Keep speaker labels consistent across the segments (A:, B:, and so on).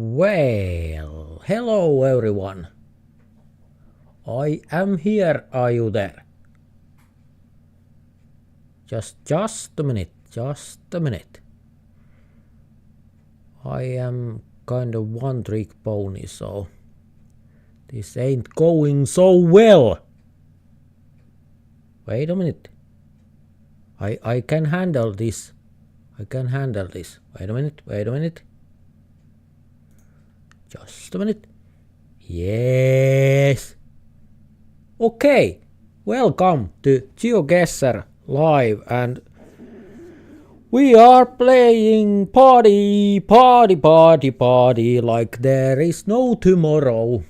A: Well, hello everyone. I am here. Are you there? Just a minute. I am kind of one trick pony, so this ain't going so well. Wait a minute. I can handle this. Wait a minute. Just a minute. Yes. Okay. Welcome to GeoGuessr live, and we are playing party like there is no tomorrow.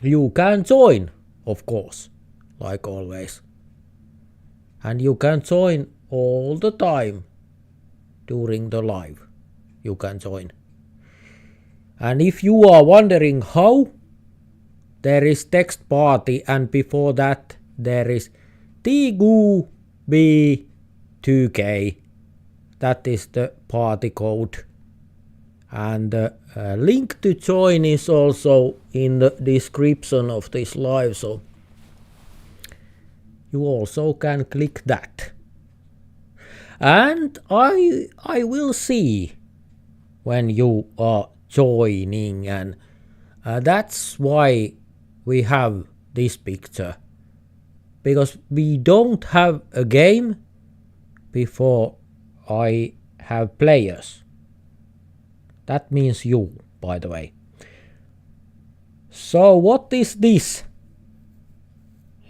A: You can join, of course, like always. And you can join all the time during the live. You can join. And if you are wondering how, there is text party, and before that there is TGB2K. That is the party code. And the link to join is also in the description of this live, so you also can click that. And I will see when you are joining, and that's why we have this picture, because we don't have a game before I have players. That means you, by the way. So what is this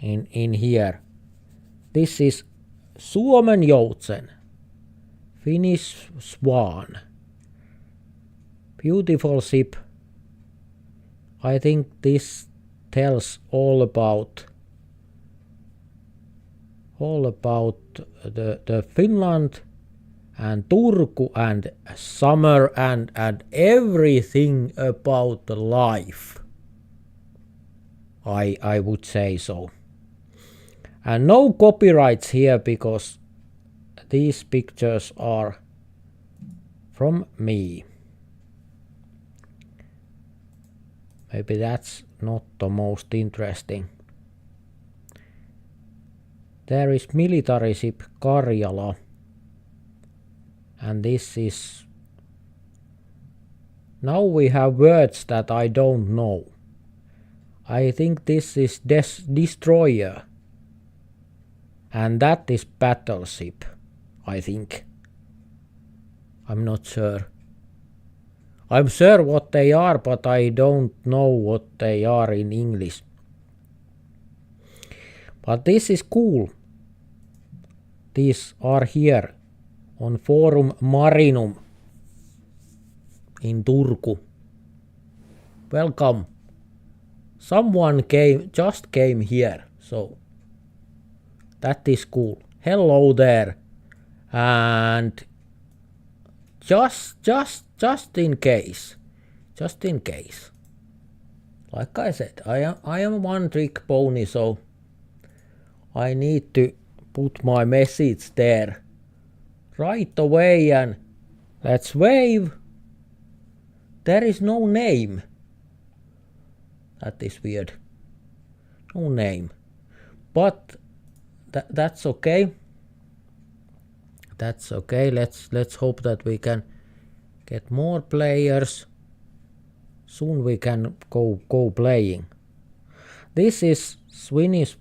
A: in here? This is Suomen Joutsen, Finnish Swan. Beautiful ship. I think this tells all about the Finland and Turku and summer and everything about the life. I would say so. And no copyrights here, because these pictures are from me. Maybe that's not the most interesting. There is military ship Karjala. And this is... Now we have words that I don't know. I think this is destroyer. And that is battleship, I think. I'm not sure. I'm sure what they are, but I don't know what they are in English. But this is cool. These are here on Forum Marinum in Turku. Welcome. Someone just came here, so that is cool. Hello there. And just in case, like I said, I am one trick pony, so I need to put my message there right away, and let's wave. There is no name. That is weird. No name. But that's okay. That's okay. Let's hope that we can get more players. Soon we can go playing. This is Swedish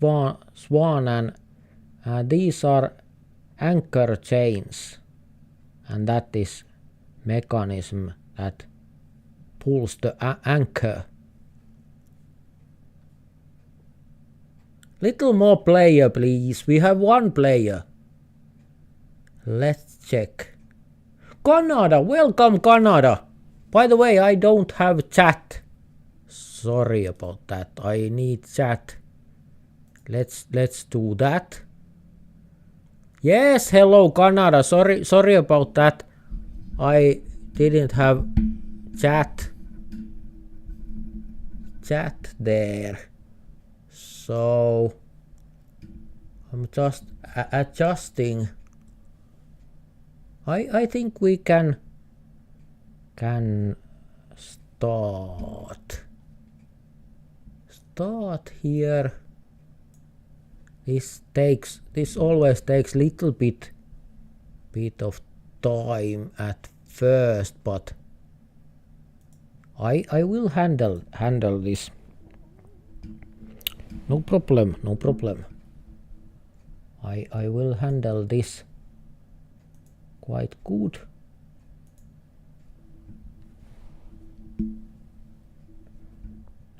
A: Swan, and these are anchor chains, and that is mechanism that pulls the anchor. Little more player, please. We have one player. Let's check. Canada, welcome Canada. By the way, I don't have chat. Sorry about that. I need chat. Let's do that. Yes, hello Canada. Sorry about that. I didn't have chat there. So I'm just adjusting. I think we can start? Start here. This always takes little bit of time at first, but I will handle this. No problem, no problem. I will handle this quite good.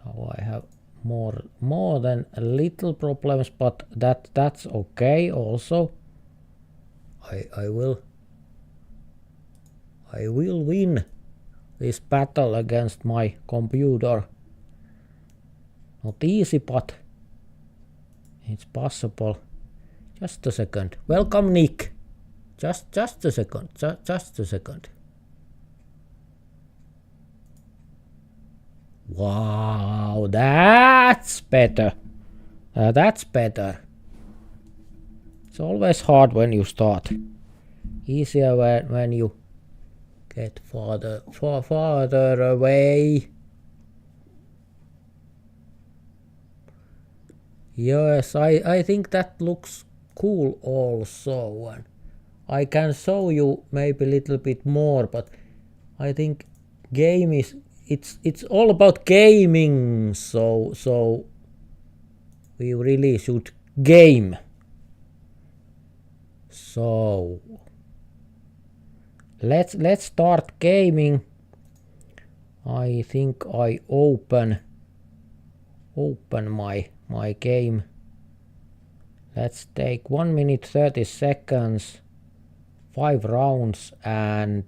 A: Now I have more than a little problems, but that's okay also. I will win this battle against my computer. Not easy, but it's possible. Just a second. Welcome, Nick. Just a second. Just a second. Wow, that's better. That's better. It's always hard when you start. Easier when you get farther away. Yes, I think that looks cool also, and I can show you maybe a little bit more, but I think game is it's all about gaming, so we really should game. So let's start gaming. I think I open my game. Let's take 1 minute 30 seconds, 5 rounds, and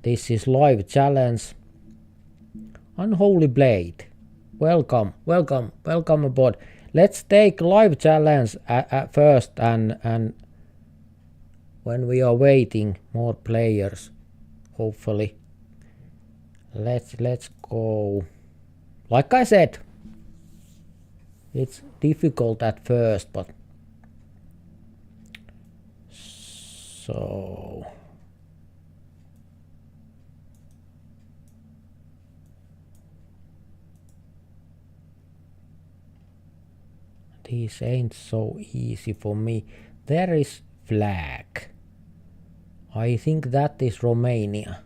A: this is live challenge. Unholy Blade, welcome aboard. Let's take live challenge at first, and when we are waiting more players, hopefully. Let's go. Like I said, it's difficult at first, but so this ain't so easy for me. There is flag. I think that is Romania.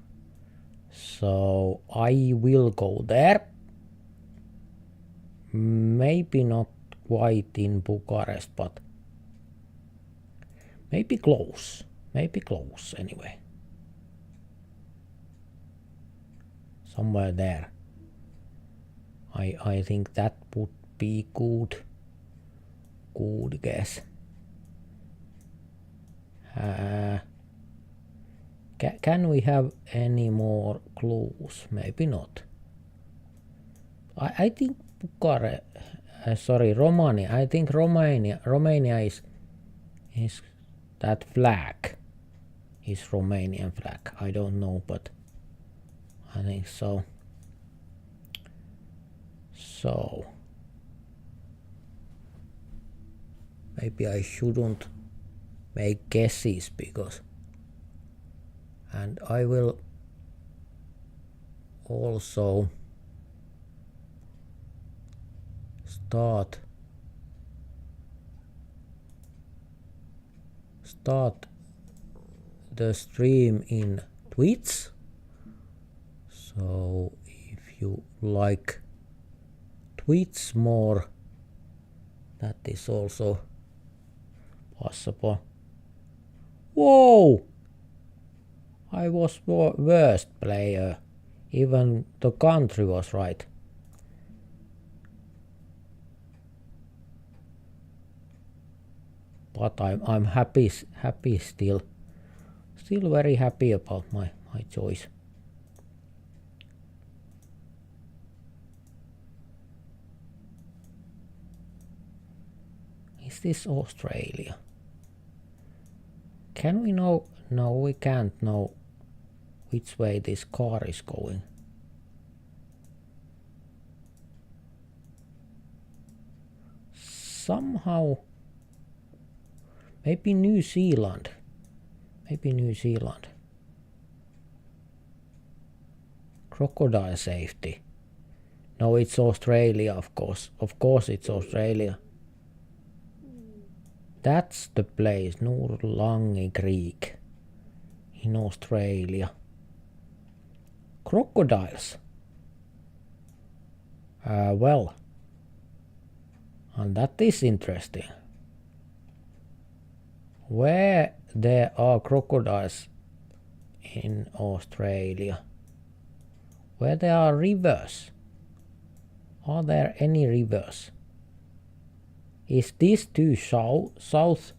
A: So I will go there. Maybe not quite in Bucharest, but maybe close. Maybe close anyway. Somewhere there. I think that would be good guess. Can we have any more clues? Maybe not. I think Bucharest, Romania. I think Romania is that flag is Romanian flag. I don't know, but I think so. So maybe I shouldn't make guesses because, and I will also start the stream in Twitch. So if you like Twitch more, that is also possible. Whoa! I was worst player. Even the country was right. But I'm happy still. Still very happy about my choice. Is this Australia? Can we know? No, we can't know which way this car is going. Somehow, maybe New Zealand. Crocodile safety. No, it's Australia, of course. Of course it's Australia. That's the place, Noorlange Creek in Australia. Crocodiles. Well, and that is interesting. Where there are crocodiles in Australia? Where there are rivers? Are there any rivers? Is this too south?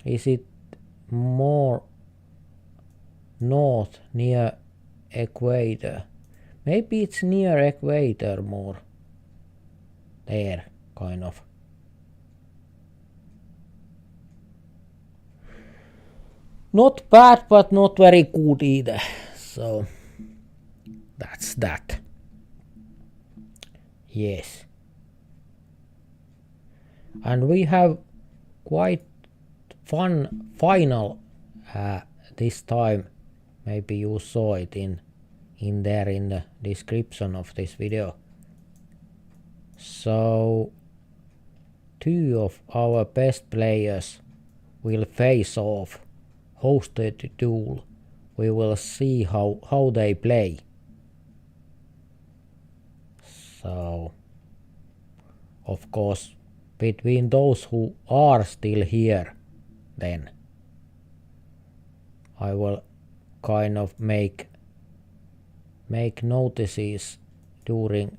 A: Is it more north near equator? Maybe it's near equator more. There, kind of. Not bad, but not very good either. So that's that. Yes. And we have quite fun final this time. Maybe you saw it in there in the description of this video. So 2 of our best players will face off hosted duel. We will see how they play. So of course between those who are still here, then I will kind of make notices during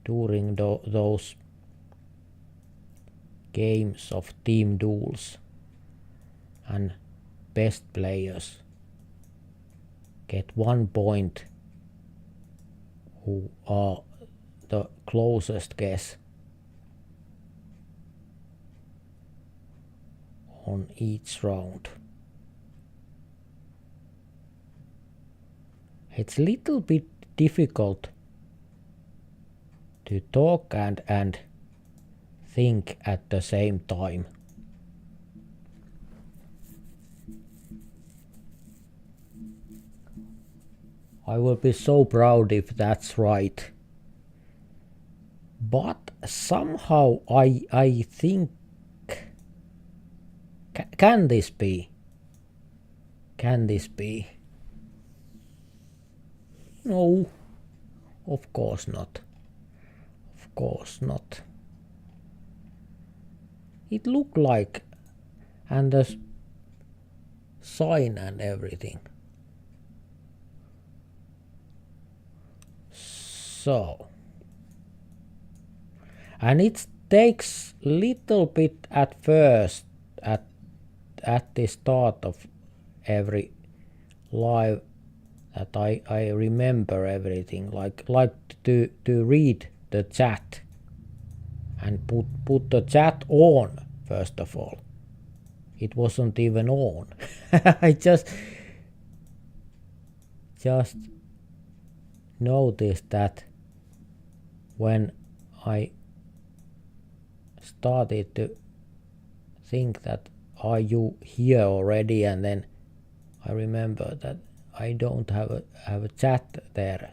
A: those games of team duels, and best players get 1 point who are the closest guess on each round. It's a little bit difficult to talk and think at the same time. I will be so proud if that's right. But somehow I think, can this be? Can this be? No, of course not. Of course not. It looked like, and the sign and everything. So, and it takes little bit at first at the start of every live that I remember everything, like to read the chat and put the chat on first of all. It wasn't even on. I just noticed that when I started to think that are you here already, and then I remember that I don't have a chat there.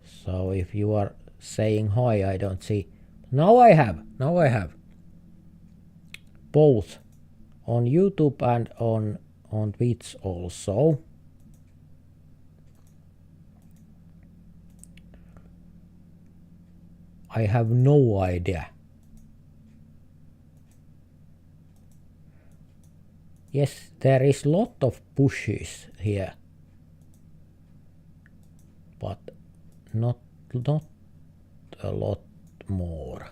A: So if you are saying hi, I don't see. Now I have both on YouTube and on Twitch also. I have no idea. Yes, there is lot of bushes here, but not a lot more.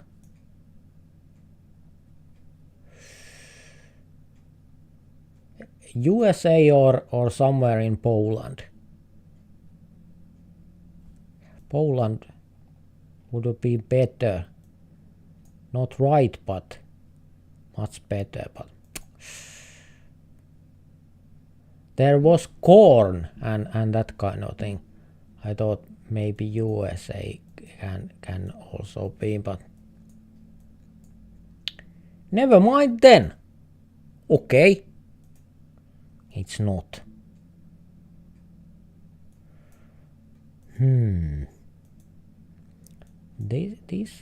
A: USA or somewhere in Poland. Poland would be better. Not right, but much better. But there was corn and that kind of thing. I thought maybe USA can also be, but never mind then. Okay, it's not. This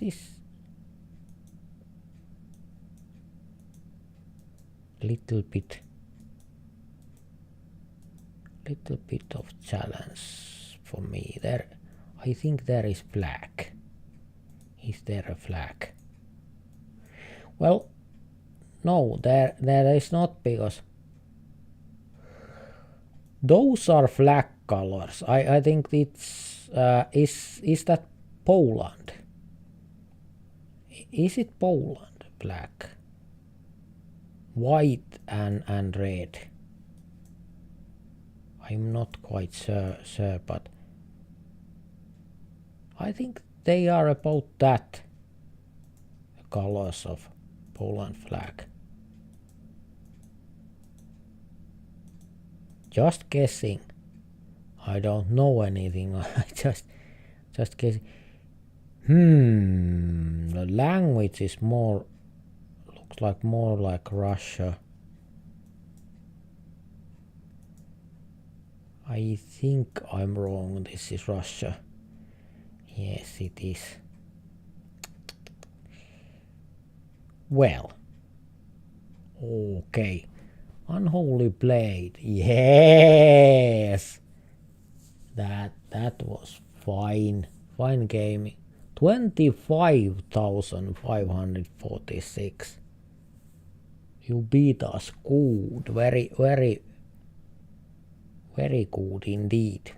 A: is little bit of challenge for me. There, I think there is flag. Is there a flag? Well, no, there is not, because those are flag colors. I think it's is that Poland? Is it Poland? Black, white and red. I'm not quite sure, but I think they are about that colors of Poland flag. Just guessing. I don't know anything. I just guessing. The language is more, looks like more like Russia. I think I'm wrong. This is Russia. Yes, it is. Well, okay. Unholy blade. Yes, that was fine game. 25,546. You beat us good. Very good indeed.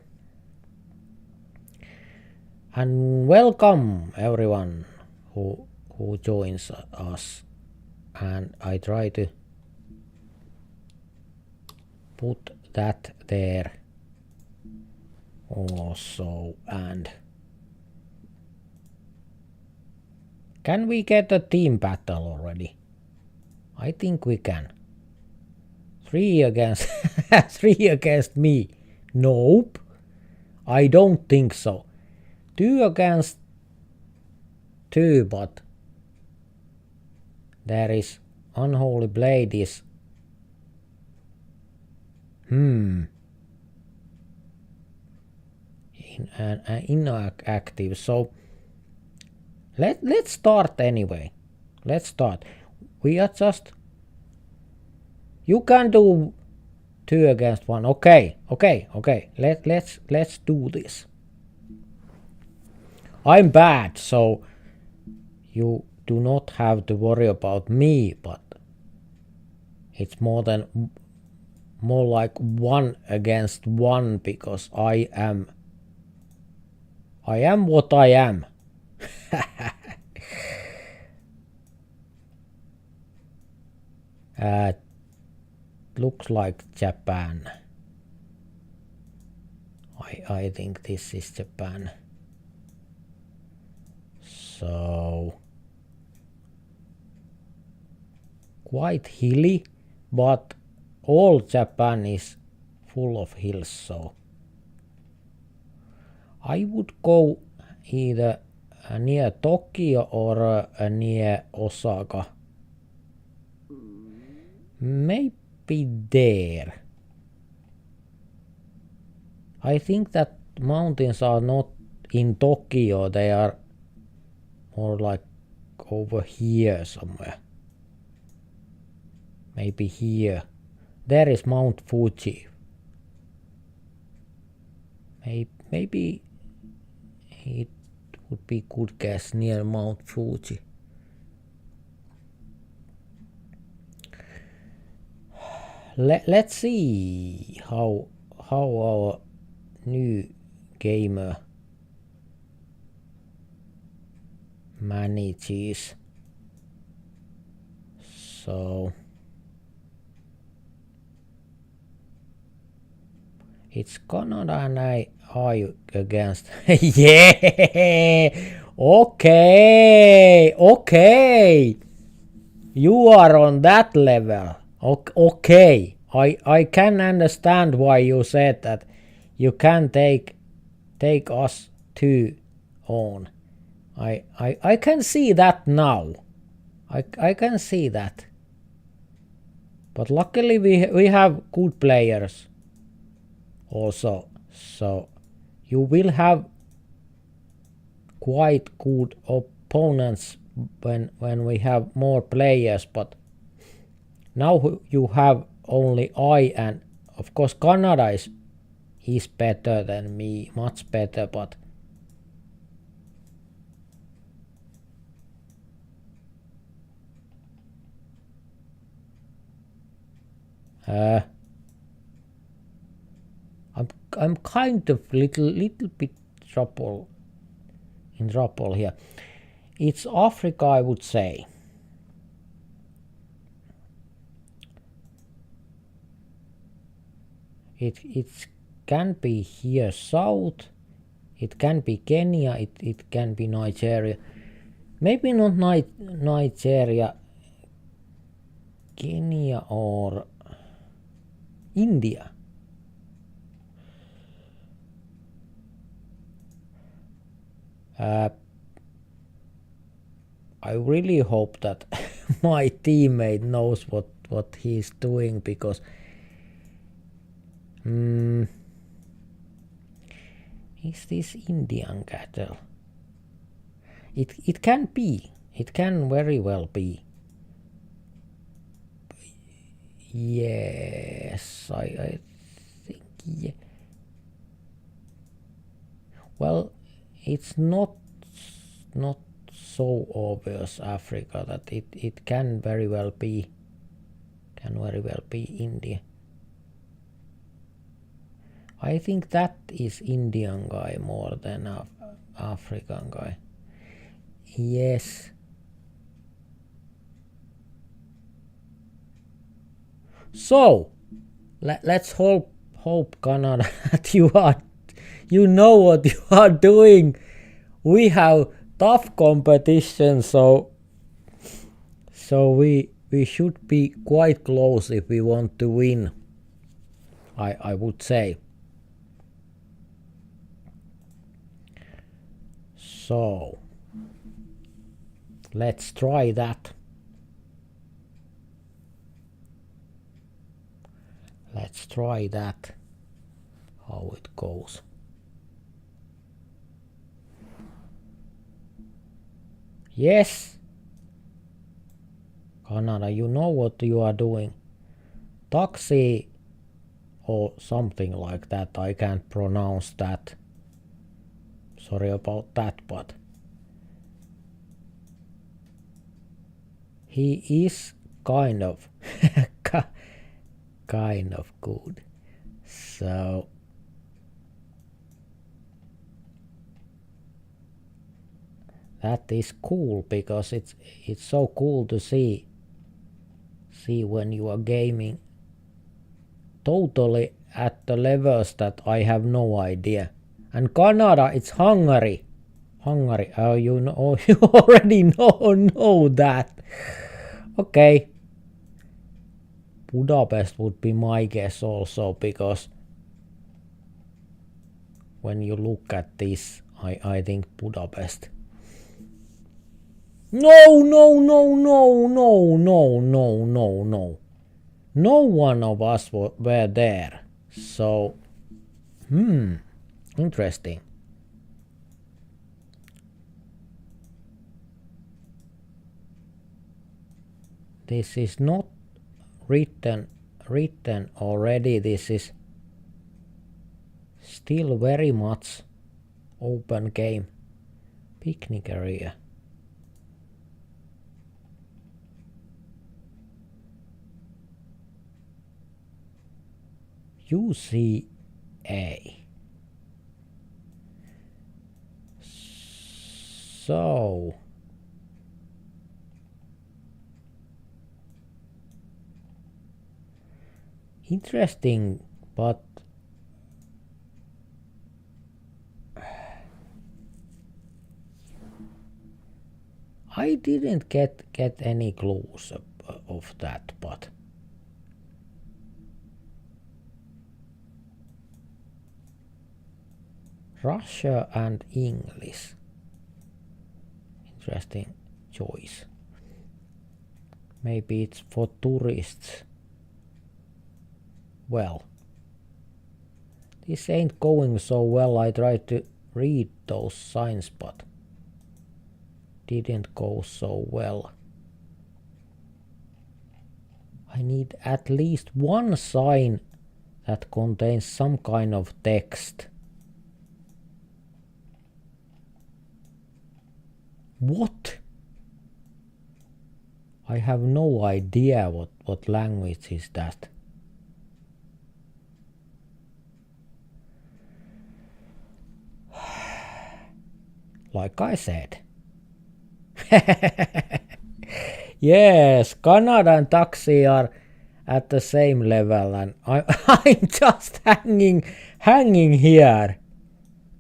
A: And welcome everyone who joins us. And I try to put that there also. And can we get a team battle already? I think we can. 3 against 3 against me. Nope, I don't think so. 2 against 2, but there is Unholy Blade is inactive. So let's start anyway. Let's start. We are just, you can do 2 against 1. Okay. Let's do this. I'm bad, so you do not have to worry about me, but it's more like 1 against 1, because I am what I am. Looks like Japan. I think this is Japan. So quite hilly, but all Japan is full of hills, so I would go either near Tokyo or near Osaka. Maybe there. I think that mountains are not in Tokyo, they are more like over here somewhere. Maybe here. There is Mount Fuji. Maybe it would be good guess near Mount Fuji. Let's see how our new gamer manages. So it's Canada and I against yeah, okay, you are on that level. Okay, I can understand why you said that you can take us 2 on. I can see that now. I can see that. But luckily we have good players also. So You will have quite good opponents when we have more players, but now you have only I, and of course Canada is better than me, much better, but I'm kind of little bit in trouble here. It's Africa, I would say. It can be here south, it can be Kenya, it can be Nigeria. Maybe not Nigeria, Kenya or India. I really hope that my teammate knows what he's doing, because is this Indian cattle? It can be. It can very well be. Yes, I think, yeah. Well, it's not so obvious Africa that it can very well be India. I think that is Indian guy more than African guy. Yes. So let's hope Canada that you know what you are doing. We have tough competition, so we should be quite close if we want to win, I would say. So let's try that. Let's try that, how it goes. Yes, Canada, you know what you are doing. Taxi or something like that, I can't pronounce that. Sorry about that, but he is kind of kind of good. So that is cool, because it's so cool to see when you are gaming totally at the levels that I have no idea. And Canada, it's Hungary. Oh, you know, you already know that. Okay. Budapest would be my guess also, because when you look at this, I think Budapest. No. No one of us were there. So, interesting. This is not written already. This is still very much open game. Picnic area. UCA. So interesting, but I didn't get any clues of that, but Russia and English. Interesting choice. Maybe it's for tourists. Well, This ain't going so well. I tried to read those signs, but didn't go so well. I need at least one sign that contains some kind of text. What? I have no idea what language is that. Like I said. Yes, Canada and taxi are at the same level, and I'm just hanging here.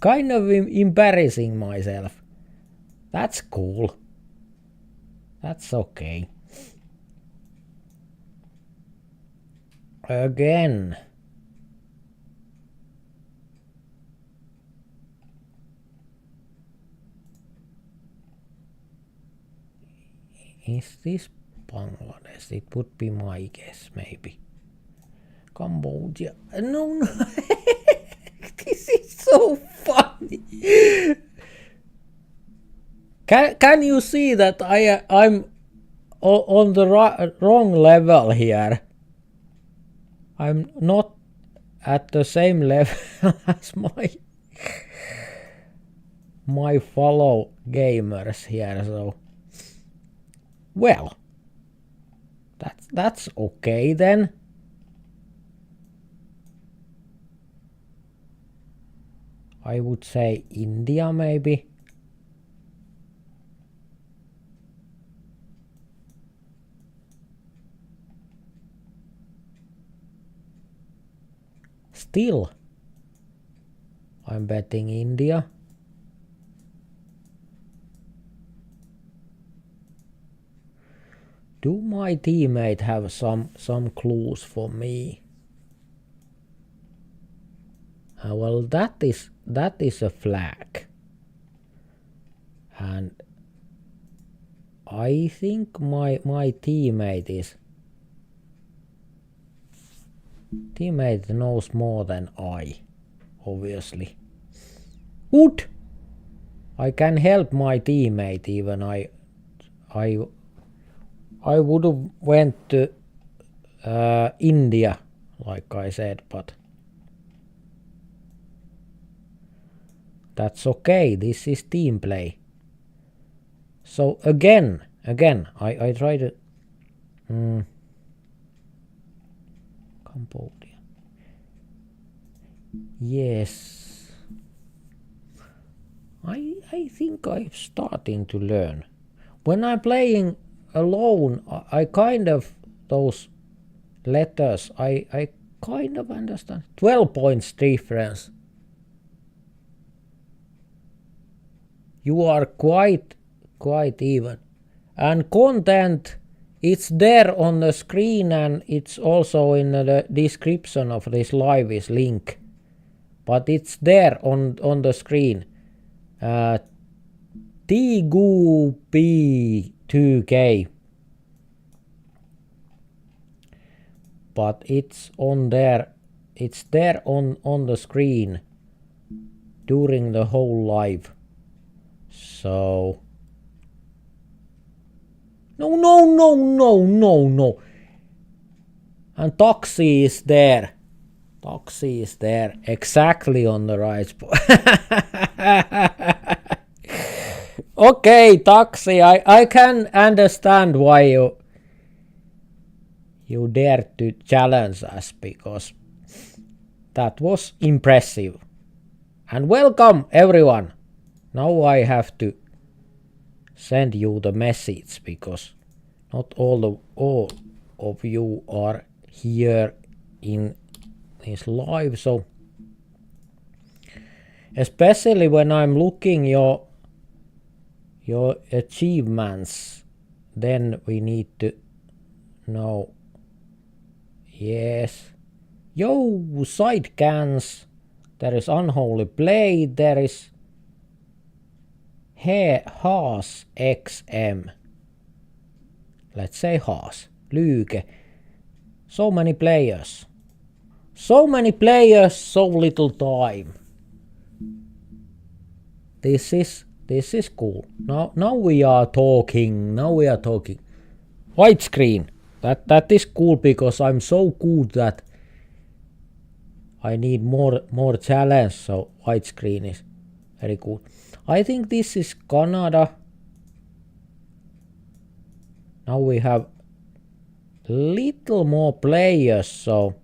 A: Kind of embarrassing myself. That's cool. That's okay. Again. Is this Bangladesh? It would be my guess, maybe. Cambodia. No. This is so funny. Can you see that I'm on the wrong level here? I'm not at the same level as my fellow gamers here, so well, that's okay then. I would say India maybe. Still, I'm betting India. Do my teammate have some clues for me? Well, that is a flag, and I think my teammate knows more than I, obviously. Good. I can help my teammate. Even I would have went to India, like I said, but that's okay. This is team play. So again, I try to Cambodia. Yes, I think I'm starting to learn. When I'm playing alone, I kind of, those letters, I kind of understand. 12 points difference. You are quite even. And content, it's there on the screen, and it's also in the description of this live is link. But it's there on the screen. TGP2K. But it's on there. It's there on the screen during the whole live. So no. And taxi is there. Taxi is there exactly on the right spot. Okay, taxi. I can understand why you dared to challenge us, because that was impressive. And welcome everyone. Now I have to send you the message, because not all of you are here in this live. So especially when I'm looking your achievements, then we need to know. Yes. Yo, side cans. There is unholy blade. There is Haas XM. Let's say Haas. Lyke. So many players. So many players, so little time. This is cool. Now we are talking. White screen. That is cool because I'm so good that I need more challenge. So white screen is very good. I think this is Canada. Now we have little more players, so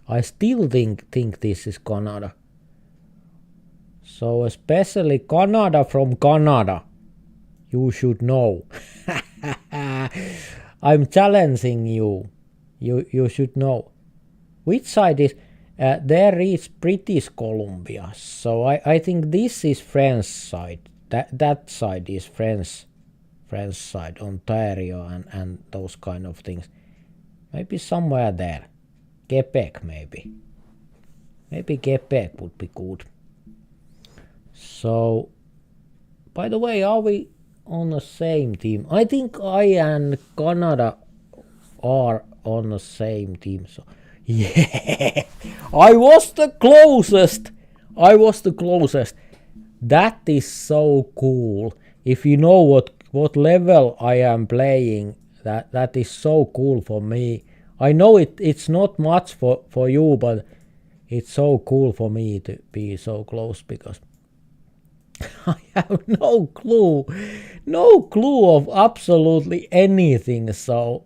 A: I still think this is Canada. So especially Canada from Canada, you should know. I'm challenging you. You should know. Which side is? There is British Columbia. So I think this is French side. That side is French side, Ontario and those kind of things. Maybe somewhere there. Quebec maybe. Maybe Quebec would be good. So, by the way, are we on the same team? I think I and Canada are on the same team. So, yeah, I was the closest. That is so cool. If you know what level I am playing, that is so cool for me. I know it's not much for you, but it's so cool for me to be so close because I have no clue of absolutely anything. So,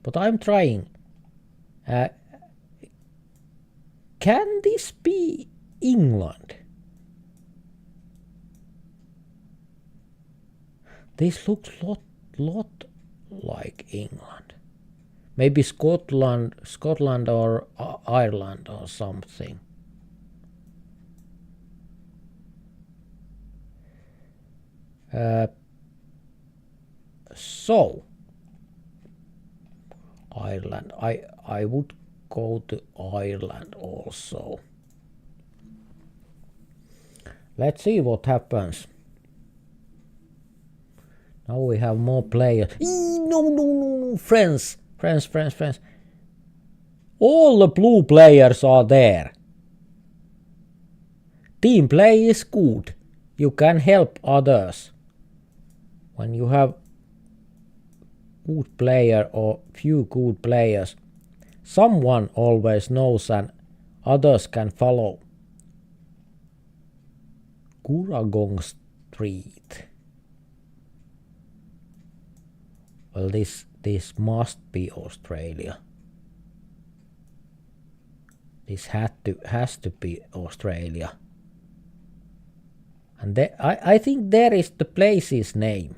A: but I'm trying. Can this be England? This looks lot like England. Maybe Scotland or Ireland or something. So Ireland. I would go to Ireland also. Let's see what happens. Now we have more players. No. Friends. All the blue players are there. Team play is good. You can help others. When you have good player or few good players, someone always knows and others can follow. Kuragong Street. Well, this must be Australia. This has to be Australia. And I think there is the place's name.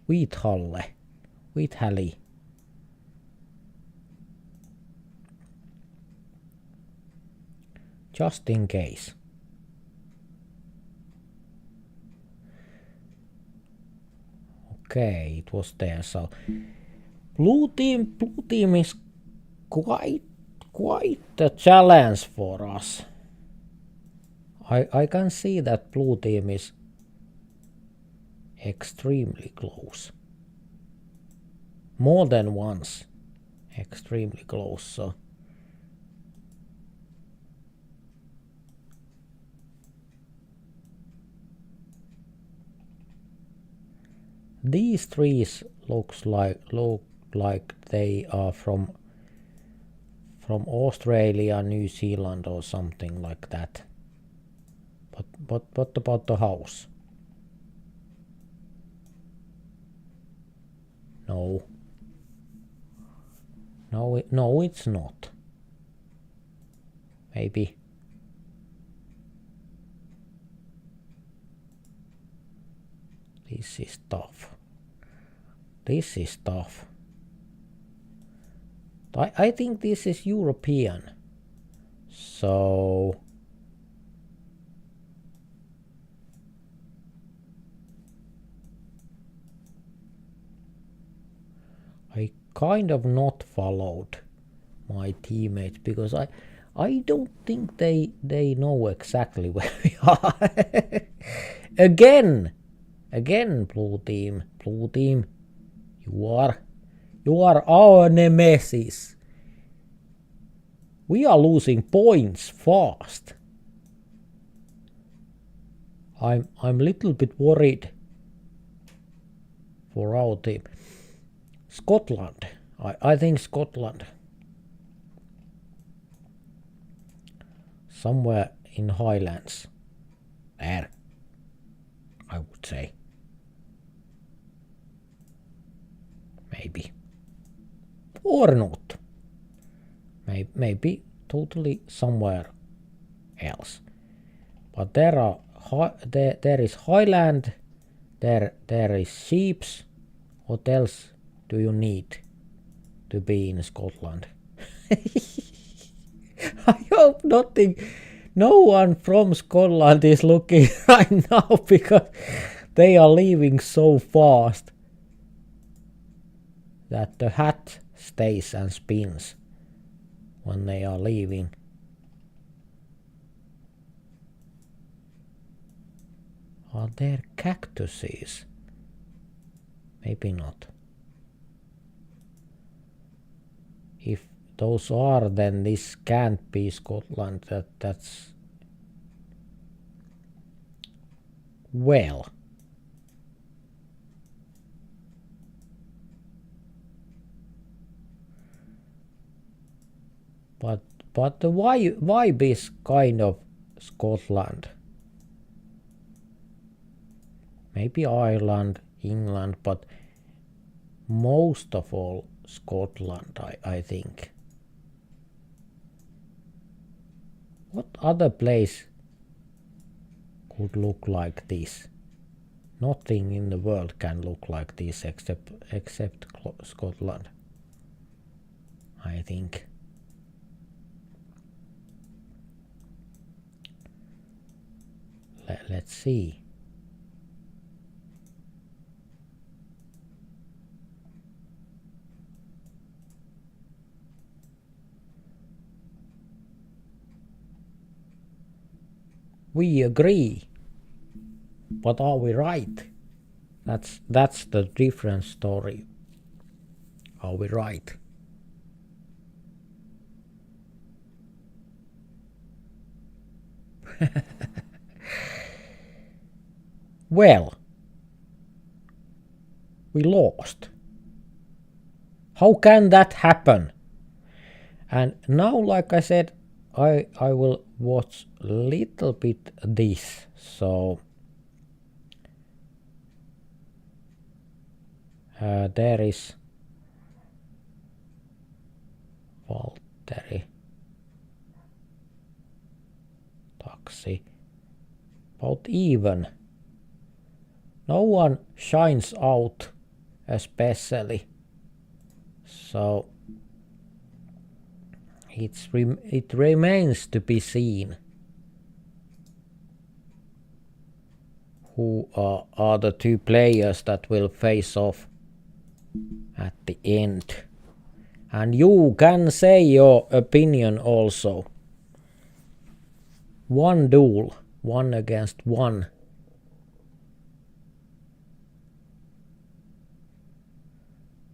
A: Wheathally. Just in case. Okay, it was there. So blue team is quite a challenge for us. I can see that blue team is extremely close. More than once. Extremely close. So these trees look like they are from Australia, New Zealand or something like that. But what about the house? No, it's not. Maybe. This is tough. I think this is European. So I kind of not followed my teammates because I don't think they know exactly where we are. Again, Again, blue team. Blue team. You are our nemesis. We are losing points fast. I'm a little bit worried for our team. Scotland. I think Scotland. Somewhere in Highlands. There, I would say. Maybe. Or not. Maybe totally somewhere else. But there is Highland, there is sheeps. What else do you need to be in Scotland? I hope no one from Scotland is looking right now because they are leaving so fast that the hat stays and spins when they are leaving. Are there cactuses? Maybe not. If those are, then this can't be Scotland. That's well. But the vibe is kind of Scotland. Maybe Ireland, England, but most of all Scotland, I think. What other place could look like this? Nothing in the world can look like this except Scotland, I think. Let's see. We agree, but are we right? That's the different story. Are we right? Well, we lost. How can that happen? And now, like I said, I will watch a little bit this. So there is Valtteri taxi. About even. No one shines out especially. So it remains to be seen who are the two players that will face off at the end. And you can say your opinion also. One duel, 1 against 1.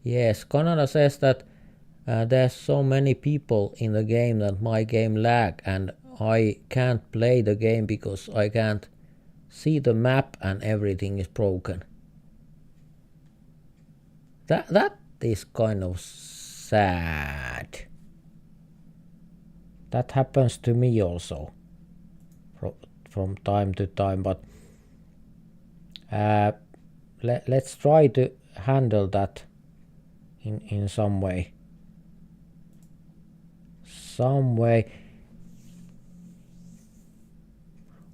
A: Yes, Canada says that there's so many people in the game that my game lag and I can't play the game because I can't see the map and everything is broken. That is kind of sad. That happens to me also from time to time, but let's try to handle that in some way.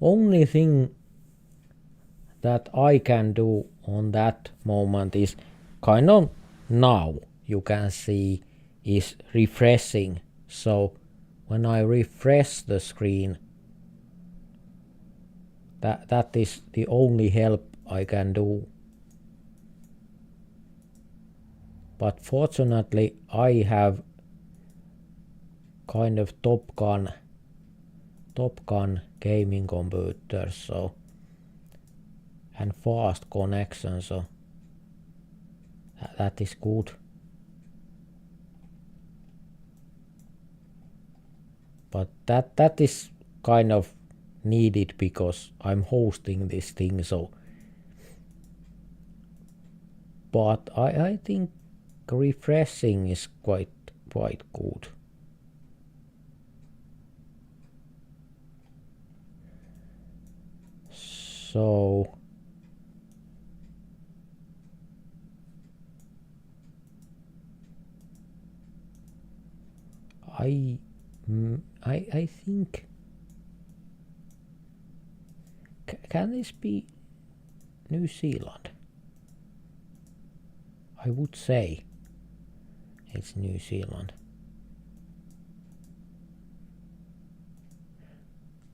A: Only thing that I can do on that moment is kind of now you can see is refreshing. So when I refresh the screen, that is the only help I can do. But fortunately I have kind of Top Gun gaming computer, so and fast connection, so that is good. But that is kind of needed because I'm hosting this thing, so. But I think refreshing is quite good. So I think can this be New Zealand? I would say it's New Zealand.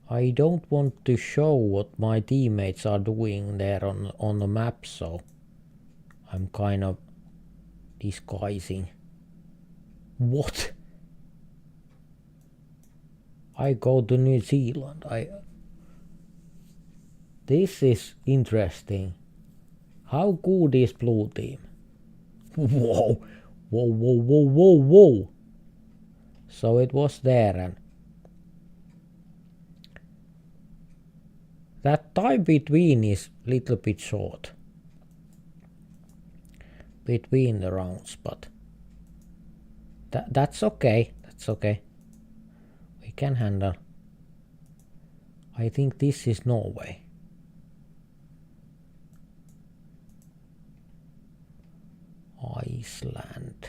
A: I don't want to show what my teammates are doing there on the map, so I'm kind of disguising. What? I go to New Zealand. This is interesting. How good is blue team? Whoa. So it was there, and that time between is little bit short between the rounds, but that's okay. That's okay. We can handle. I think this is Norway. Iceland.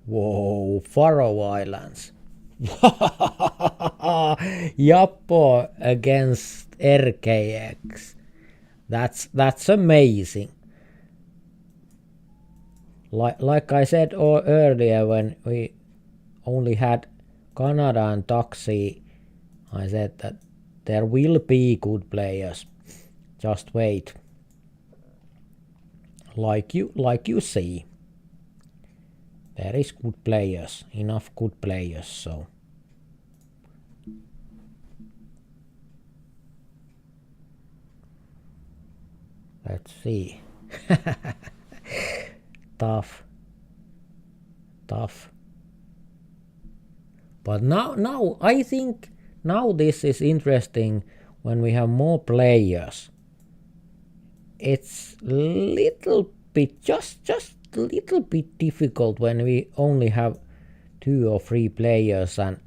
A: Whoa, Faroe Islands. Jappo against RKX. That's amazing. Like I said earlier, when we only had Canada and Taxi, I said that there will be good players. Just wait. Like you see. There is good players, enough good players, so. Let's see. Tough. But now I think now this is interesting when we have more players. It's little bit just little bit difficult when we only have 2 or 3 players, and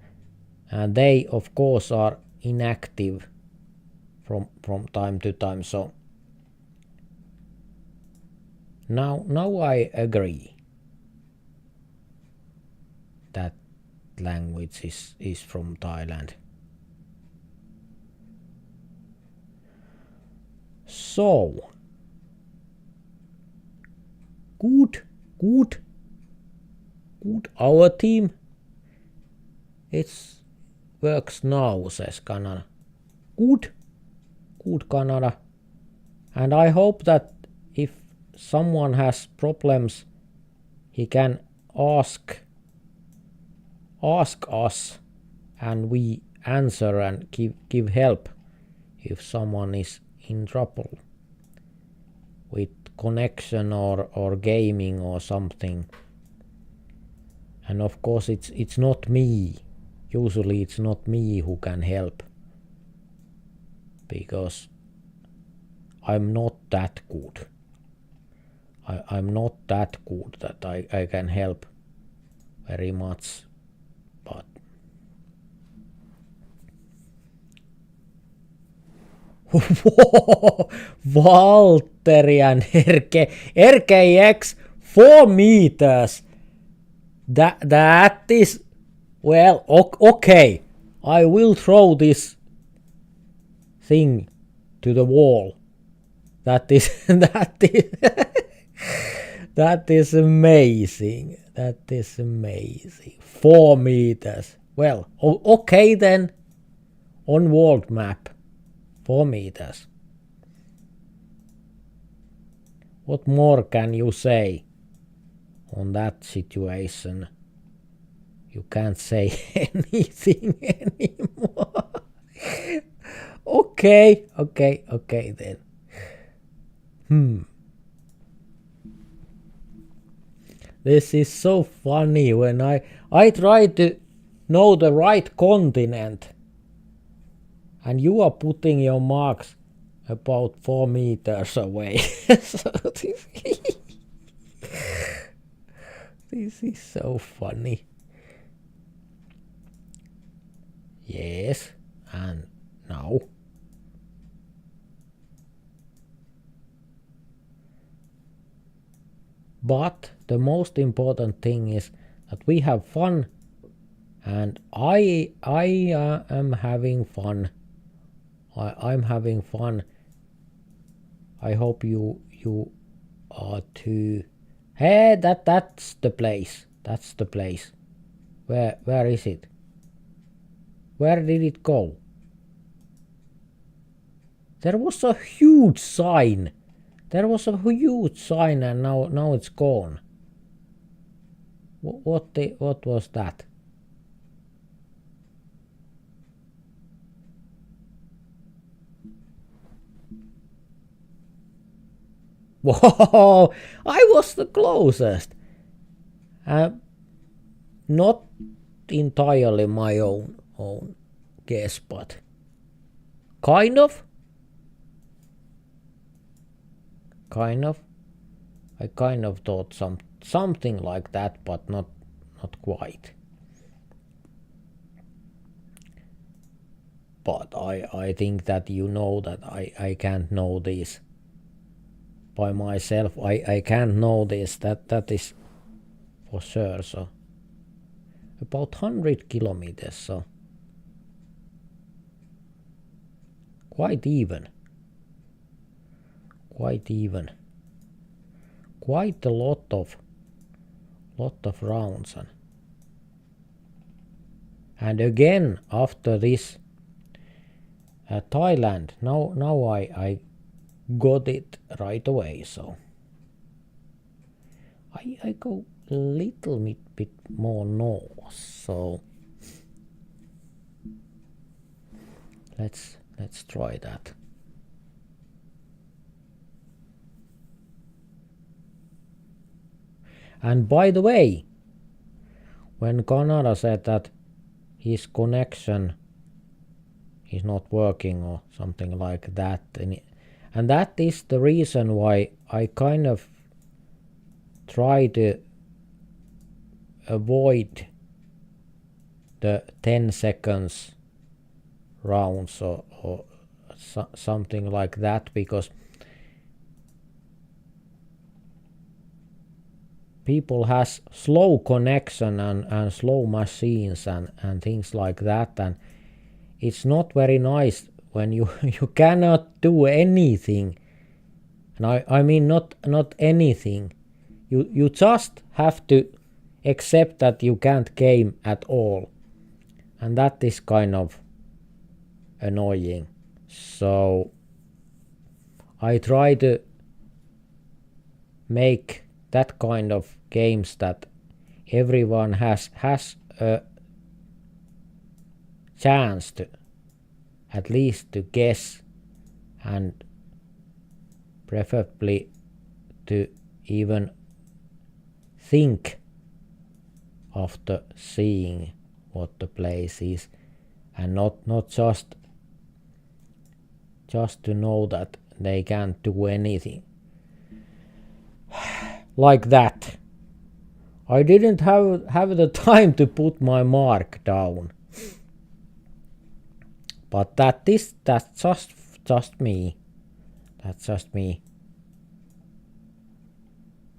A: they of course are inactive from time to time, so now I agree that language is from Thailand. So good. Our team, it works now, says Canada. Good Canada. And I hope that if someone has problems, he can ask us, and we answer and give help if someone is in trouble with connection or gaming or something. And of course it's not me. Usually it's not me who can help, because I'm not that good. I'm not that good that I can help very much, but Valtteri and RKX 4 meters. That is, well, okay. I will throw this thing to the wall. That is that is amazing. That is amazing. 4 meters. Well, okay then. On world map, 4 meters. What more can you say on that situation? you can't say anything anymore. Okay then. This is so funny when I try to know the right continent and you are putting your marks about 4 meters away. So this is so funny. Yes, and now. But the most important thing is that we have fun, and I am having fun. I'm having fun. I hope you are too. Hey, that's the place. That's the place. Where is it? Where did it go? There was a huge sign. There was a huge sign, and now it's gone. What was that? Whoa! I was the closest. Not entirely my own guess, but kind of. I kind of thought something like that, but not quite. But I think that you know that I can't know this by myself. I can't know this. That is for sure. So about 100 kilometers. So quite even. Quite a lot of rounds. And again after this Thailand, now I got it right away. So I go a little bit more north. So let's try that. And by the way, when Canada said that his connection is not working or something like that, and that is the reason why I kind of try to avoid the 10 seconds rounds or something like that, because people has slow connection and slow machines and things like that, and it's not very nice when you cannot do anything. And I mean not anything. You just have to accept that you can't game at all, and that is kind of annoying. So I try to make that kind of games that everyone has a chance to at least to guess, and preferably to even think after seeing what the place is, and not just to know that they can't do anything. Like that. I didn't have the time to put my mark down. But that's just me. That's just me.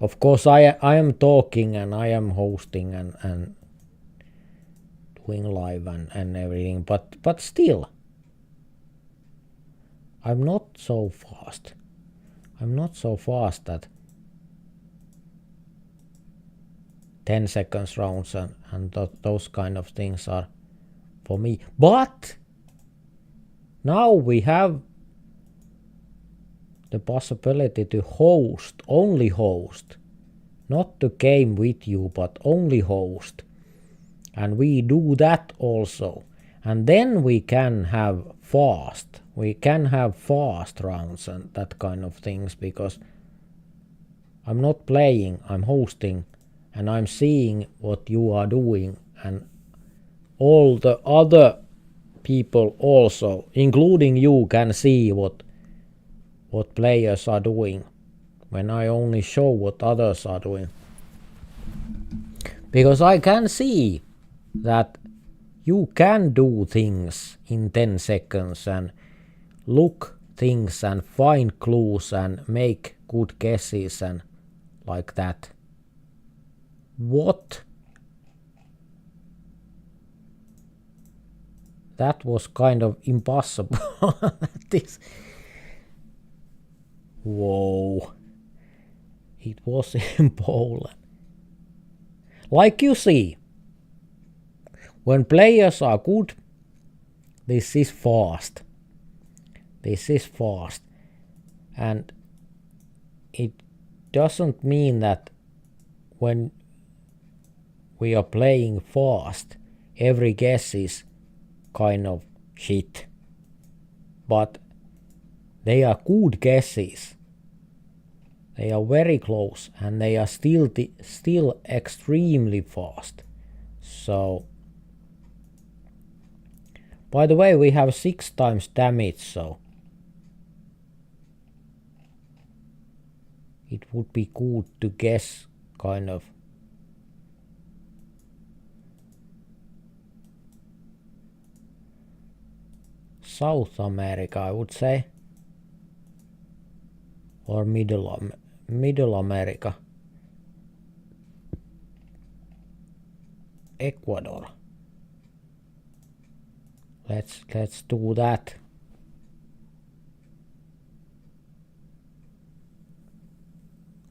A: Of course I am talking and I am hosting and doing live and everything, but still I'm not so fast. I'm not so fast that 10 seconds rounds and those kind of things are for me. But now we have the possibility to host, only host, not to game with you, but only host. and we do that also, and then we can have fast rounds and that kind of things, because I'm not playing, I'm hosting, and I'm seeing what you are doing, and all the other people also, including you, can see what players are doing when I only show what others are doing. Because I can see that you can do things in 10 seconds and look things and find clues and make good guesses and like that. What? That was kind of impossible. This. Whoa. It was in Poland. Like you see, when players are good, this is fast. And it doesn't mean that when we are playing fast, every guess is kind of shit. But they are good guesses. They are very close, and they are still extremely fast. So, by the way, we have 6 times damage, so it would be good to guess kind of. South America, I would say, or Middle America. Ecuador. Let's do that.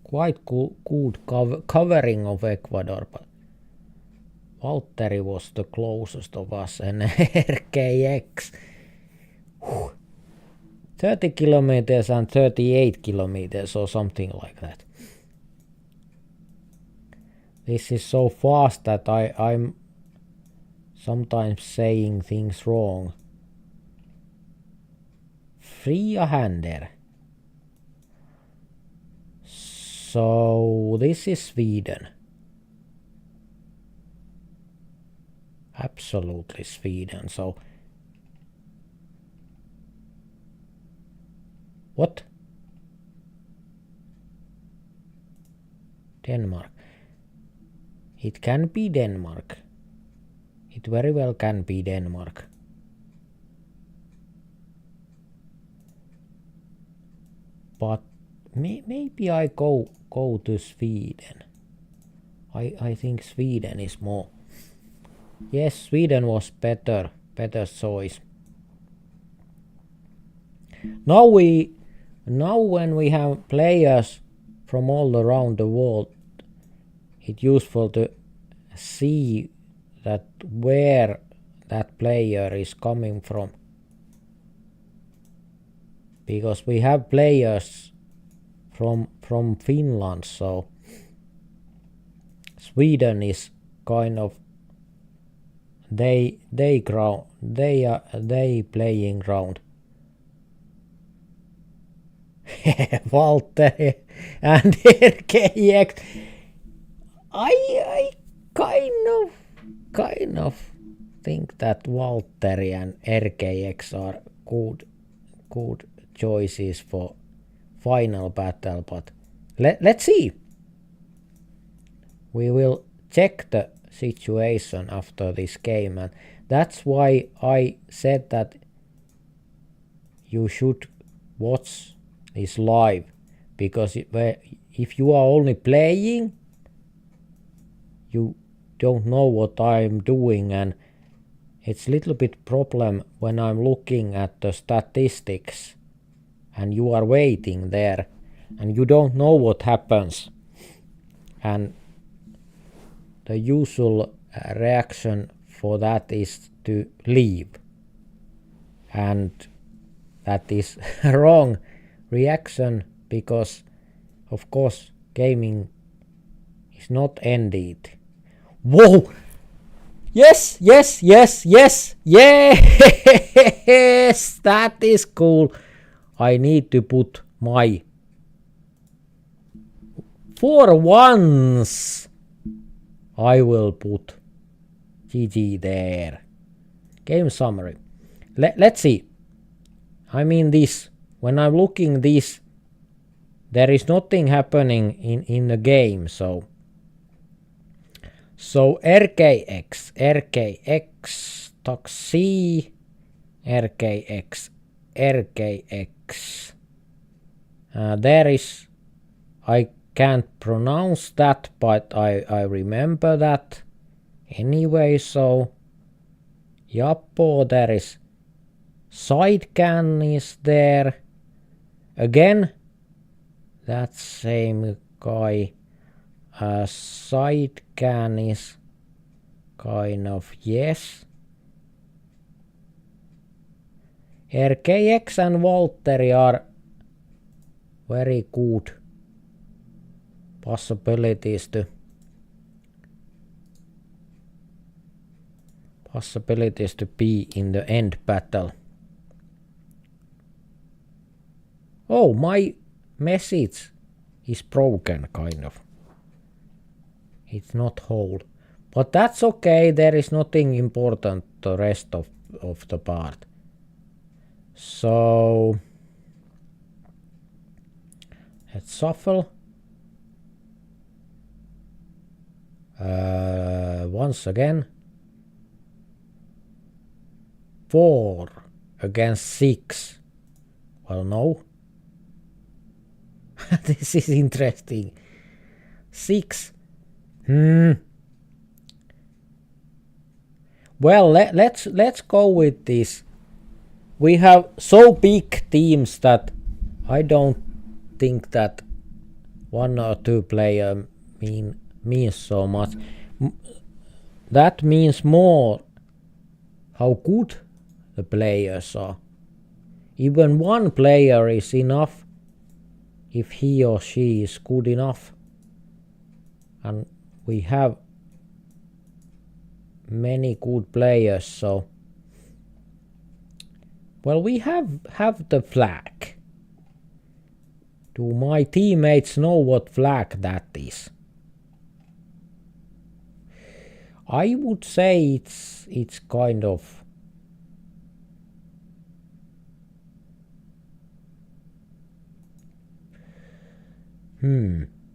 A: Quite good covering of Ecuador, but Valtteri was the closest of us, and RKX 30 kilometers and 38 kilometers or something like that. This is so fast that I'm sometimes saying things wrong. Fria händer. So this is Sweden. Absolutely Sweden. So what? Denmark. It can be Denmark. It very well can be Denmark. But maybe I go to Sweden. I think Sweden is more. Yes, Sweden was better choice. Now when we have players from all around the world, it's useful to see that where that player is coming from. Because we have players from Finland, so Sweden is kind of they playing ground. Valtteri and RKX. I kind of think that Valtteri and RKX are good choices for final battle, but let's see. We will check the situation after this game, and that's why I said that you should watch this live, because if you are only playing, you don't know what I'm doing, and it's a little bit problem when I'm looking at the statistics and you are waiting there and you don't know what happens, and the usual reaction for that is to leave, and that is wrong reaction, because of course gaming is not ended. Whoa! Yes, yes, yes, yes, yes, that is cool. I need to put my for once. I will put GG there. Game summary. Let's see. I mean this. When I'm looking this, there is nothing happening in the game. So RKX, Taxi, RKX, RKX. There is, I can't pronounce that, but I remember that anyway. So Jappo, there is Sidecan is there again. That same guy. Sidecan is kind of yes. RKX and Valtteri are very good possibilities to be in the end battle. Oh, my message is broken kind of. It's not whole. But that's okay, there is nothing important the rest of the part. So let's shuffle. Once again. 4 against 6. Well, no. This is interesting. 6. Well, let's go with this. We have so big teams that I don't think that 1 or 2 player means so much. That means more how good the players are. Even 1 player is enough if he or she is good enough. And we have many good players, so well, we have the flag. Do my teammates know what flag that is? I would say it's kind of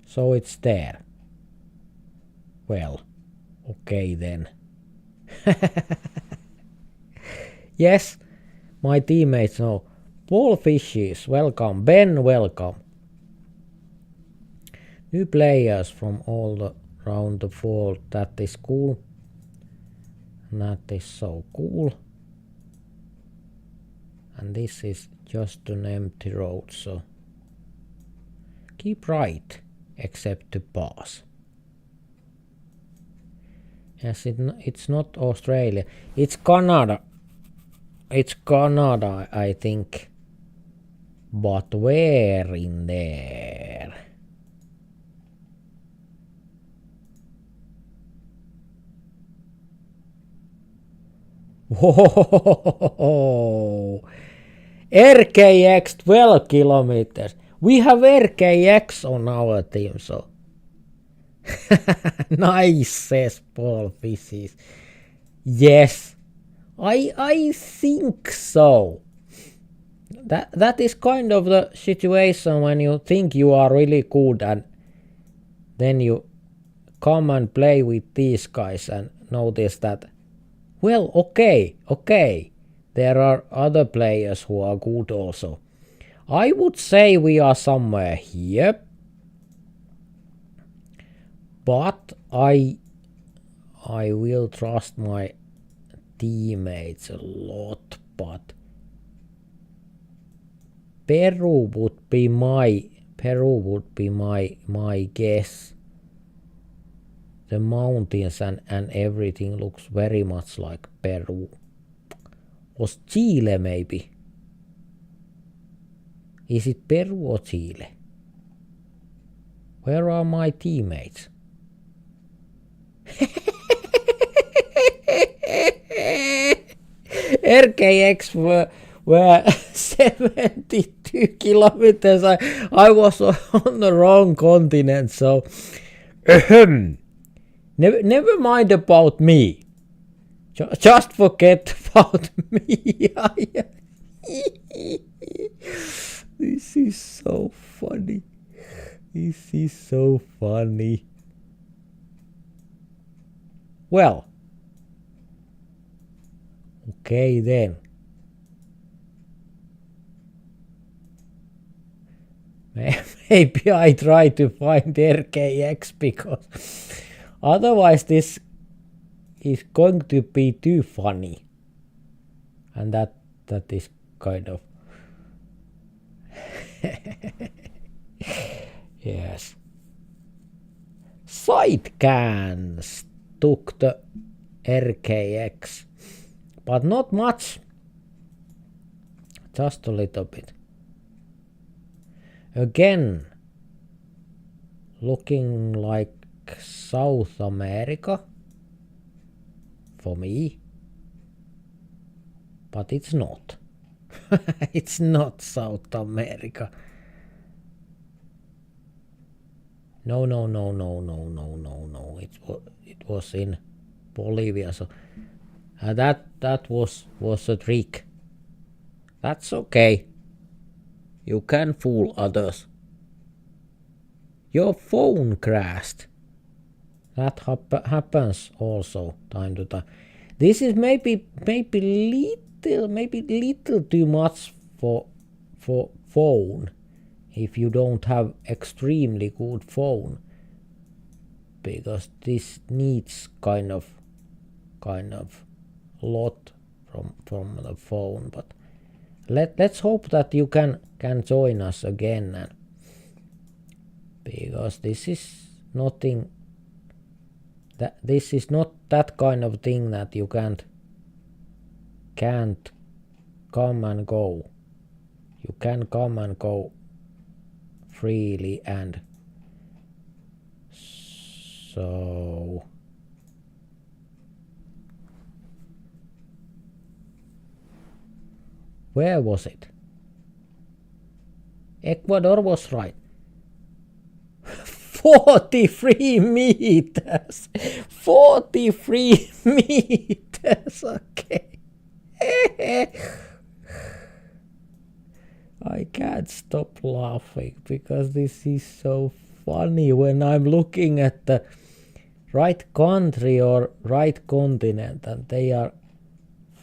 A: so it's there. Well, okay then. Yes, my teammates know. Paul Fishes, welcome. Ben, welcome. New players from all around the world. That is cool. That is so cool. And this is just an empty road, so keep right, except to pass. Yes, it's not Australia. It's Canada. It's Canada, I think. But where in there? Whoa! RKX 12 kilometers. We have RKX on our team, so. Nice, says Paul Fishes. Yes, I think so. That is kind of the situation when you think you are really good and then you come and play with these guys and notice that, well, okay, there are other players who are good also. I would say we are somewhere here. But I will trust my teammates a lot, but Peru would be my guess. The mountains and everything looks very much like Peru. Was Chile maybe? Is it Peru or Chile? Where are my teammates? RKX were 72 kilometers. I was on the wrong continent, so never mind about me. Just forget about me. This is so funny. This is so funny. Well, okay then. Maybe I try to find RKX because otherwise this is going to be too funny. And that is kind of yes. Sidecans took the RKX, but not much. Just a little bit. Again, looking like South America for me, but it's not. It's not South America. No. It was in Bolivia. So that was a trick. That's okay. You can fool others. Your phone crashed. That happens also time to time. This is maybe little too much for phone. If you don't have extremely good phone, because this needs kind of lot from the phone. But let's hope that you can join us again, and because this is nothing. This is not that kind of thing that you can't come and go. You can come and go freely, and so where was it? Ecuador was right. 43 meters. 43 meters. Okay. I can't stop laughing because this is so funny when I'm looking at the right country or right continent and they are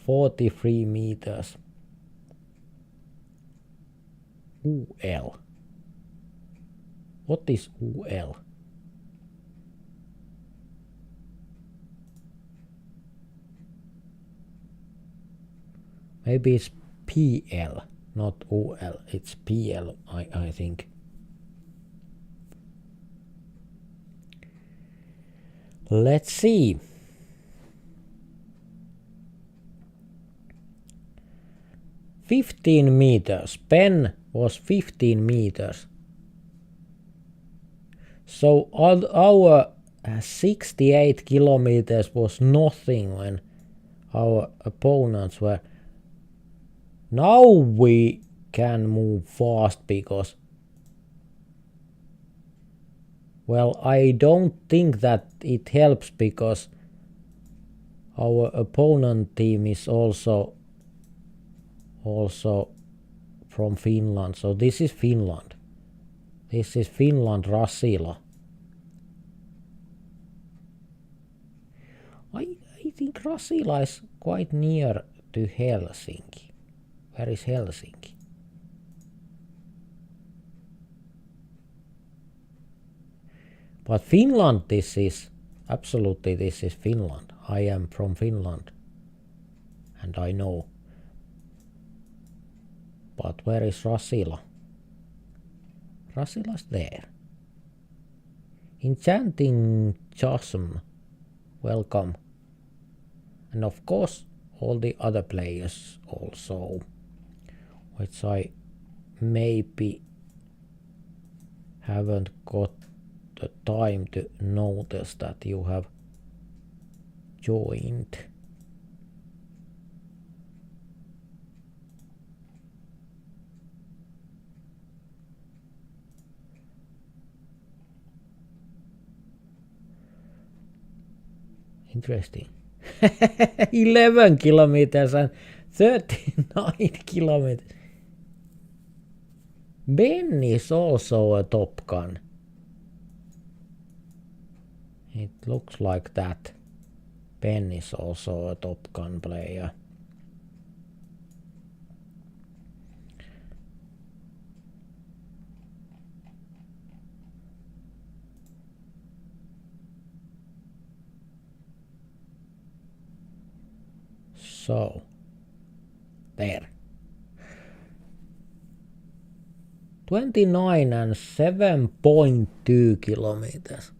A: 43 meters. UL. What is UL? Maybe it's PL, not UL. It's PL, I think. Let's see. $15 meters. Pen was 15 meters. So our 68 kilometers was nothing when our opponents were. Now we can move fast because, well, I don't think that it helps because our opponent team is also from Finland. So this is Finland. This is Finland, Rasila. I think Rasila is quite near to Helsinki. Where is Helsinki? But Finland, this is Finland. I am from Finland. And I know. But where is Rasila? Rasila's there. Enchanting Chasm, welcome. And of course all the other players also, which I maybe haven't got the time to notice that you have joined. Interesting. 11 kilometers and 39 kilometers. Ben is also a Top Gun. It looks like that. Ben is also a Top Gun player. So, there. 29 and 7.2 kilometers.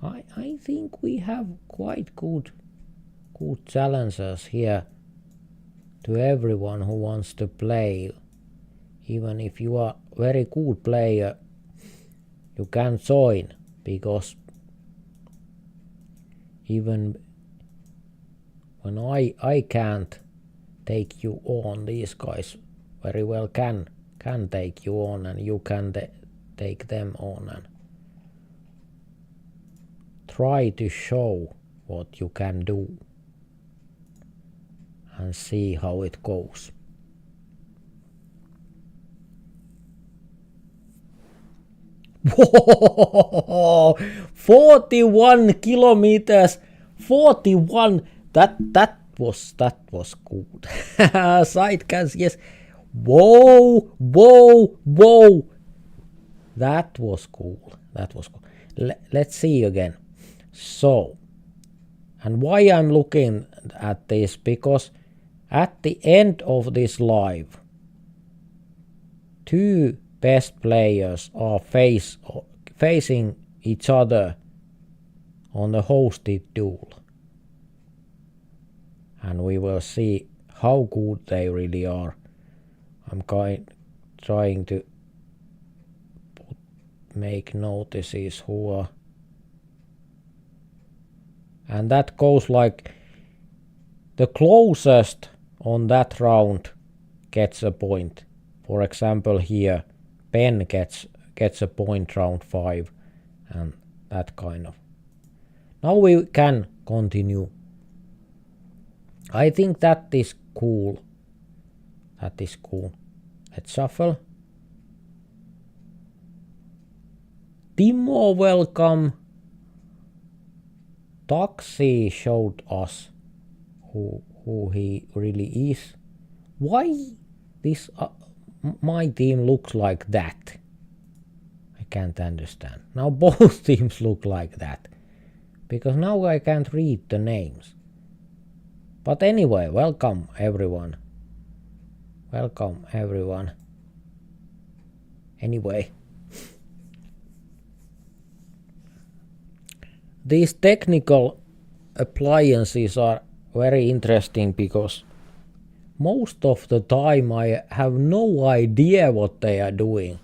A: I think we have quite good challenges here to everyone who wants to play. Even if you are a very good player, you can join, because even when I can't take you on, these guys very well can take you on, and you can take them on, and try to show what you can do and see how it goes. Whoa! 41 kilometers. 41. That was good. Side cans, yes. Whoa! That was cool. Let's see again. So, and why I'm looking at this, because at the end of this live, two best players are facing each other on the hosted duel, and we will see how good they really are. I'm trying to make notices who are, and that goes like the closest on that round gets a point. For example, here Ben gets a point round 5, and that kind of. Now we can continue. I think that is cool. Let's shuffle. Timo, welcome. Taxi showed us who he really is. Why this my team looks like that? I can't understand. Now both teams look like that, because now I can't read the names. But anyway, welcome everyone. Anyway, these technical appliances are very interesting, because most of the time I have no idea what they are doing.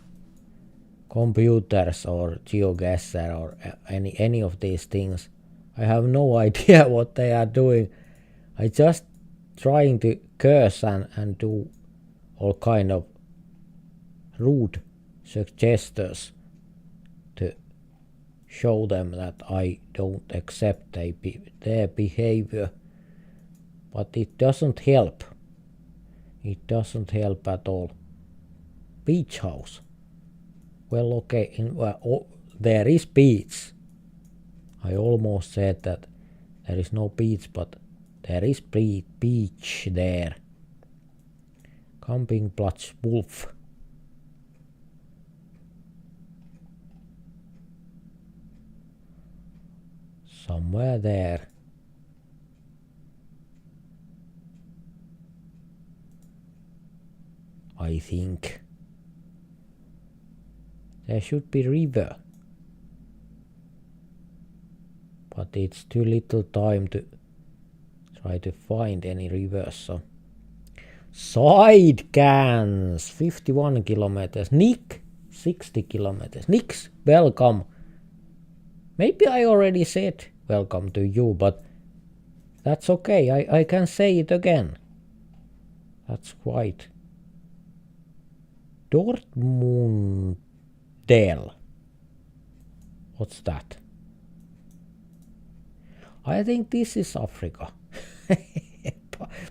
A: Computers or GeoGuessr or any of these things. I have no idea what they are doing. I just trying to curse and do all kind of rude suggestions to show them that I don't accept their behavior. But it doesn't help. It doesn't help at all. Beach house. Well, okay, there is beach. I almost said that there is no beach, but there is beach there. Campingplatz Wolf. Somewhere there. I think. There should be river. But it's too little time to try to find any rivers. So. Side cans, 51 kilometers. Nick, 60 kilometers. Nick, welcome. Maybe I already said welcome to you, but that's okay. I can say it again. That's quite. Dortmundel. What's that? I think this is Africa.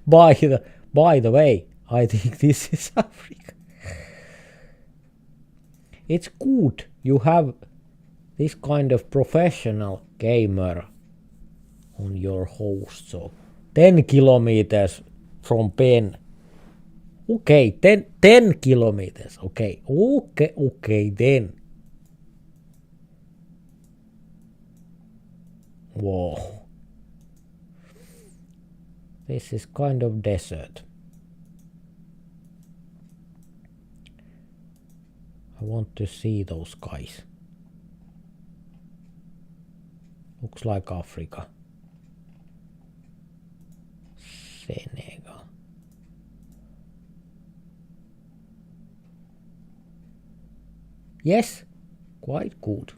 A: By the way, I think this is Africa. It's good you have this kind of professional gamer on your host. So 10 kilometers from Pen. Okay, 10 kilometers. Okay, then. Whoa. This is kind of desert. I want to see those guys. Looks like Africa. Senegal. Yes, quite good.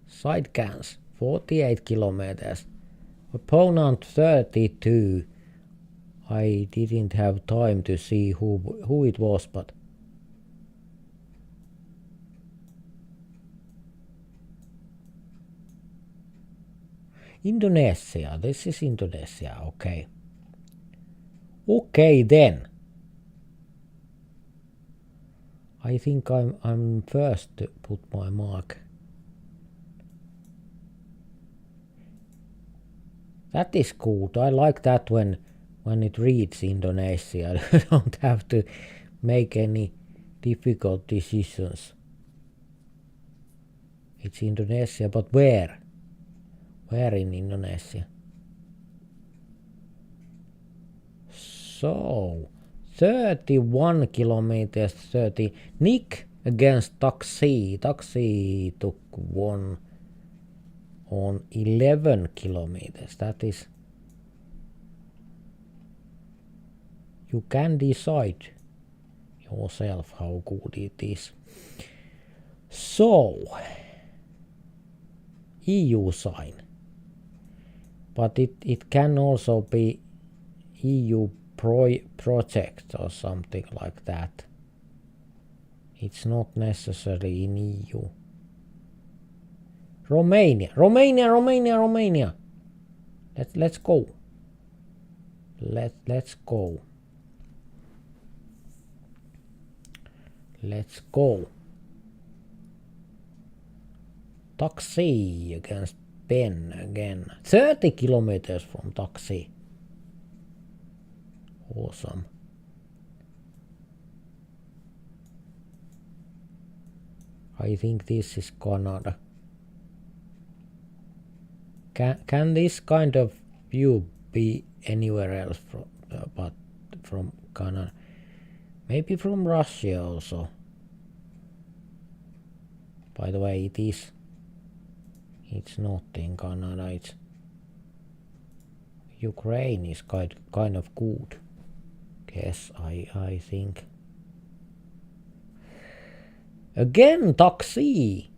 A: Side cans, 48 kilometers. Opponent 32. I didn't have time to see who it was, but Indonesia. This is Indonesia. Okay. Okay then. I think I'm first to put my mark. That is good. I like that when it reads Indonesia. You don't have to make any difficult decisions. It's Indonesia, but where? Where in Indonesia? So 31 kilometers, 30. Nick against Taxi. Taxi took one on 11 kilometers. That is. You can decide yourself how good it is. So, EU sign. But it can also be EU project or something like that. It's not necessarily in EU. Romania. Let's go. Let's go. Let's go. Taxi against Pen again. 30 kilometers from Taxi. Awesome. I think this is Canada. Can this kind of view be anywhere else but from Canada? Maybe from Russia also. By the way, it's not in Canada. It's Ukraine is kind of good. Yes, I think. Again, Taxi.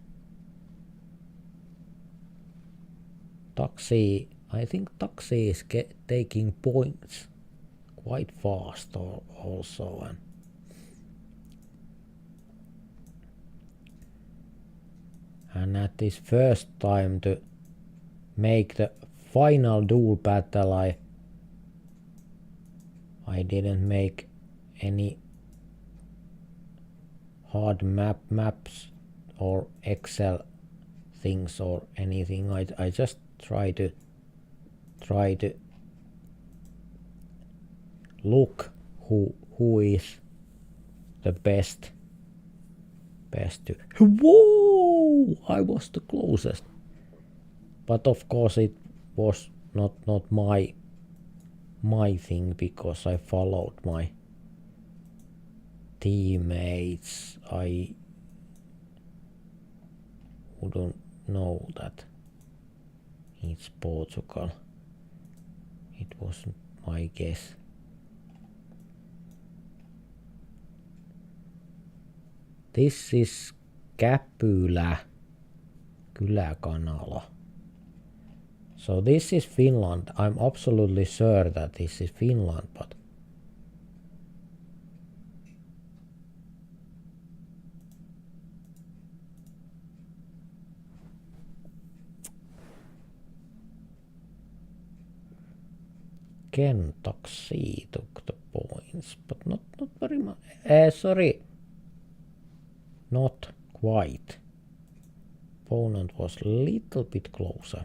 A: Taxi. I think Taxi is taking points quite fast also. And at this first time to make the final duel battle, I didn't make any hard maps or Excel things or anything. I just try to look who is the best to. Whoa! I was the closest, but of course it was not my thing because I followed my teammates. I wouldn't know that it's Portugal. It wasn't my guess. This is Käpylä Kyläkanala. So this is Finland. I'm absolutely sure that this is Finland, but Kentucky took the points, but not very much. Sorry, not quite. Opponent was a little bit closer.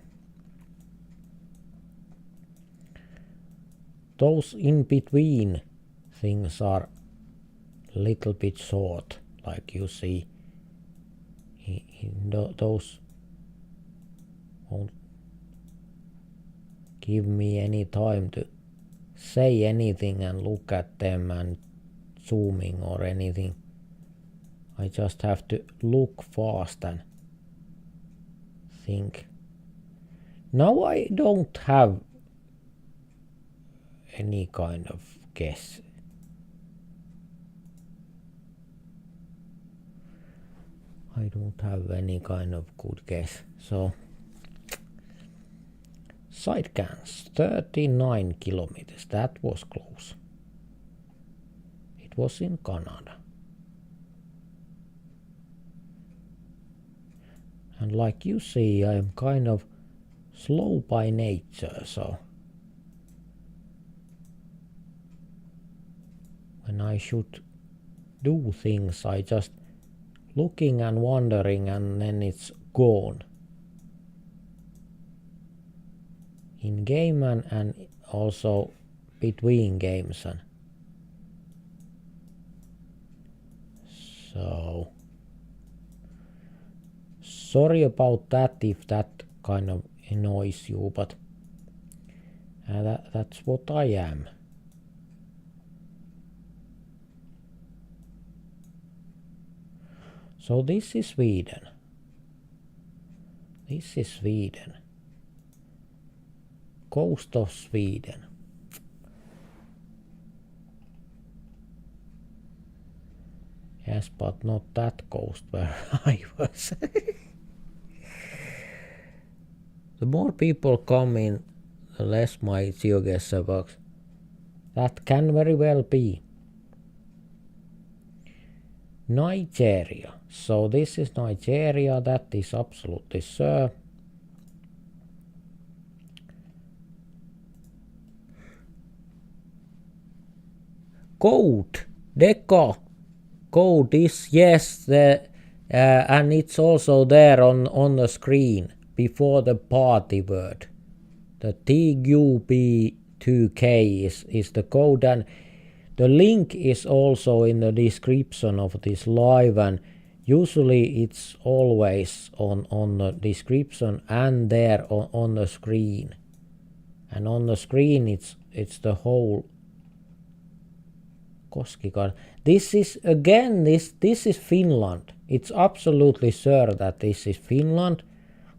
A: Those in between things are a little bit short, like you see. Those won't give me any time to say anything and look at them and zooming or anything. I just have to look fast and think. Now I don't have any kind of guess. I don't have any kind of good guess. So side cans 39 kilometers. That was close. It was in Canada. And like you see, I'm kind of slow by nature, so when I should do things, I just looking and wondering and then it's gone. In game and also between games. And so sorry about that if that kind of annoys you, but that's what I am. So this is Sweden. This is Sweden. Coast of Sweden. Yes, but not that coast where I was. The more people come in, the less my GeoGuessr works. That can very well be. Nigeria. So this is Nigeria, that is absolutely sure. Code, deco, code is yes, and it's also there on the screen before the party word. The TQB2K is the code, and the link is also in the description of this live, and usually it's always on the description and there on the screen. And on the screen it's the whole Koski card. This is again this is Finland. It's absolutely sure that this is Finland.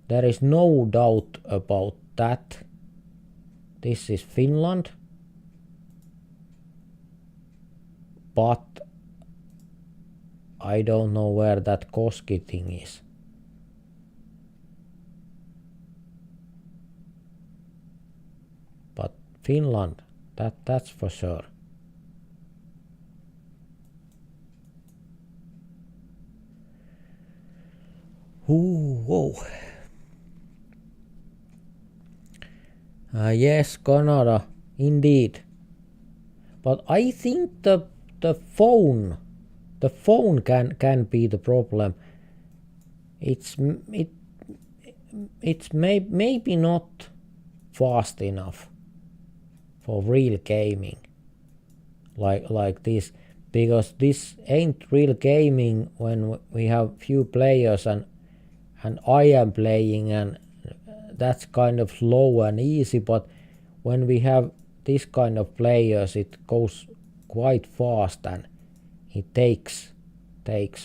A: There is no doubt about that. This is Finland. But I don't know where that Koski thing is. But Finland, that's for sure. Ooh, whoa. Yes, Canada, indeed. But I think the phone can be the problem. It's maybe not fast enough for real gaming like this, because this ain't real gaming when we have few players and I am playing, and that's kind of slow and easy, but when we have this kind of players it goes quite fast and it takes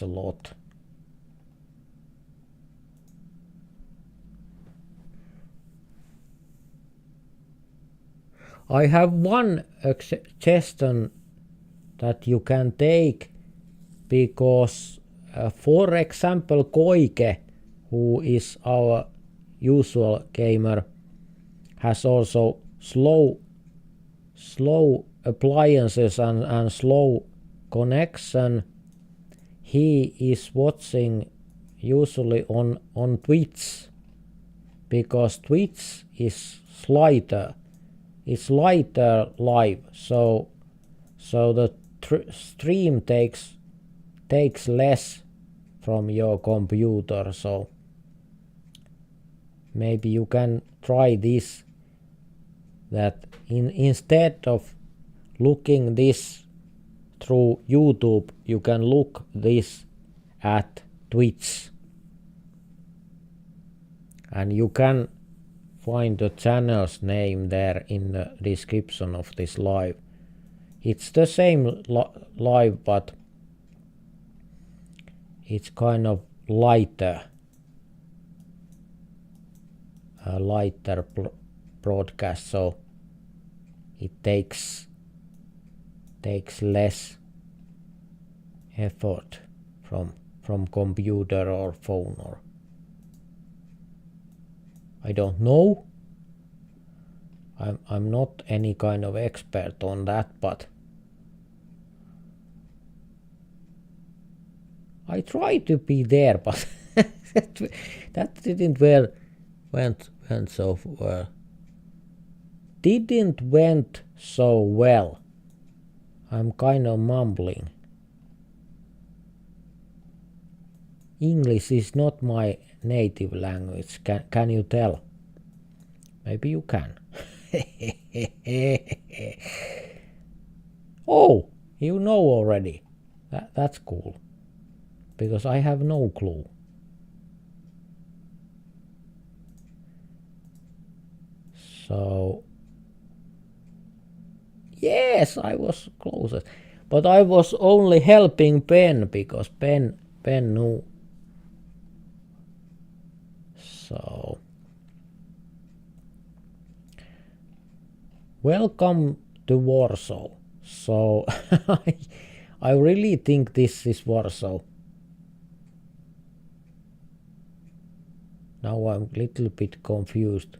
A: a lot. I have one suggestion that you can take, because for example Koike, who is our usual gamer, has also slow appliances and slow connection. He is watching usually on Twitch, because Twitch is slighter. it's lighter live, so the stream takes less from your computer, so maybe you can try this, that instead of looking this through YouTube, you can look this at Twitch, and you can find the channel's name there in the description of this live. It's the same live, but it's kind of lighter broadcast, so it takes less effort from computer or phone, or I don't know. I'm not any kind of expert on that, but I try to be there, but that didn't went so well. Didn't went so well. I'm kind of mumbling. English is not my native language. Can you tell? Maybe you can. Oh, you know already. That's cool. Because I have no clue. So yes, I was closest. But I was only helping Ben, because Ben knew. So welcome to Warsaw. So I really think this is Warsaw. Now I'm a little bit confused.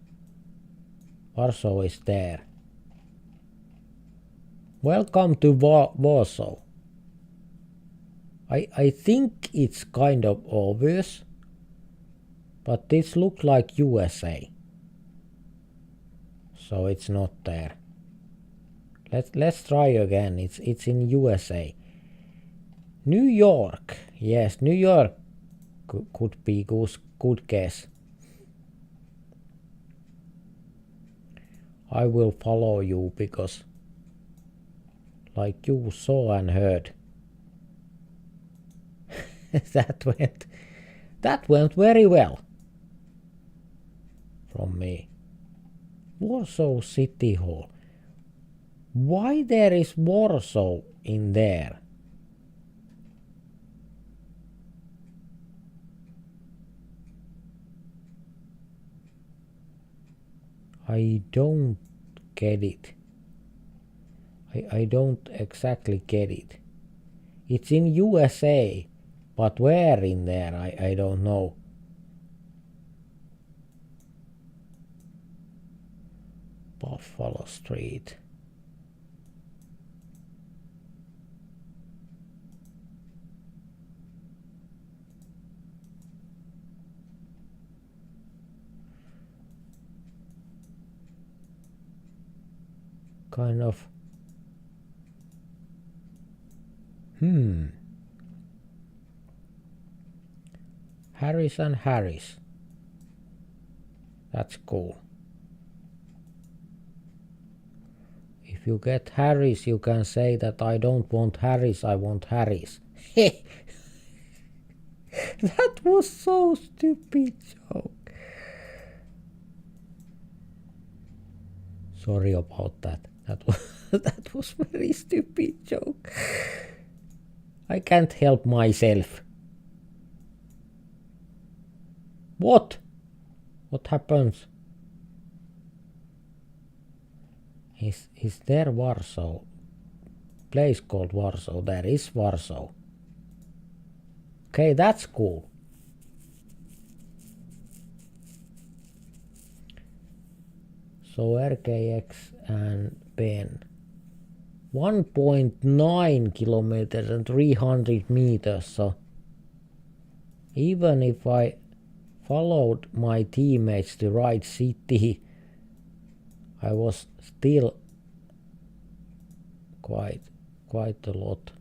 A: Warsaw is there. Welcome to Warsaw. I think it's kind of obvious, but this looks like USA. So it's not there. Let's try again. It's in USA. New York. Yes, New York could be good guess. I will follow you, because like you saw and heard. that went very well from me. Warsaw City Hall. Why there is Warsaw in there? I don't get it. I don't exactly get it. It's in USA, but where in there? I don't know. Buffalo Street. Kind of. Harris and Harris. That's cool. If you get Harris, you can say that I don't want Harris, I want Harris. That was so stupid joke. Sorry about that. That was very stupid joke. I can't help myself. What? What happens? Is there Warsaw? Place called Warsaw. There is Warsaw. Okay, that's cool. So RKX and Ben. 1.9 kilometers and 300 meters. So even if I followed my teammates to right city, I was still quite a lot.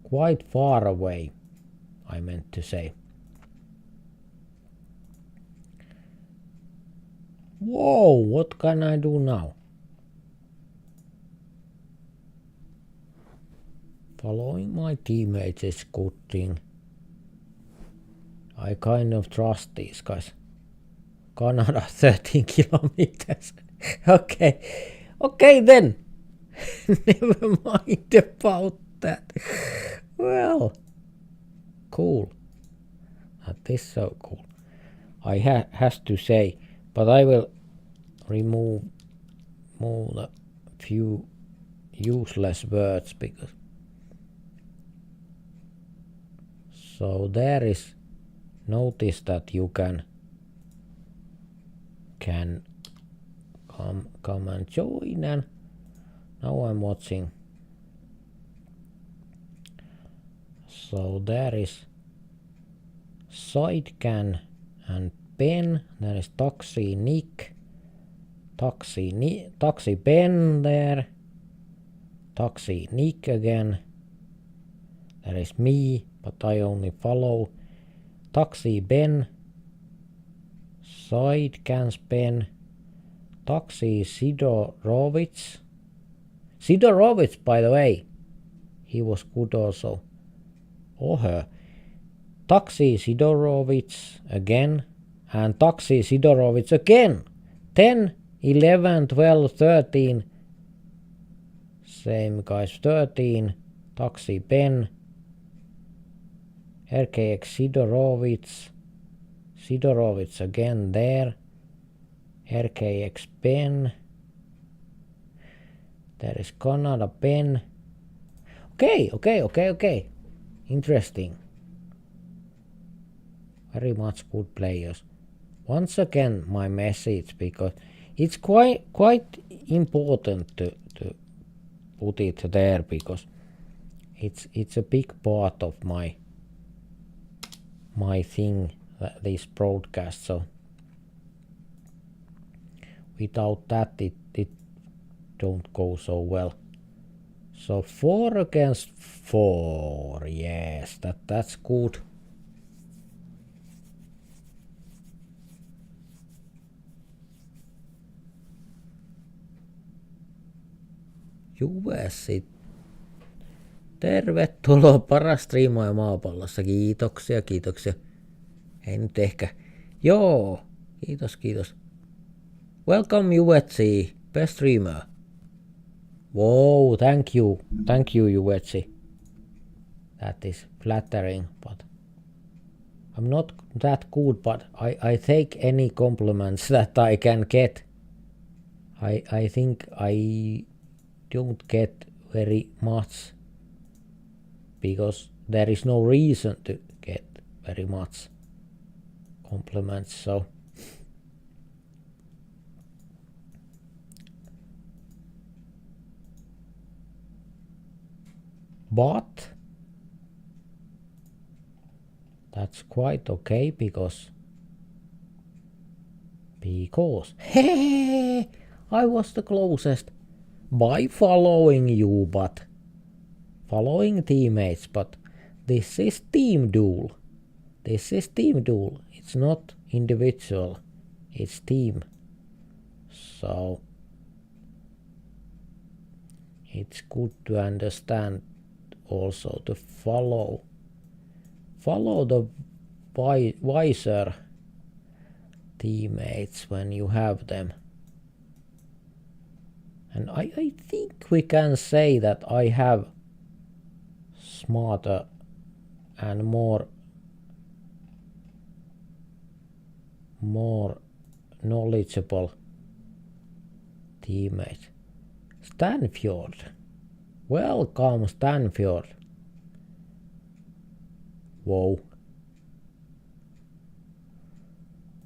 A: Quite far away, I meant to say. Whoa, what can I do now? Following my teammates is good thing. I kind of trust these guys. Canada 13 kilometers. Okay then. Never mind about that. Well, cool. That is so cool. I has to say, but I will remove a few useless words because so there is, notice that you can come and join, and now I'm watching. So there is Sidecan and Ben, there is Taxi Nick, Taxi Ben there, Taxi Nick again, there is me, but I only follow, Taxi Ben, Sidecan's Ben, Taxi Sidorovich, by the way, he was good also, or her, Taxi Sidorovich again, and Taxi Sidorovich again. 10, 11, 12, 13. Same guys, 13. Taxi Ben. RKX Sidorovich again there. RKX Ben. There is Canada Ben. Okay. Interesting. Very much good players. Once again my message, because it's quite important to put it there, because it's a big part of my thing, this broadcast, so without that it don't go so well. So 4 against 4, yes, that's good. Juvesit. Tervetuloa paras striimaaja maapallossa. Kiitoksia. Ei nyt ehkä. Joo. Kiitos. Welcome Juvetsi. Best streamer. Wow, thank you. Thank you, Juvetsi. That is flattering, but I'm not that good, but I take any compliments that I can get. I think I don't get very much, because there is no reason to get very much compliments, so but that's quite okay, because hey, I was the closest by following you, but following teammates, but this is team duel. It's not individual, it's team. So it's good to understand also to follow the wiser teammates when you have them. And I think we can say that I have smarter and more knowledgeable teammates. Stanford. Welcome, Stanford. Whoa.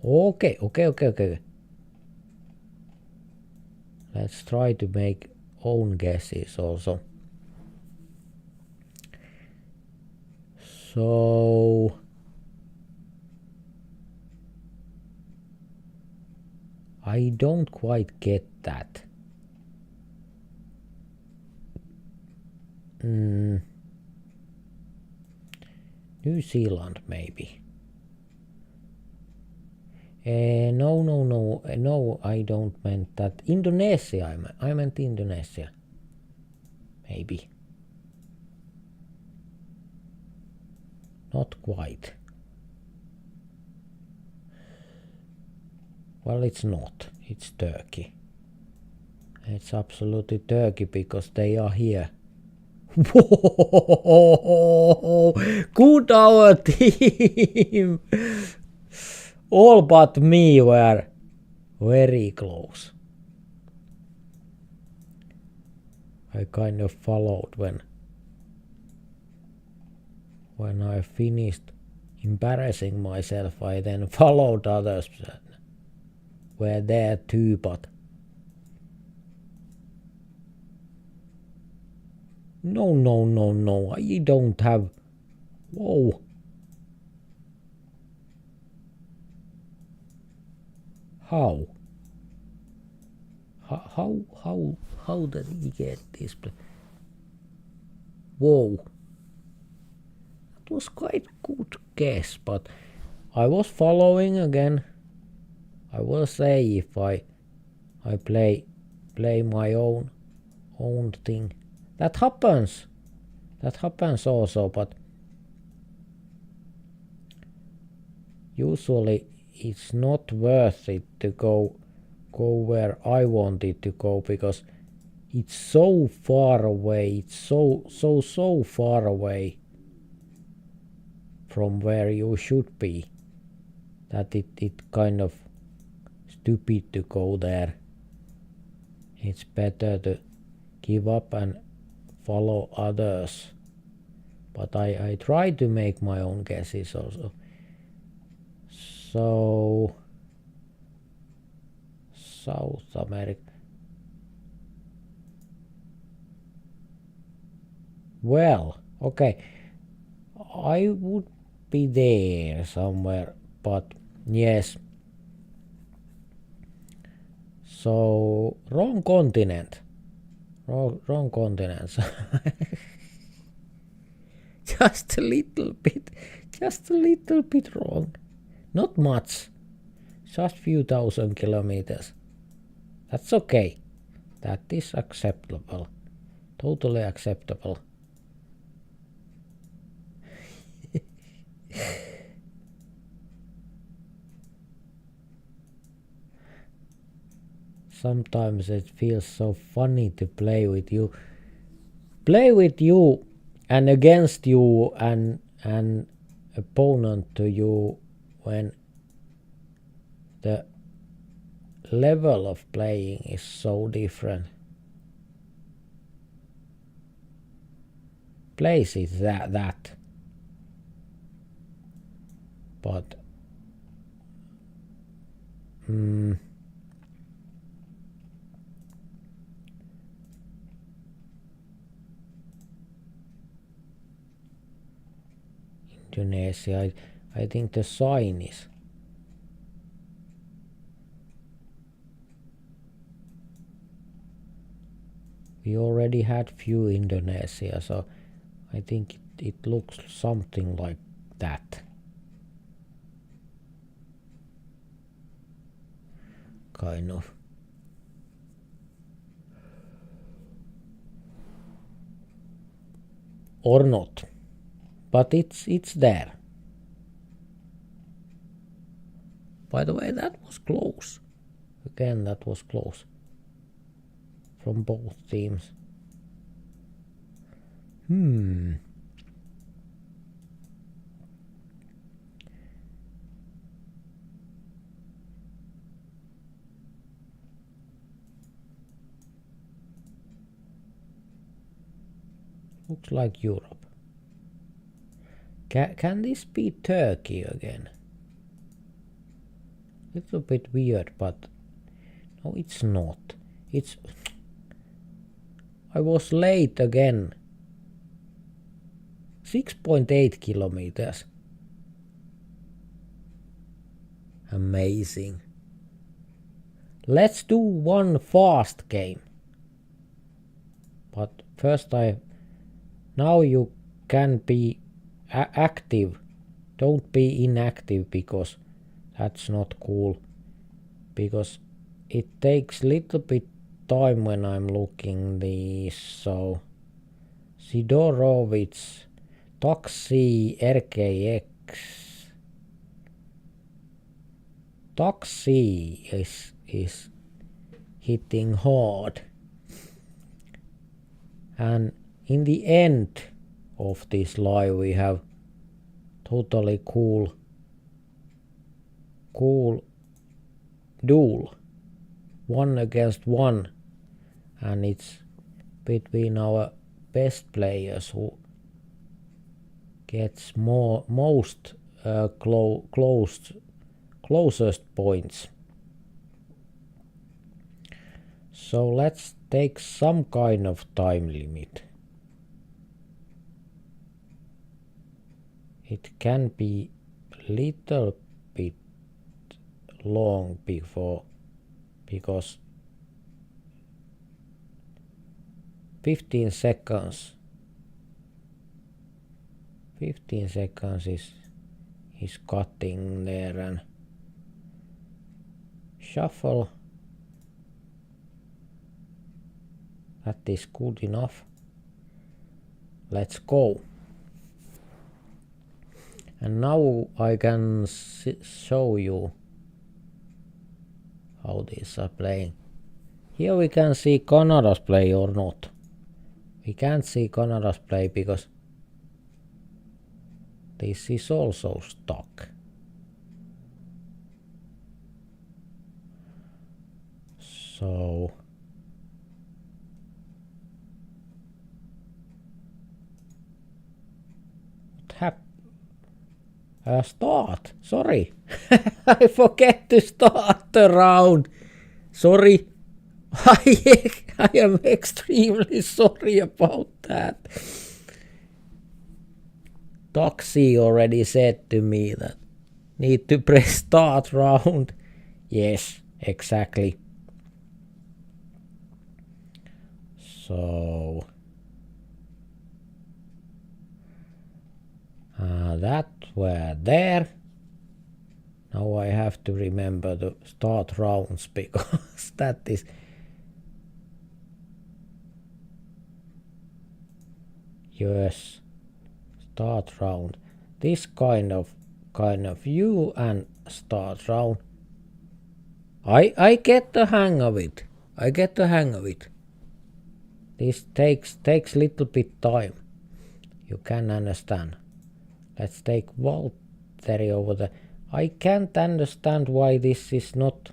A: Okay. Let's try to make own guesses also. So I don't quite get that. New Zealand maybe. No, I don't meant that. Indonesia, I meant Indonesia. Maybe. Not quite. Well, it's not. It's Turkey. It's absolutely Turkey because they are here. Whoa! Good our team! All but me were very close. I kind of followed when I finished embarrassing myself. I then followed others. Were there too, but no, I don't have. Whoa. How did he get this? Whoa. That was quite good guess, but I was following again. I will say if I play my own thing. That happens also, but usually it's not worth it to go where I wanted to go because it's so far away. It's so far away from where you should be that it kind of stupid to go there. It's better to give up and follow others. But I try to make my own guesses also. So South America. Well, okay. I would be there somewhere, but yes. So wrong continent. Wrong continent. Just a little bit wrong. Not much. Just few thousand kilometers. That's okay. That is acceptable. Totally acceptable. Sometimes it feels so funny to play with you and against you and an opponent to you when the level of playing is so different. Place is that. But Indonesia, I think the sign is we already had few Indonesia, so I think it looks something like that. Kind of. Or not. But it's there. By the way, that was close. Again, that was close. From both teams. Looks like Europe. Can this be Turkey again? Little bit weird, but no, it's not. I was late again. 6.8 kilometers. Amazing. let's do one fast game. But first now you can be active. Don't be inactive, because that's not cool. Because it takes little bit time when I'm looking these. So Sidorovich, Taxi, RKX. Taxi is hitting hard. And in the end of this live we have totally cool duel, 1 against 1, and it's between our best players who gets most closest points. So let's take some kind of time limit. It can be little bit long because 15 seconds is cutting there, and shuffle, that is good enough. Let's go. And now I can show you how these are playing. Here we can see Canada's play or not. We can't see Canada's play because this is also stuck. So what happened? Start. Sorry. I forget to start the round. Sorry. I am extremely sorry about that. Taxi already said to me that need to press start round. Yes, exactly. So that were there. Now I have to remember to start rounds because that is yes, start round. This kind of view and start round. I get the hang of it. This takes little bit time. You can understand. Let's take Valtteri over there. I can't understand why this is not.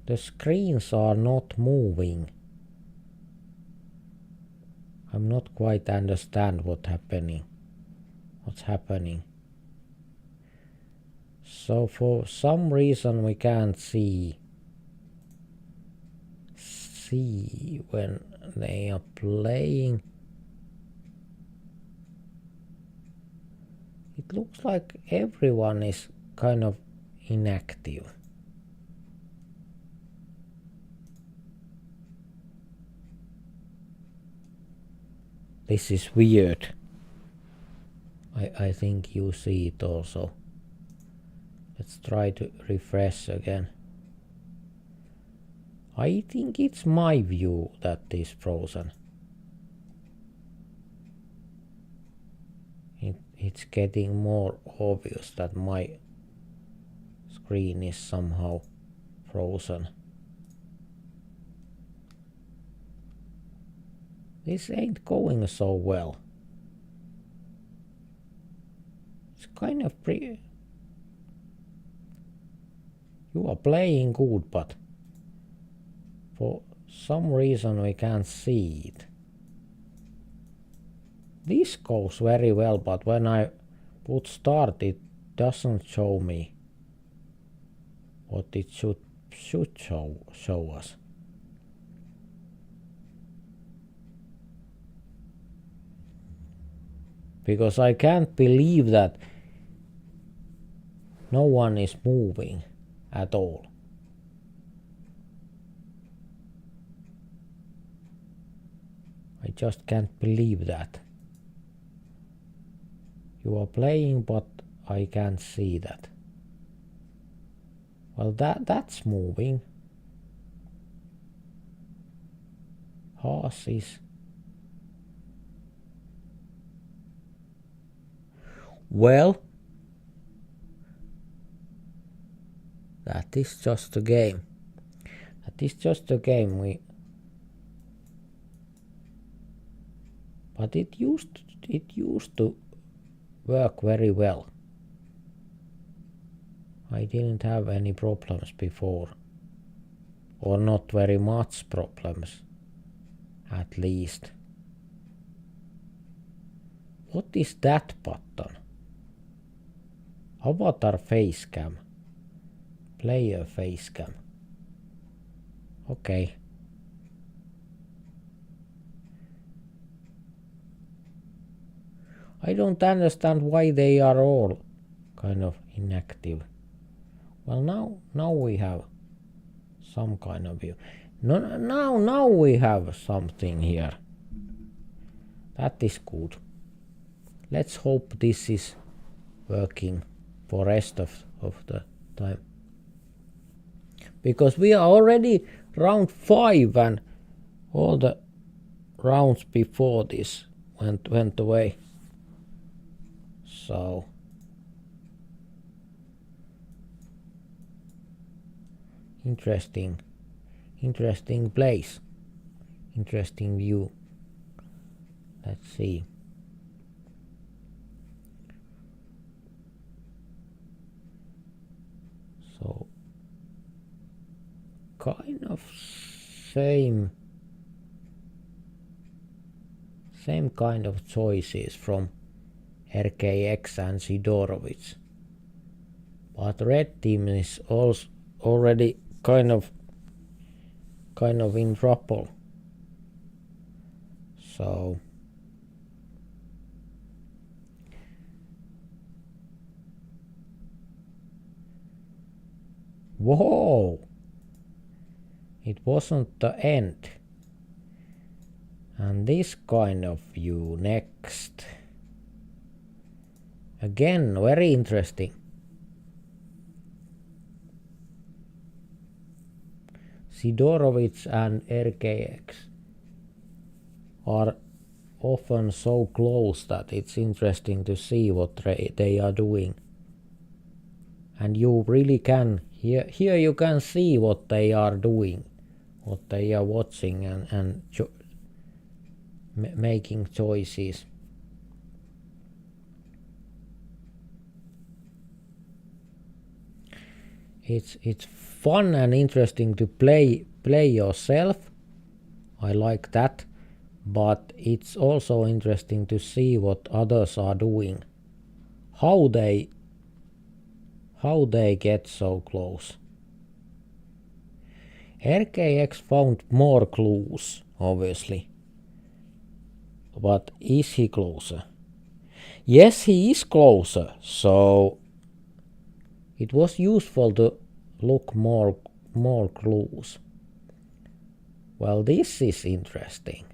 A: The screens are not moving. I'm not quite understand what's happening. So for some reason we can't see when they are playing. It looks like everyone is kind of inactive. This is weird. I think you see it also. Let's try to refresh again. I think it's my view that is frozen. It's getting more obvious that my screen is somehow frozen. This ain't going so well. It's kind of you are playing good, but for some reason we can't see it. This goes very well, but when I put start it doesn't show me what it should show us. Because I can't believe that no one is moving at all. I just can't believe that. You are playing, but I can't see that. Well, that's moving. Horses. Well, that is just a game. That is just a game. But it used to work very well. I didn't have any problems before, or not very much problems, at least. What is that button? Avatar facecam. Player facecam. Okay. I don't understand why they are all kind of inactive. Well, now we have some kind of view. No, now we have something here. That is good. Let's hope this is working for rest of the time. Because we are already round 5 and all the rounds before this went away. So interesting place, interesting view. Let's see. So kind of same kind of choices from RKX and Sidorowicz, but red team is also already kind of in trouble. So whoa, it wasn't the end. And this kind of view next. Again, very interesting. Sidorowicz and RKX are often so close that it's interesting to see what they are doing. And you really can, here you can see what they are doing, what they are watching and making choices. It's fun and interesting to play yourself. I like that, but it's also interesting to see what others are doing, how they get so close. RKX found more clues, obviously, but is he closer? Yes, he is closer, so it was useful to look more clues. Well, this is interesting.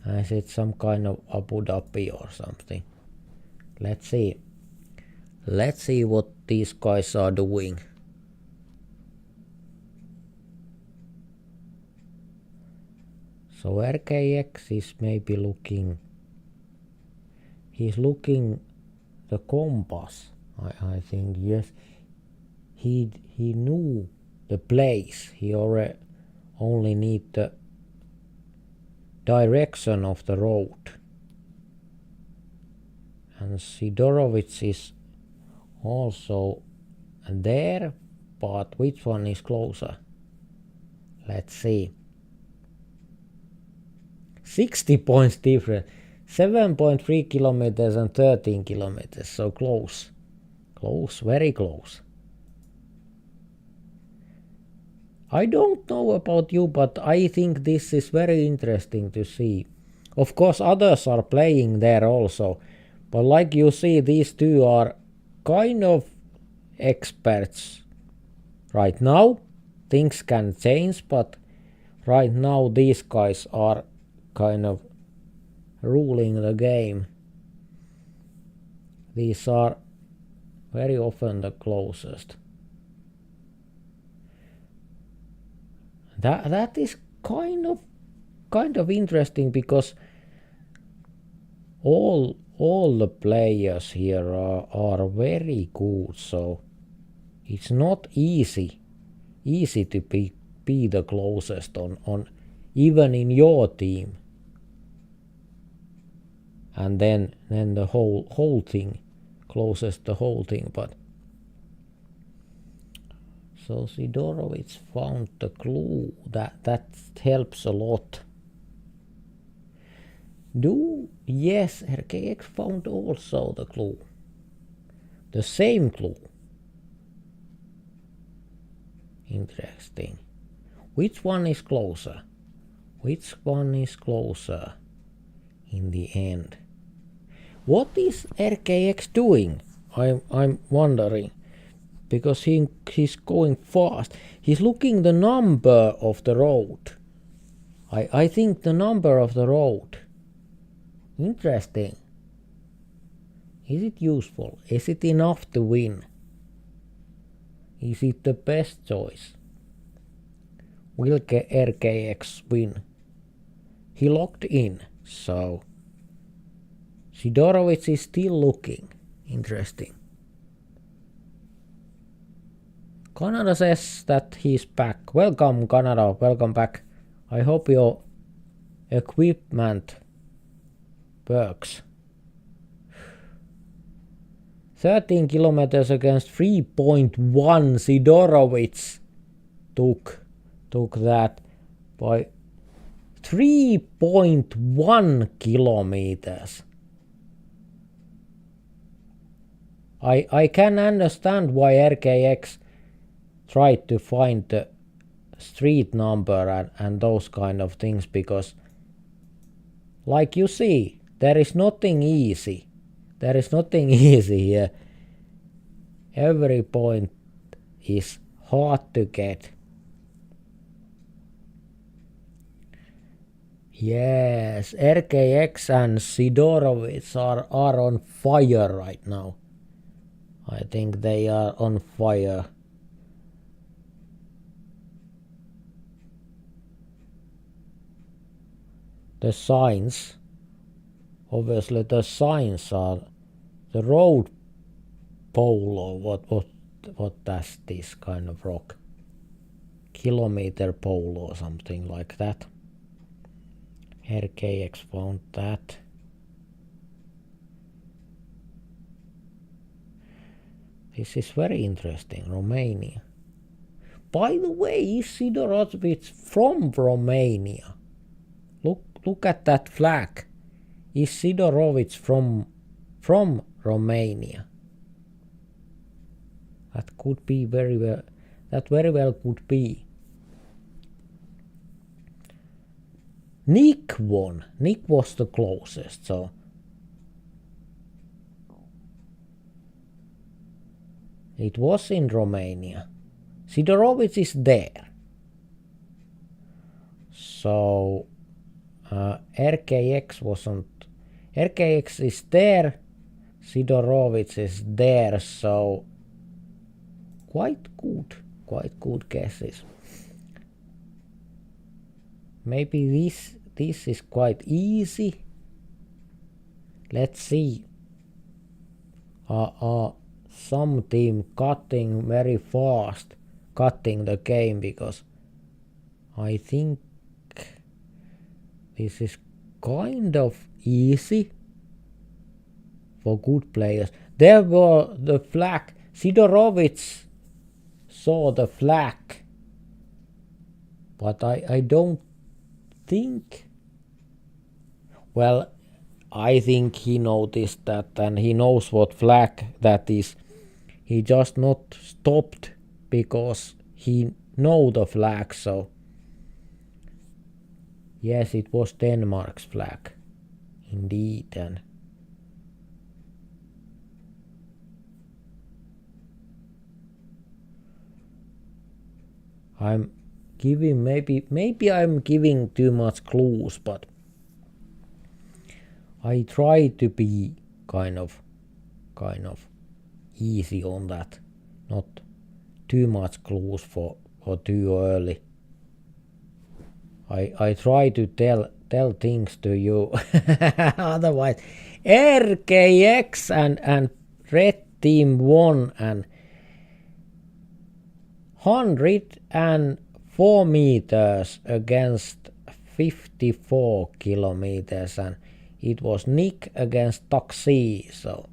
A: Is it some kind of Abu Dhabi or something? Let's see. Let's see what these guys are doing. So RKX is maybe looking. He's looking the compass. I think yes. He knew the place. He only need the direction of the road. And Sidorowicz is also there, but which one is closer? Let's see. 60 points different. 7.3 kilometers and 13 kilometers, so close. Close, very close. I don't know about you, but I think this is very interesting to see. Of course, others are playing there also, But like you see, these two are kind of experts right now. Things can change, but right now these guys are kind of ruling the game. These are very often the closest. That is kind of interesting, because all the players here are very good, so it's not easy to be the closest on even in your team. And then the whole thing, closest the whole thing. But so Sidorovich found the clue. That helps a lot. Yes, RKX found also the clue. The same clue. Interesting. Which one is closer? Which one is closer in the end? What is RKX doing? I'm wondering, because he's going fast. He's looking the number of the road. I think the number of the road. Interesting. Is it useful? Is it enough to win? Is it the best choice? Will RKX win? He locked in, so Sidorovich is still looking. Interesting. Canada says that he's back. Welcome, Canada. Welcome back. I hope your equipment works. 13 kilometers against 3.1. Sidorovich took that by 3.1 kilometers. I can understand why RKX tried to find the street number and those kind of things, because like you see, there is nothing easy. There is nothing easy here. Every point is hard to get. Yes, RKX and Sidorovich are on fire right now. I think they are on fire. The signs, obviously the signs are the road pole, or what does this kind of rock? Kilometer pole or something like that. RKX found that. This is very interesting. Romania. By the way, is Sidorovich from Romania? Look at that flag. Is Sidorovich from Romania? That could be very well. That very well could be. Nick won. Nick was the closest, so it was in Romania. Sidorovich is there. So RKX wasn't. RKX is there. Sidorovich is there. So quite good guesses. Maybe this is quite easy. Let's see. Some team cutting very fast, cutting the game, because I think this is kind of easy for good players. There were the flag. Sidorovich saw the flag, but I don't think. Well, I think he noticed that, and he knows what flag that is. He just not stopped because he know the flag. So yes, it was Denmark's flag, indeed. And I'm giving maybe I'm giving too much clues, but I try to be kind of easy on that, not too much clues for too early. I try to tell things to you. Otherwise, RKX and red team won and 104 meters against 54 kilometers, and it was Nick against Taxi. So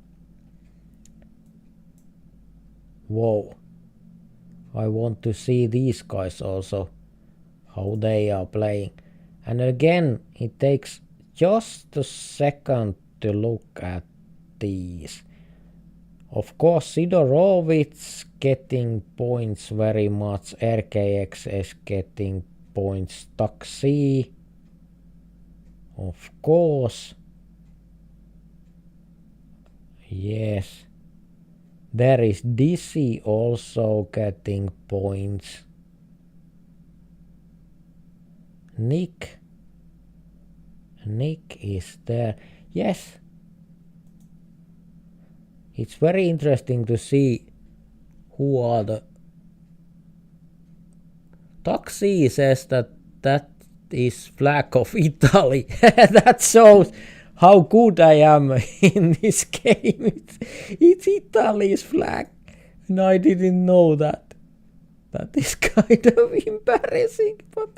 A: whoa, I want to see these guys also, how they are playing. And again, it takes just a second to look at these. Of course, Sidorovitz getting points very much, RKX is getting points, Taxi, of course, yes. There is Dizzy also getting points. Nick is there. Yes. It's very interesting to see who are the... Taxi says that is flag of Italy. That shows how good I am in this game. It's Italy's flag. And I didn't know that. That is kind of embarrassing, but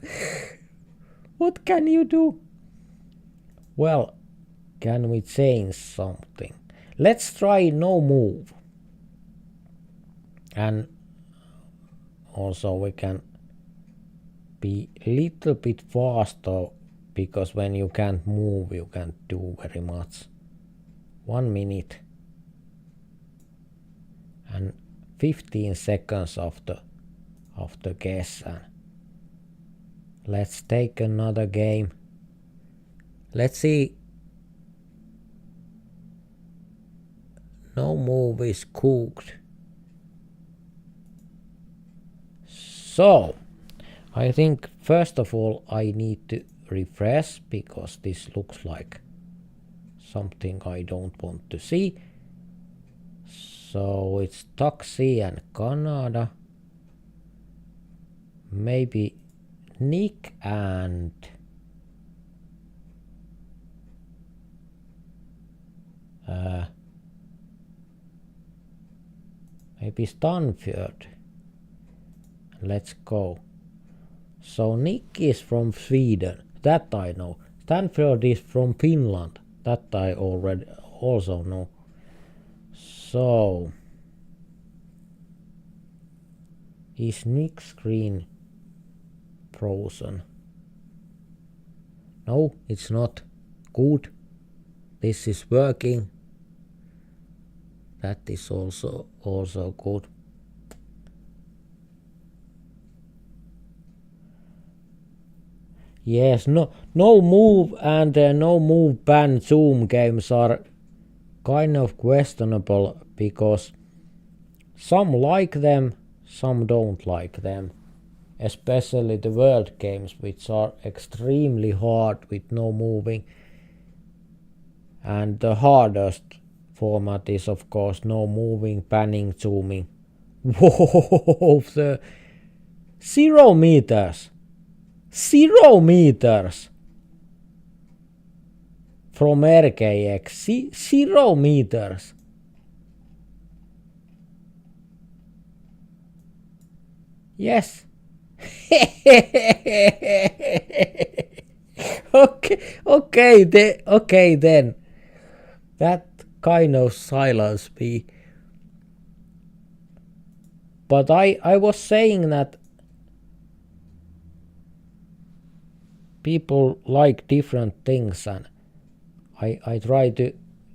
A: what can you do? Well, can we change something? Let's try no move. And also we can be a little bit faster, because when you can't move you can't do very much. 1 minute and 15 seconds of the guess. And let's take another game. Let's see. No move is cooked. So I think first of all I need to refresh, because this looks like something I don't want to see. So it's Taxi and Canada. Maybe Nick and maybe Stanford. Let's go. So Nick is from Sweden, that I know. Stanford is from Finland, that I already also know. So is Nick's screen frozen? No, it's not. Good. This is working. That is also good. Yes, no move and no move ban Zoom games are kind of questionable, because some like them, some don't like them. Especially the world games, which are extremely hard with no moving. And the hardest format is of course no moving, panning, zooming. Whoa, the 0 meters. 0 meters from RKX. 0 meters. Yes. Okay then. That kind of silenced me. But I was saying that people like different things, and I try to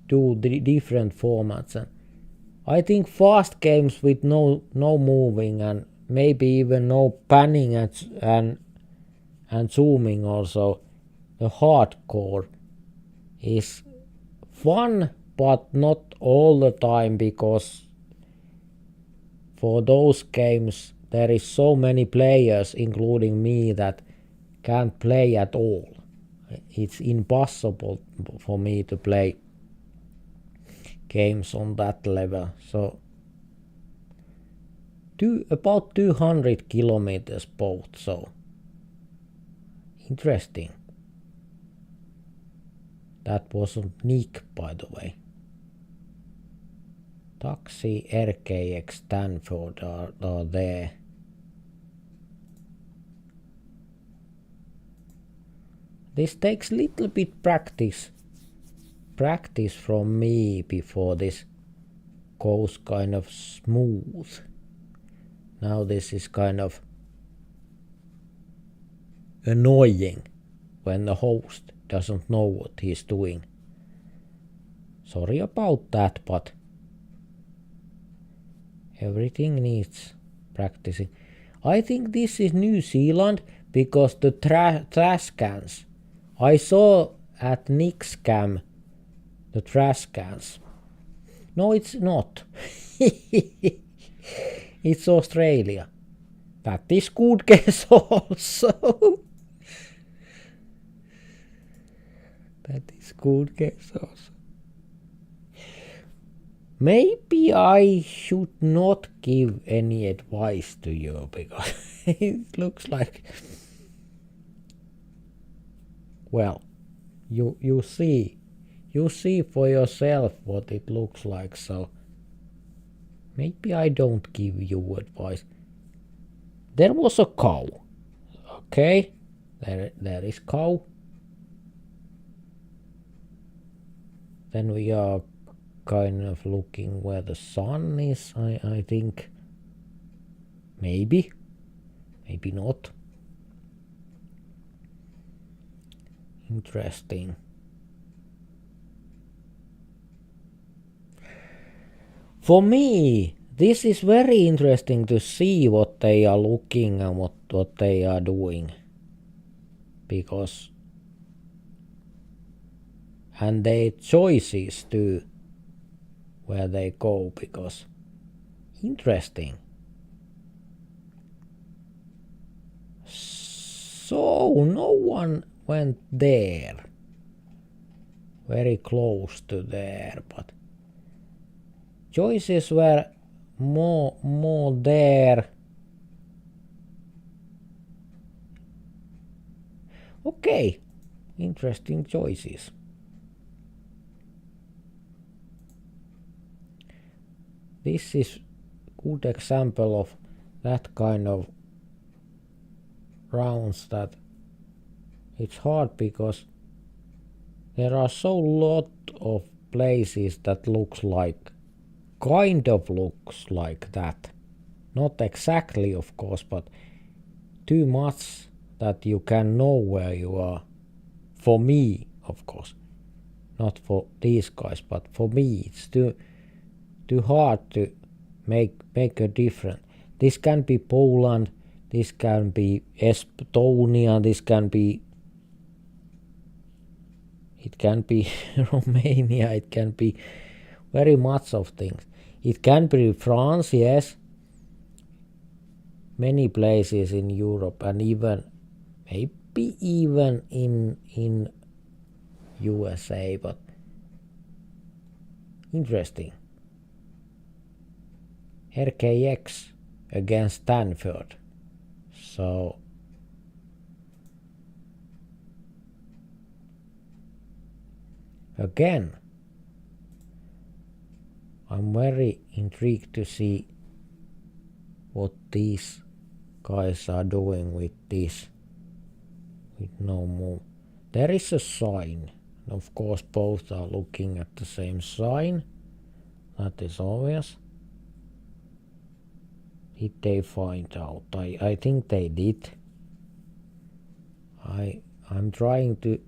A: do the different formats, and I think fast games with no moving and maybe even no panning and zooming also, the hardcore is fun, but not all the time, because for those games there is so many players, including me, that can't play at all. It's impossible for me to play games on that level. So about 200 kilometers both, so interesting. That wasn't Nick, by the way. Taxi, RKX, Stanford are there. This takes little bit practice from me before this goes kind of smooth. Now this is kind of annoying when the host doesn't know what he's doing. Sorry about that, but everything needs practicing. I think this is New Zealand because the trash cans. I saw at Nick's cam the trash cans. No, it's not. It's Australia. That is good guess also. That is good guess also. Maybe I should not give any advice to you because it looks like, well, you see for yourself what it looks like, so maybe I don't give you advice. There was a cow. Okay, there is cow. Then we are kind of looking where the sun is, I think. Maybe not. Interesting. For me, this is very interesting to see what they are looking and what they are doing. Because and their choices too, where they go, because interesting. So no one went there, very close to there, but choices were more there. Okay, interesting choices. This is good example of that kind of rounds that it's hard because there are so lot of places that kind of looks like that. Not exactly, of course, but too much that you can know where you are. For me, of course. Not for these guys, but for me it's too hard to make a difference. This can be Poland, this can be Estonia, it can be Romania, it can be very much of things. It can be France, yes, many places in Europe, and maybe even in USA, but interesting. RKX against Stanford. So again, I'm very intrigued to see what these guys are doing with this, with no move. There is a sign. Of course, both are looking at the same sign. That is obvious. Did they find out? I think they did. I'm trying to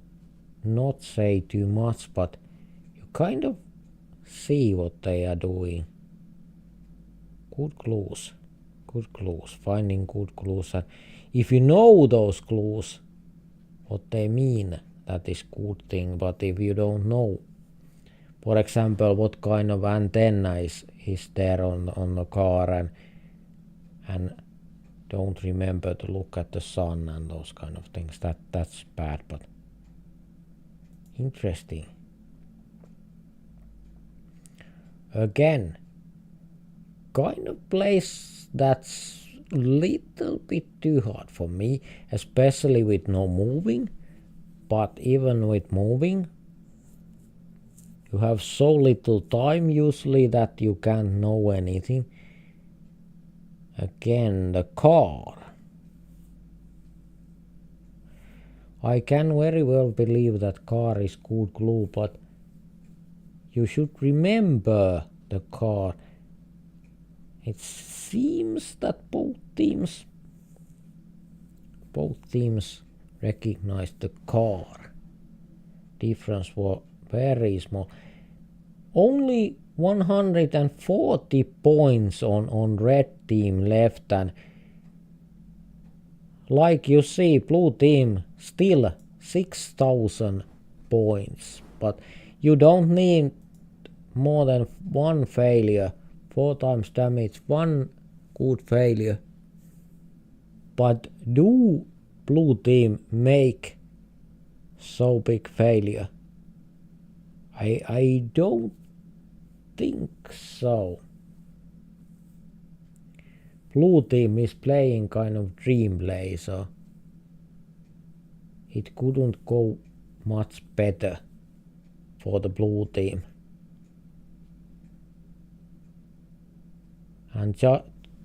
A: not say too much, but you kind of see what they are doing. Good clues. Finding good clues. And if you know those clues, what they mean, that is good thing. But if you don't know, for example, what kind of antenna is there on the car, and don't remember to look at the sun and those kind of things. That's bad, but interesting. Again, kind of place that's little bit too hard for me, especially with no moving. But even with moving, you have so little time usually that you can't know anything. Again, the car. I can very well believe that car is good clue, but you should remember the car. It seems that both teams recognize the car. Difference was very small. Only 140 points on red team left, and like you see, blue team still 6,000 points, but you don't need more than one failure, 4 times damage, one good failure. But do blue team make so big failure? I don't think so. Blue team is playing kind of dream play, so it couldn't go much better for the blue team. And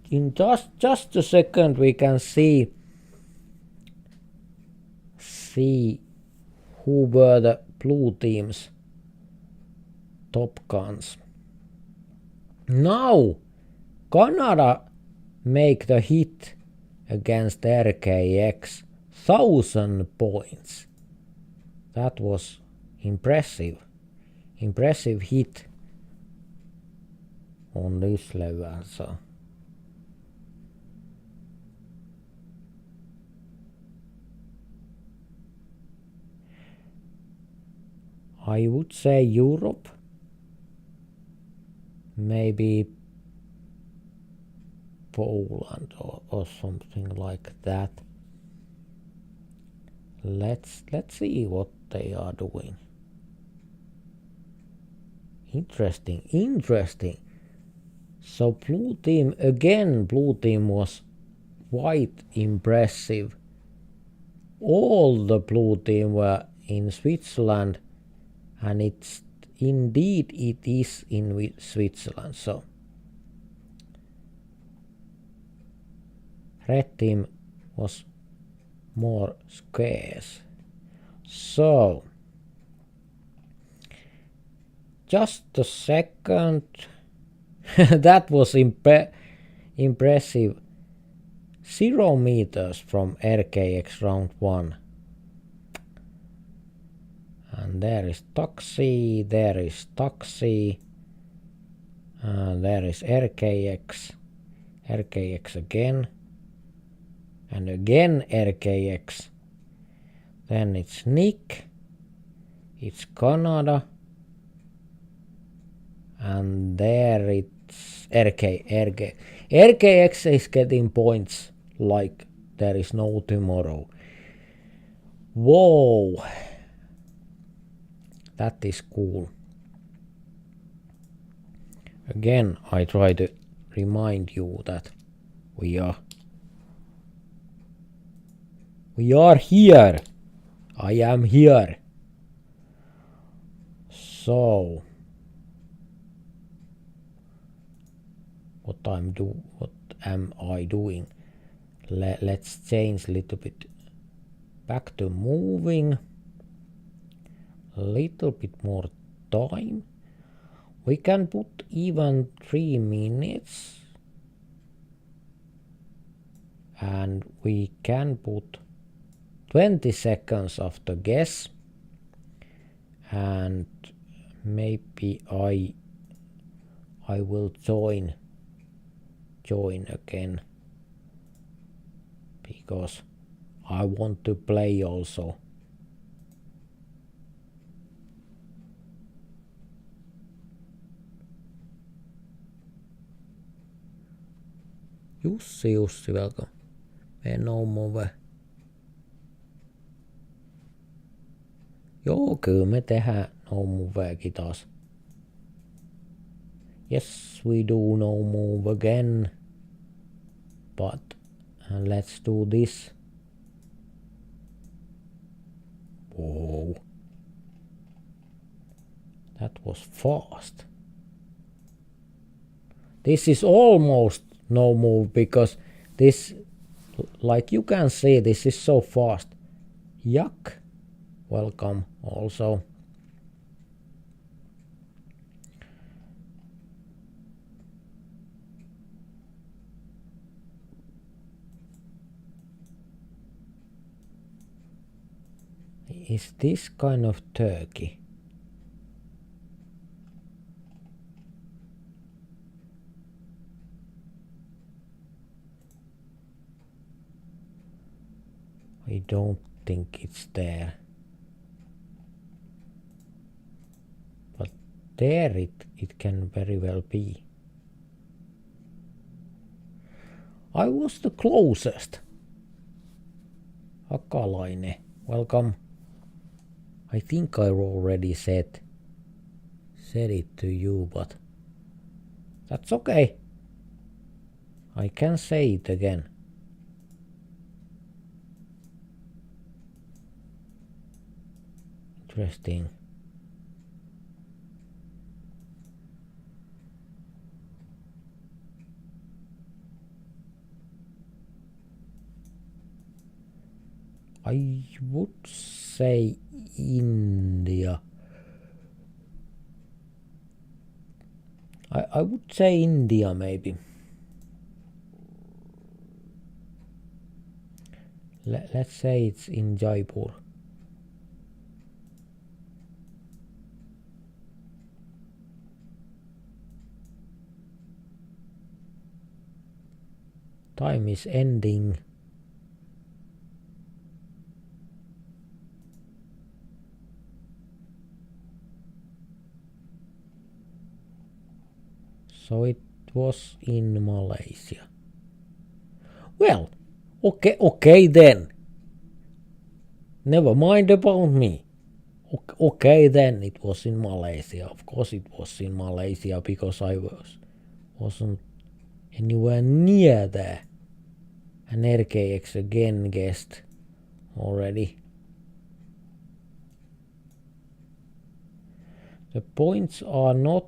A: in just a second we can see who were the blue team's top guns. Now Canada make the hit against RKX, 1,000 points. That was impressive hit on this level. So I would say Europe, maybe Poland or something like that. Let's see what they are doing. Interesting. So blue team was quite impressive. All the blue team were in Switzerland, and it is in Switzerland. So red team was more scarce. So just a second. That was impressive. 0 meters from RKX round 1. And there is Taxi, there is RKX, RKX again, and again RKX. Then it's Nick, it's Canada, and there it's RKX is getting points like there is no tomorrow. Whoa, that is cool. Again, I try to remind you that we are here. I am here. So what am I doing? Let's change a little bit back to moving. A little bit more time. We can put even 3 minutes, and we can put 20 seconds of the guess, and maybe I will join again, because I want to play also. Jussi, welcome. no move. Joo, kyllä me tehdään no moveakin taas. Yes, we do no move again. But let's do this. Whoa. That was fast. This is almost no move because this, like you can see, this is so fast. Yuck. Welcome also. Is this kind of turkey? I don't think it's there. But there it can very well be. I was the closest. Akalainen, welcome. I think I already said it to you, but that's okay. I can say it again. Interesting. I would say India. I would say India maybe. Let's say it's in Jaipur. Time is ending. So it was in Malaysia. Well, okay then. Never mind about me. Okay then, it was in Malaysia. Of course it was in Malaysia because I wasn't anywhere near there. And RKX again guessed already. The points are not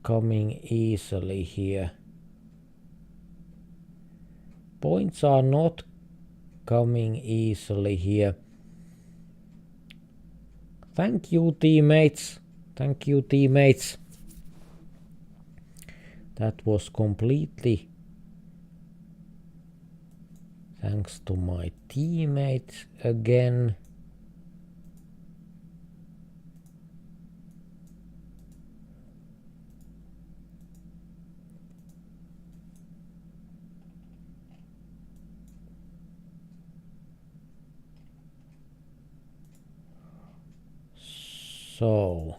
A: coming easily here. Points are not coming easily here. Thank you, teammates. Thank you, teammates. That was completely thanks to my teammates again. So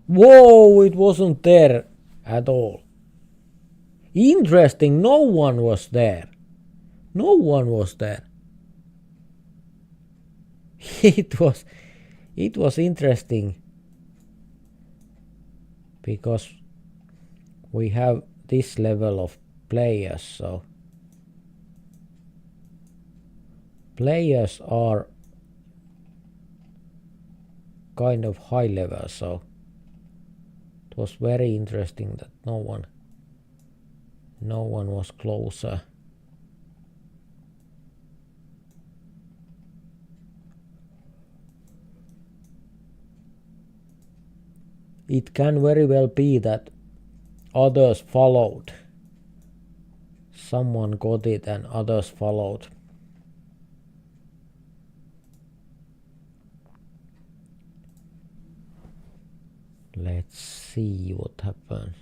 A: whoa, it wasn't there at all. Interesting, no one was there. No one was there. It was interesting because we have this level of players, so players are kind of high level, so it was very interesting that no one was closer. It can very well be that others followed. Someone got it and others followed. Let's see what happens.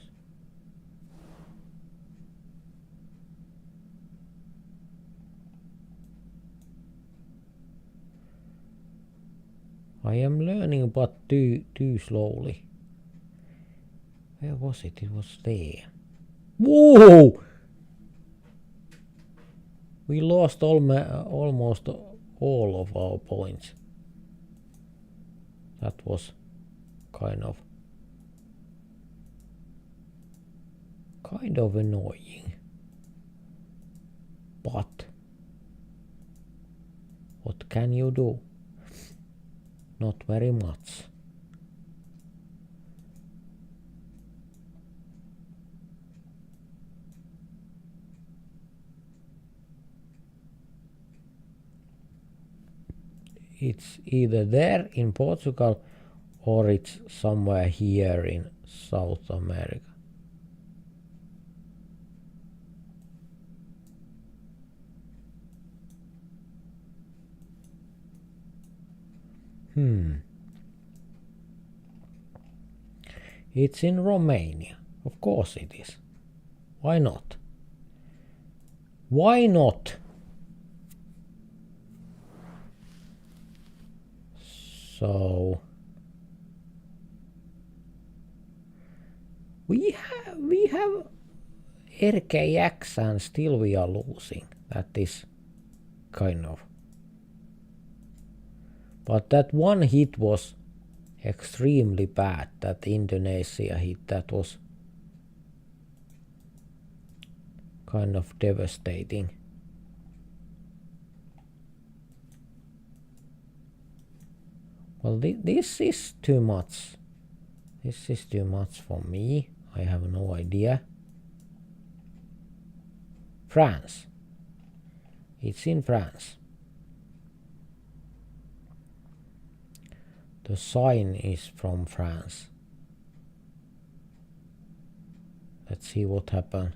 A: I am learning but too slowly. Where was it? It was there. Whoa! We lost almost all of our points. That was kind of annoying. But what can you do? Not very much. It's either there in Portugal or it's somewhere here in South America. It's in Romania. Of course it is. Why not? Why not? So we have RKX and still we are losing. That is kind of. But that one hit was extremely bad. That Indonesia hit, that was kind of devastating. Well, this is too much. This is too much for me. I have no idea. France. It's in France. The sign is from France. Let's see what happened.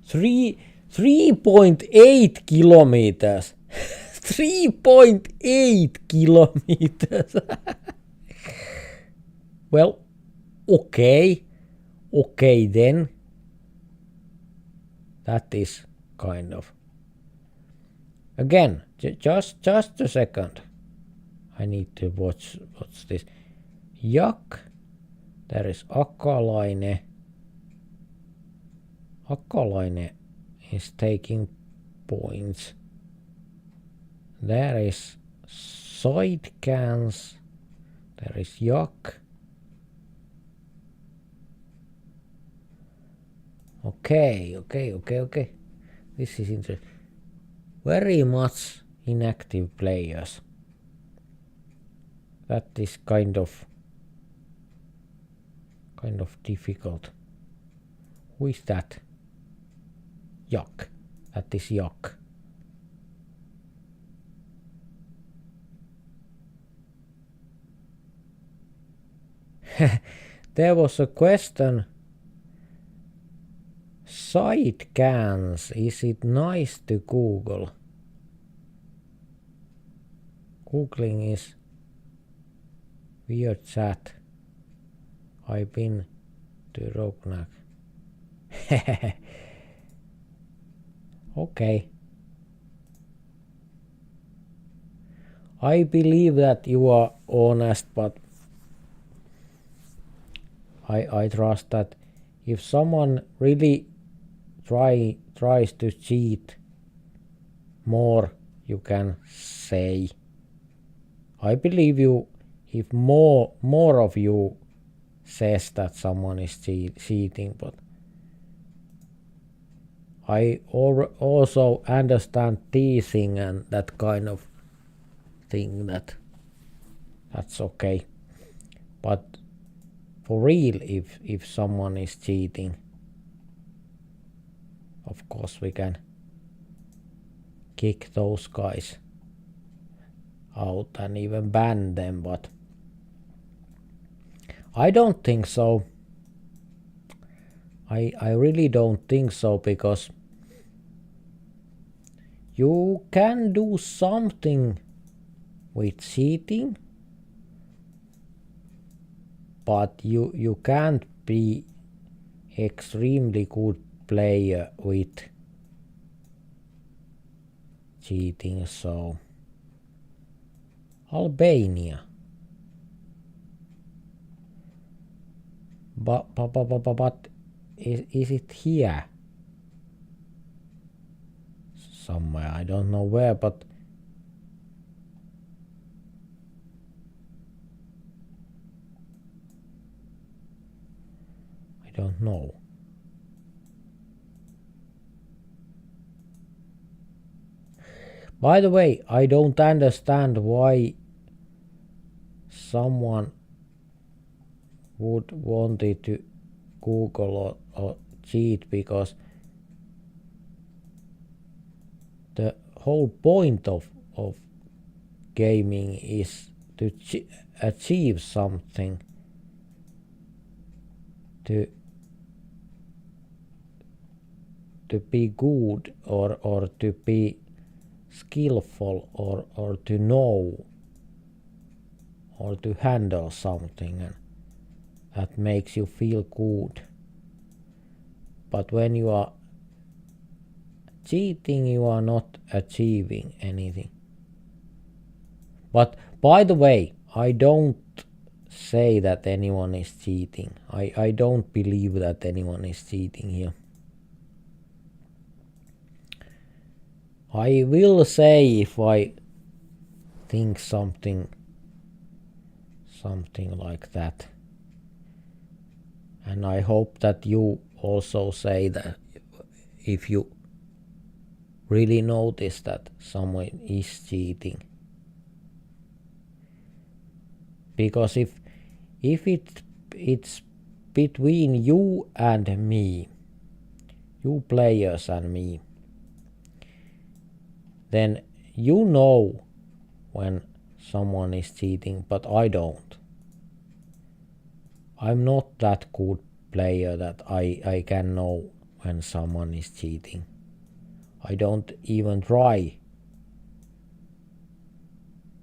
A: 3.8 kilometers. 3.8 kilometers. Well, okay then. That is kind of. Again, just a second. I need to watch this. Jak. There is Akalainen. Akalainen is taking points. There is Sidecans. There is Jak. Okay. This is interesting. Very much inactive players. That is kind of difficult. Who is that? Jak. That is Jak. There was a question. Sidecans, is it nice to Google? Googling is weird chat. I've been to Rognak. Okay. I believe that you are honest, but I trust that if someone really tries to cheat more, you can say. I believe you if more of you says that someone is cheating, but I also understand teasing and that kind of thing, that's okay. But for real, if someone is cheating, of course we can kick those guys out and even ban them, but I don't think so. I really don't think so, because you can do something with cheating, but you can't be extremely good player with cheating, so Albania. But is it here? Somewhere, I don't know where, but I don't know. By the way, I don't understand why someone would wanted to Google or cheat, because the whole point of gaming is to achieve something, to be good or to be skillful or to know or to handle something, and that makes you feel good. But when you are cheating, you are not achieving anything. But by the way, I don't say that anyone is cheating. I don't believe that anyone is cheating here. I will say if I think something like that. And I hope that you also say that if you really notice that someone is cheating. Because if it's between you and me, you players and me, then you know when someone is cheating, but I don't. I'm not that good player that I can know when someone is cheating. I don't even try,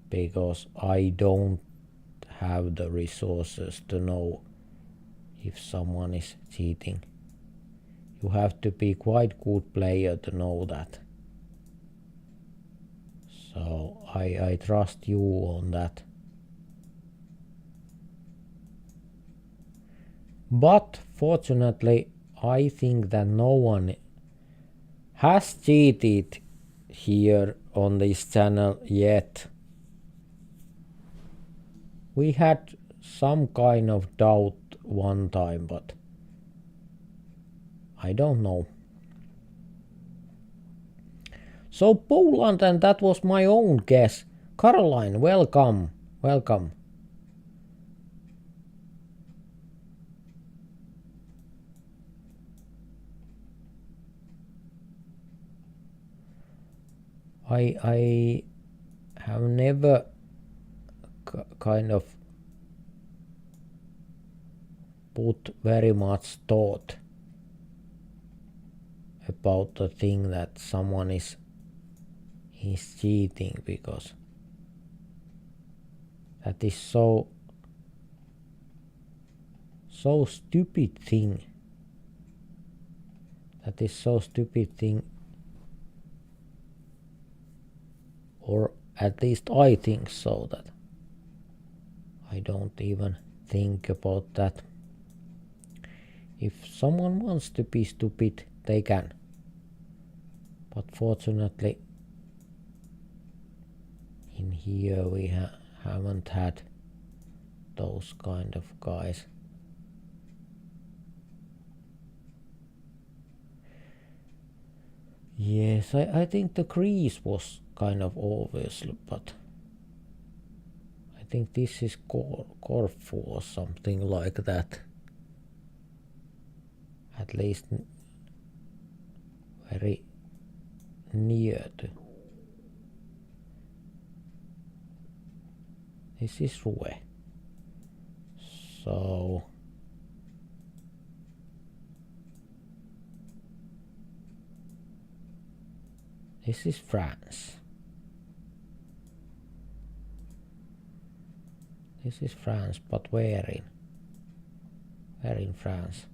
A: because I don't have the resources to know if someone is cheating. You have to be quite good player to know that. So I trust you on that. But fortunately, I think that no one has cheated here on this channel yet. We had some kind of doubt one time, but I don't know. So Poland, and that was my own guess. Caroline, welcome. Welcome. I have never kind of put very much thought about the thing that someone is cheating, because that is so stupid thing. That is so stupid thing, or at least I think so, that I don't even think about that. If someone wants to be stupid, they can. But fortunately, in here we haven't had those kind of guys. Yes, I think the Greece was kind of obvious, but I think this is Corfu or something like that. At least very near to. This is Rue. So this is France. This is France, but where in? Where in France?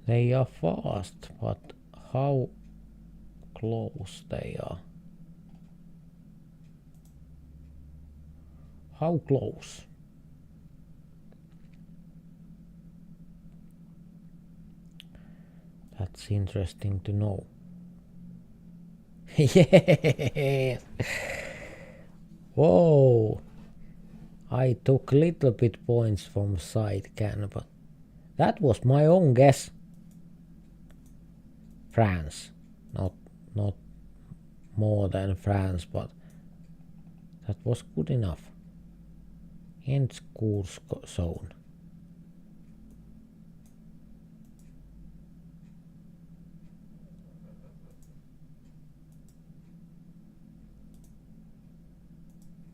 A: They are fast, but how close they are? How close? That's interesting to know. Yes! Whoa! I took little bit points from side can, but that was my own guess. France. Not more than France, but that was good enough. End school zone.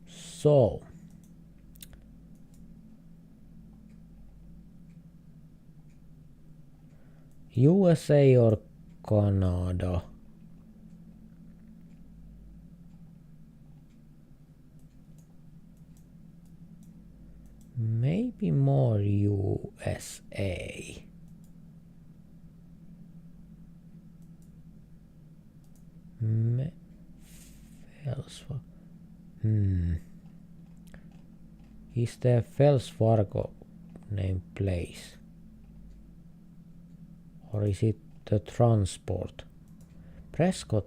A: So, USA or Canada? Maybe more USA. Is there Wells Fargo named place? Or is it the transport? Prescott.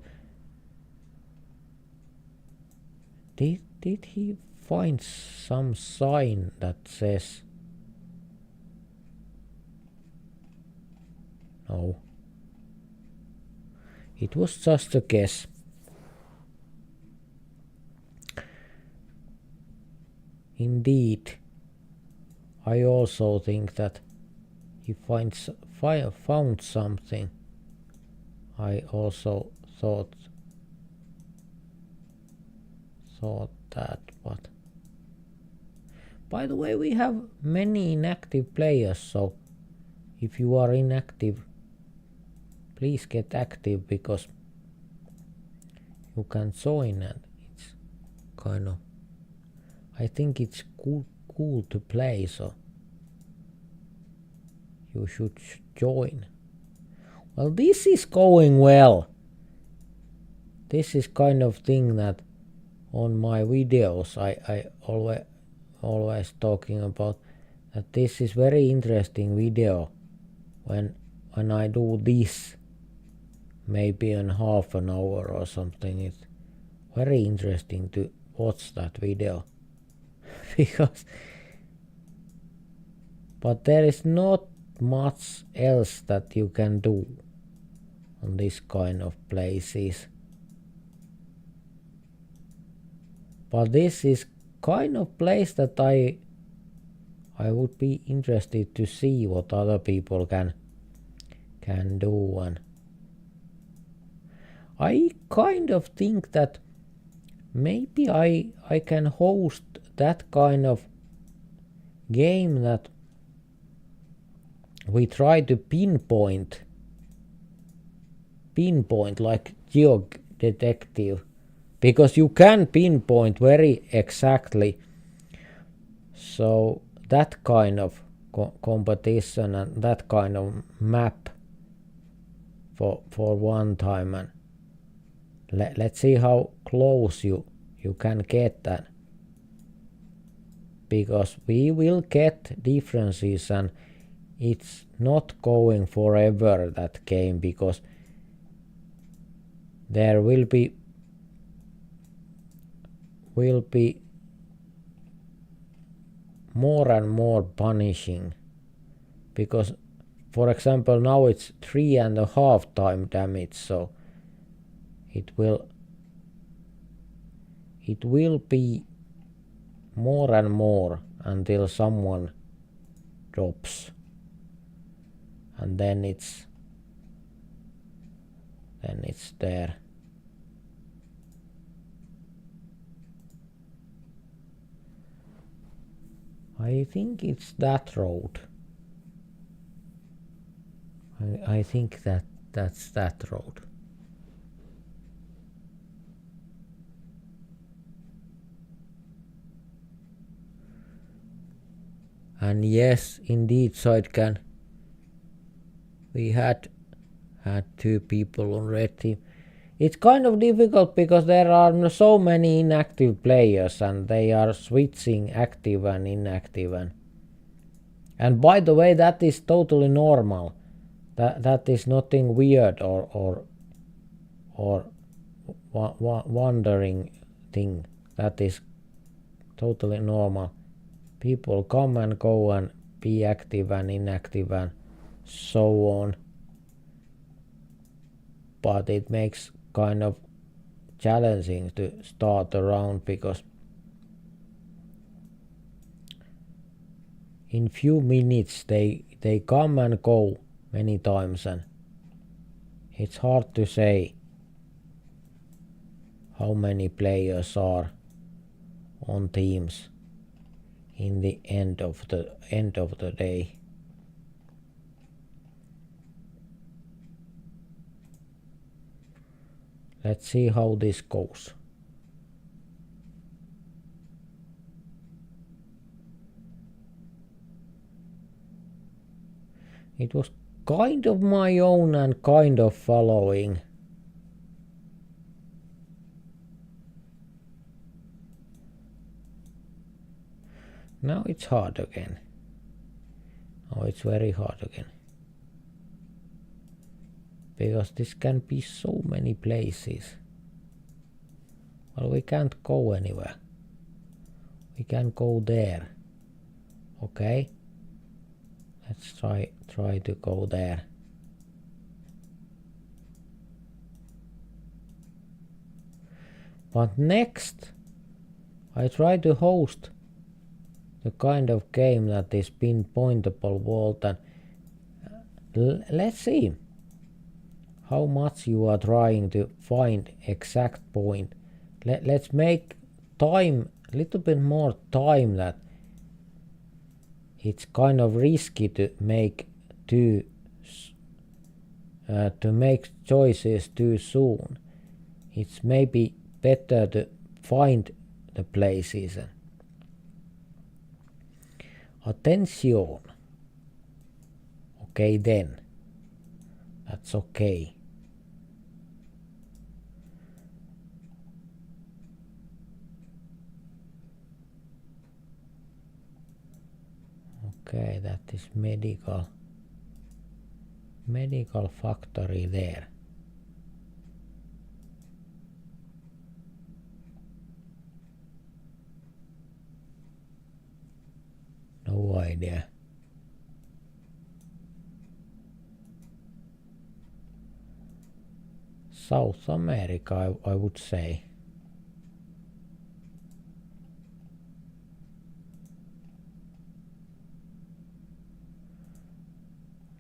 A: Did he find some sign that says? No. It was just a guess. Indeed, I also think that he found something. I also thought that, but by the way, we have many inactive players, so if you are inactive, please get active, because you can join, and it's kind of, I think it's cool to play, so you should join. Well, this is going well. This is kind of thing that on my videos I always talking about, that this is very interesting video when I do this, maybe in half an hour or something. It's very interesting to watch that video. Because but there is not much else that you can do on this kind of places. But this is kind of place that I would be interested to see what other people can do, and I kind of think that maybe I can host that kind of game that we try to pinpoint like GeoDetective, because you can pinpoint very exactly. So that kind of competition and that kind of map for one time, and let's see how close you can get that, because we will get differences, and it's not going forever, that game, because there will be more and more punishing, because for example now it's 3.5 times damage, so it will be more and more until someone drops, and then it's there. I think it's that road. I think that's that road. And yes, indeed, Sidecan, We had 2 people on red team. It's kind of difficult because there are so many inactive players and they are switching active and inactive. And by the way, that is totally normal. That is nothing weird or wondering thing. That is totally normal. People come and go and be active and inactive and so on. But it makes kind of challenging to start a round because in few minutes they come and go many times and it's hard to say how many players are on teams in the end of the day. Let's see how this goes. It was kind of my own and kind of following. Now it's hard again. Oh, it's very hard again. Because this can be so many places. Well, we can't go anywhere. We can go there. Okay. Let's try to go there. But next I try to host the kind of game that is pinpointable vault and let's see how much you are trying to find exact point. Let's make time a little bit more time that it's kind of risky to make choices too soon. It's maybe better to find the places. Attention. Okay then. That's okay. Okay, that is medical factory there. No idea. South America, I would say.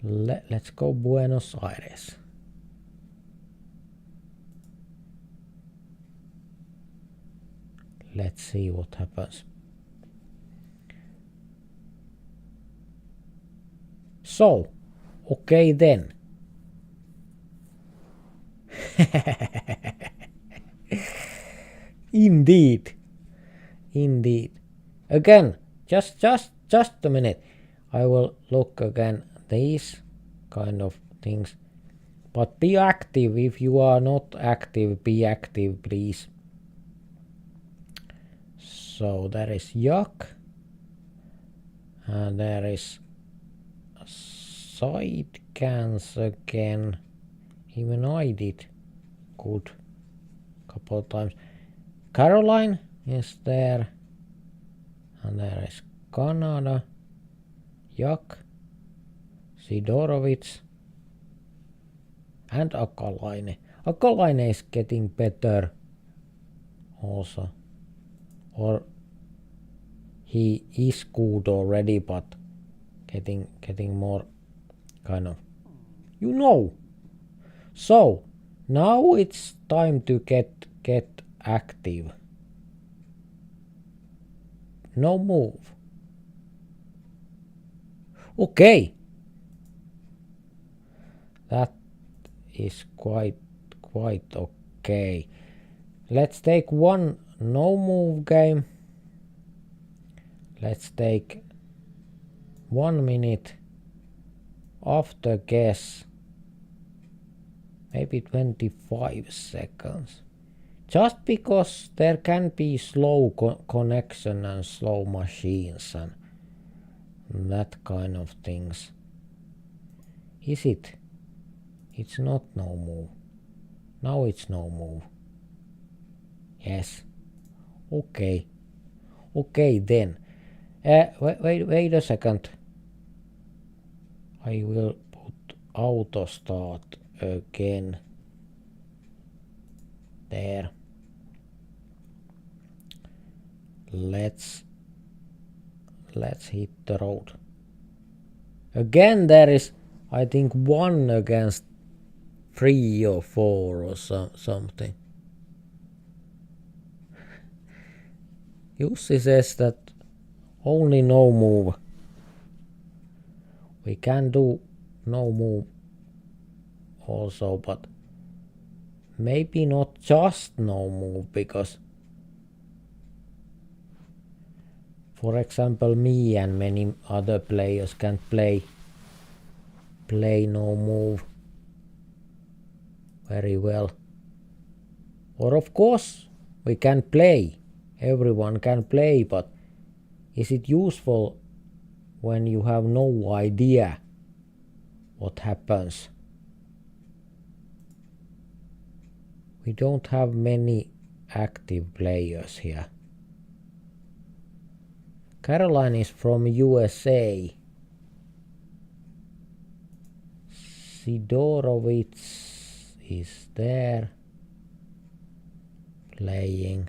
A: Let's go Buenos Aires. Let's see what happens. So, okay then. Indeed. Again, just a minute. I will look again these kind of things. But be active. If you are not active, be active, please. So there is yuck. And there is side cans again. Even I did good couple of times. Caroline is there. And there is Canada. Yuck. Sidorovic. And Akalainen. Akalainen is getting better also. Or he is good already, but getting more kind of, you know. So now it's time to get active. No move. Okay. That is quite okay. Let's take one no move game. Let's take 1 minute after guess maybe 25 seconds. Just because there can be slow connection and slow machines and that kind of things. Is it? It's not no move. Now it's no move. Yes. Okay. Okay then. Wait a second. I will put auto start again. There. Let's hit the road. Again there is, I think, 1 against 3 or 4 or something. Jussi says that only no move. We can do no move also, but maybe not just no move, because for example me and many other players can't play no move very well. Or of course we can play, everyone can play, but is it useful when you have no idea what happens? We don't have many active players here. Caroline is from USA. Sidorovitz is there playing.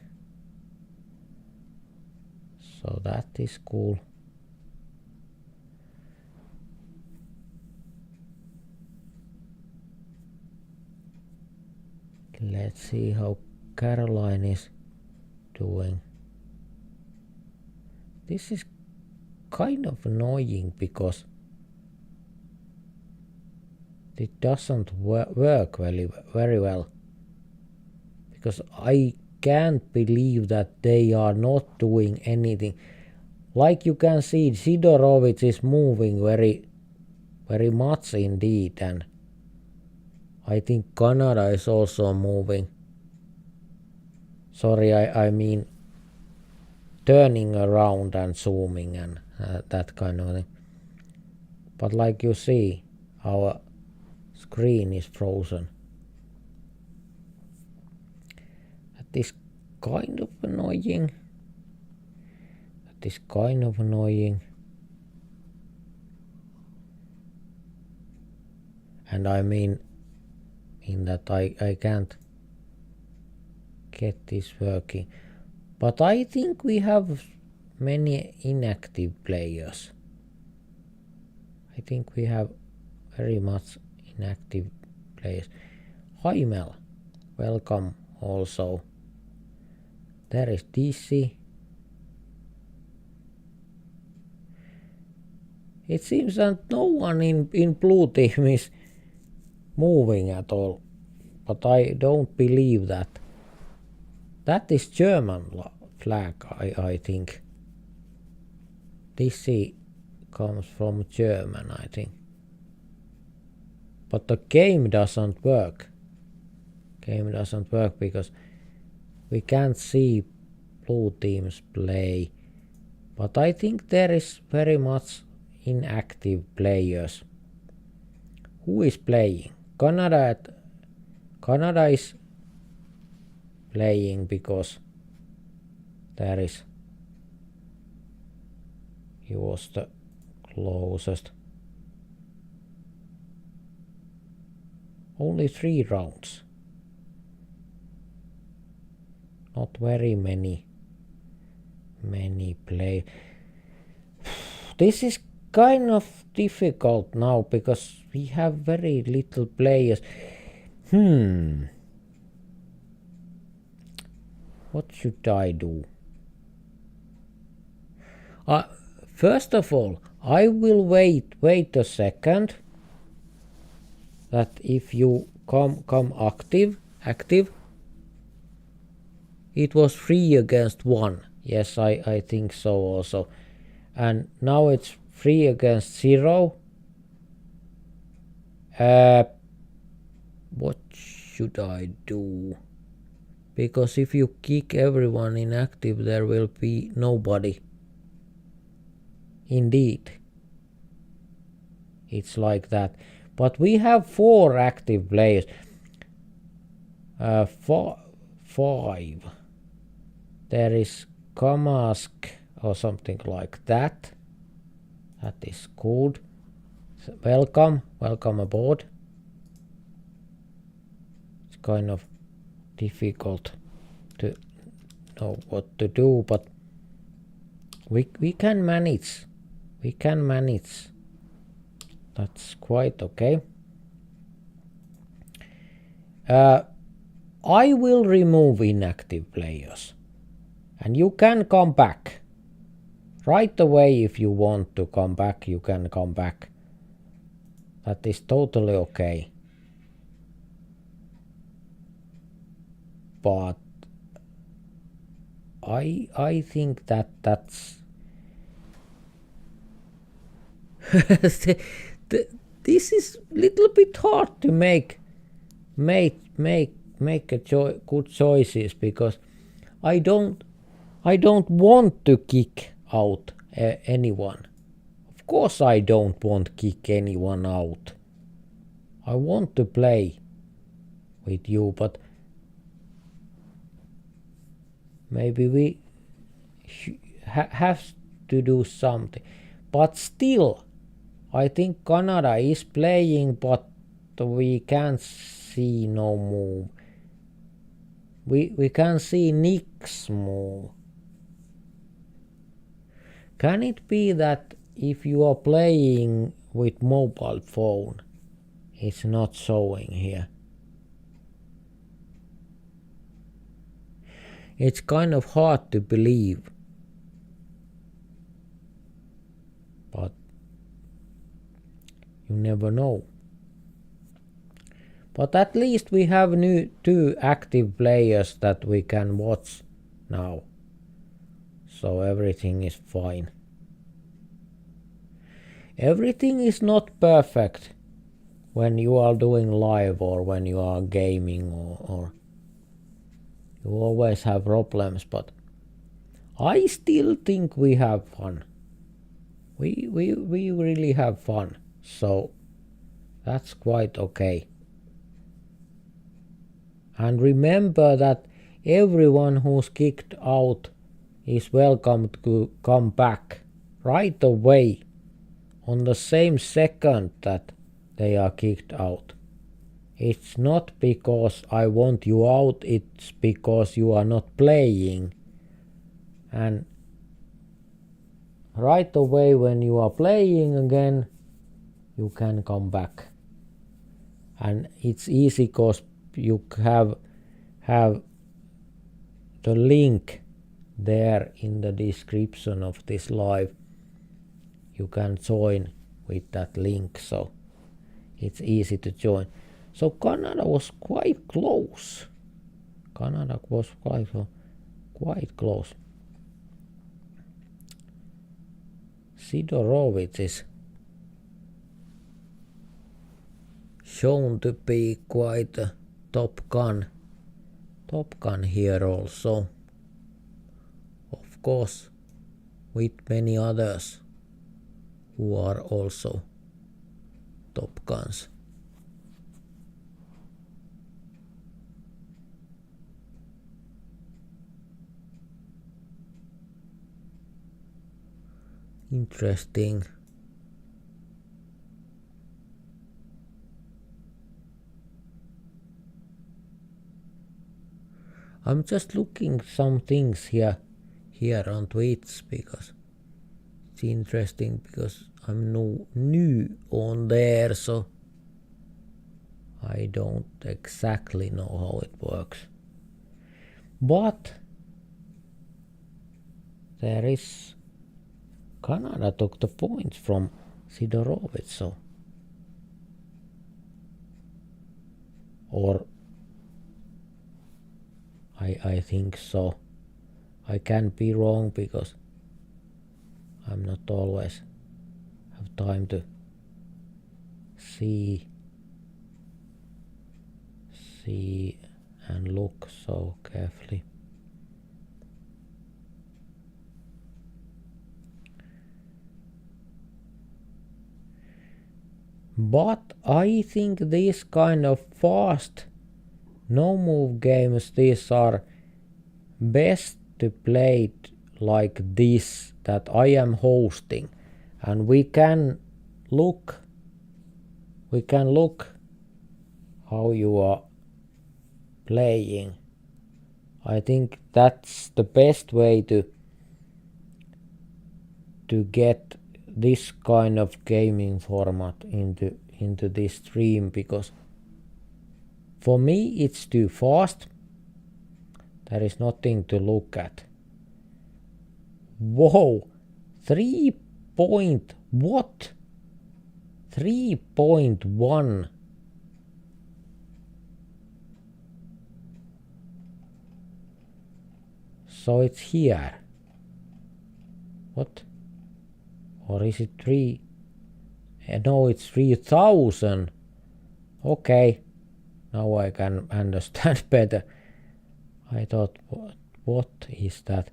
A: So that is cool. Let's see how Caroline is doing. This is kind of annoying because it doesn't work very well. Because I can't believe that they are not doing anything. Like you can see, Sidorovitz is moving very much indeed, and I think Canada is also moving. Sorry, I mean turning around and zooming and that kind of thing. But like you see, our screen is frozen. That is kind of annoying. And I mean that I can't get this working. But I think we have many inactive players. I think we have very much inactive players. Hi Mel, welcome also. There is DC. It seems that no one in blue team is moving at all, but I don't believe that. That is German flag, I think. DC comes from German, I think. But the game doesn't work. Because we can't see blue teams play. But I think there is very much inactive players. Who is playing? Canada is playing because there is, he was the closest. Only 3 rounds. Not very many play. This is kind of difficult now because we have very little players. What should I do? First of all, I will wait a second. That if you come active, it was 3 against 1. Yes, I think so also. And now it's 3 against 0. What should I do? Because if you kick everyone inactive, there will be nobody. Indeed. It's like that. But we have 4 active players. 5. There is Kamask or something like that. That is good. So welcome aboard. It's kind of difficult to know what to do, but we can manage. We can manage. That's quite okay. I will remove inactive players. And you can come back. Right away, if you want to come back, you can come back. That is totally okay. But I think that's this is little bit hard to make good choices, because I don't want to kick out anyone. Of course I don't want to kick anyone out. I want to play with you, but maybe we have to do something. But still, I think Canada is playing, but we can't see no move. We can see Nick's move. Can it be that if you are playing with mobile phone, it's not showing here? It's kind of hard to believe. But you never know. But at least we have 2 active players that we can watch now. So everything is fine. Everything is not perfect when you are doing live or when you are gaming, or you always have problems, but I still think we have fun. We really have fun, so that's quite okay. And remember that everyone who's kicked out is welcome to come back right away on the same second that they are kicked out. It's not because I want you out, it's because you are not playing. And right away when you are playing again, you can come back. And it's easy because you have the link there in the description of this live. You can join with that link, so it's easy to join. So Canada was quite close. Canada was quite close. Sidorowicz is shown to be quite a top gun here also. Of course, with many others who are also top guns. Interesting. I'm just looking some things here on Twitch because it's interesting, because I'm new on there, so I don't exactly know how it works. But there is Canada took the points from Sidorowicz, so or I think so. I can be wrong because I'm not always have time to see see and look so carefully. But I think these kind of fast no move games, these are best to play like this that I am hosting, and we can look how you are playing. I think that's the best way to get this kind of gaming format into this stream, because for me it's too fast. There is nothing to look at. Whoa, 3.1. So it's here. What? Or is it 3? No, it's 3000. Okay, now I can understand better. I thought, what is that?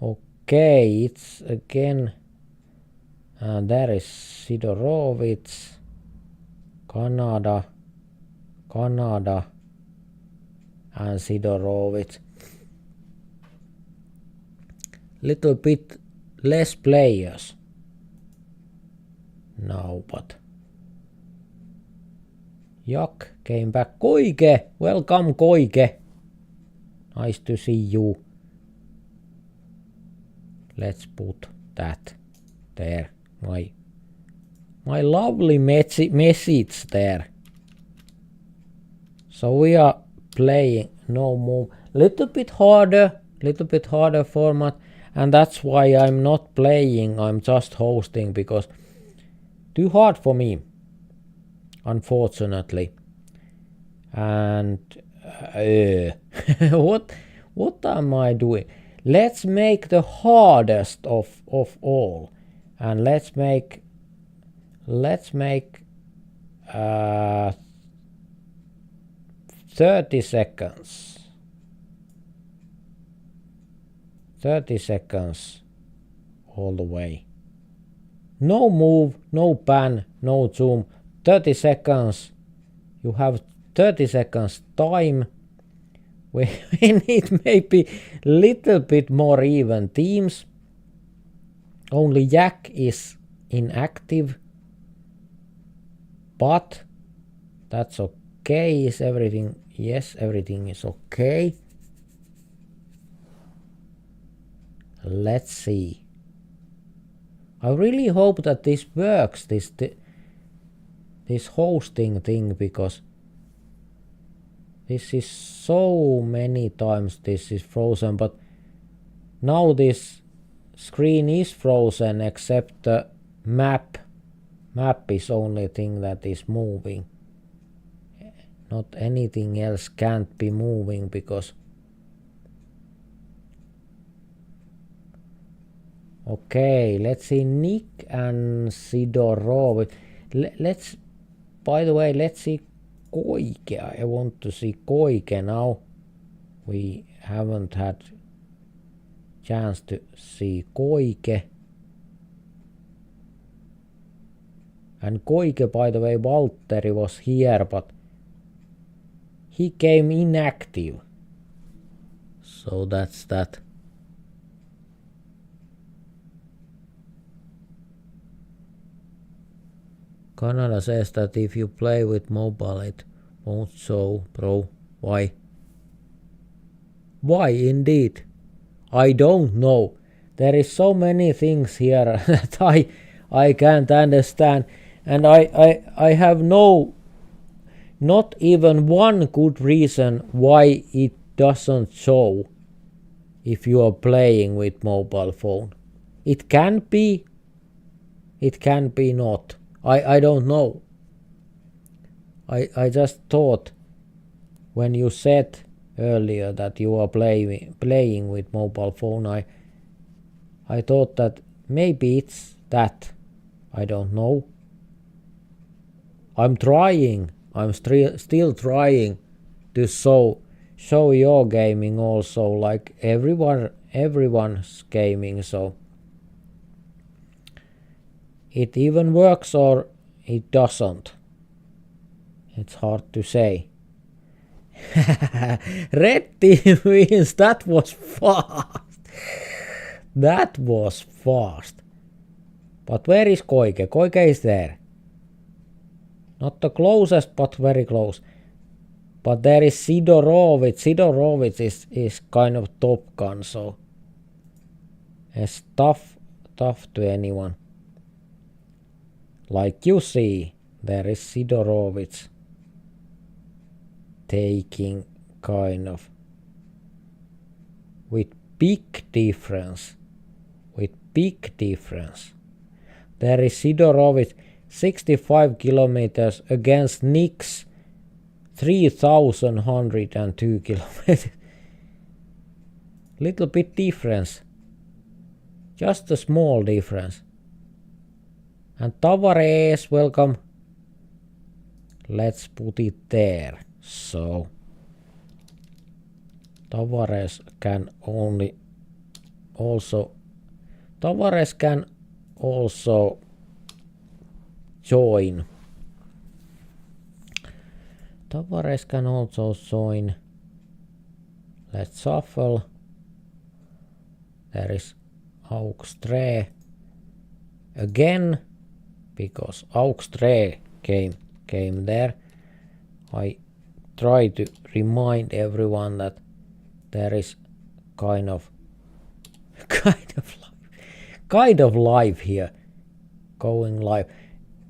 A: Okay, it's again, there is Sidorovitz, Canada, and Sidorovitz. Little bit less players now, but Jak came back. Koike, welcome Koike. Nice to see you. Let's put that there. My lovely message there. So we are playing no move. Little bit harder format, and that's why I'm not playing. I'm just hosting because too hard for me, unfortunately. And what am I doing? Let's make the hardest of all, and let's make 30 seconds. 30 seconds all the way. No move, no pan, no zoom. 30 seconds. You have 30 seconds time. We need maybe little bit more even teams. Only Jak is inactive. But that's okay. Is everything? Yes, everything is okay. Let's see. I really hope that this works, this hosting thing, because this is so many times this is frozen, but now this screen is frozen except the map. Map is only thing that is moving. Not anything else can't be moving because okay, let's see Nick and Sidorov. By the way, let's see Koike. I want to see Koike now. We haven't had chance to see Koike. And Koike, by the way, Valtteri was here, but he came inactive. So that's that. Canada says that if you play with mobile it won't show, bro. Why? Why indeed? I don't know. There is so many things here that I can't understand, and I have not even one good reason why it doesn't show if you are playing with mobile phone. It can be not. I don't know. I just thought when you said earlier that you are playing with mobile phone, I thought that maybe it's that. I don't know. I'm trying. I'm still trying to show your gaming also, like everyone's gaming, so it even works or it doesn't. It's hard to say. Red team wins. That was fast. That was fast. But where is Koike? Koike is there. Not the closest, but very close. But there is Sidorovic. Sidorovic is kind of top gun, so it's tough to anyone. Like you see, there is Sidorovic taking kind of with big difference. There is Sidorovic 65 kilometers against Nick's 3,102 kilometers. Little bit difference. Just a small difference. And Tavares, welcome. Let's put it there. So Tavares can also join. Tavares can also join. Let's shuffle. There is Aukstree again, because Aukstree came there. I try to remind everyone that there is kind of live here, going live.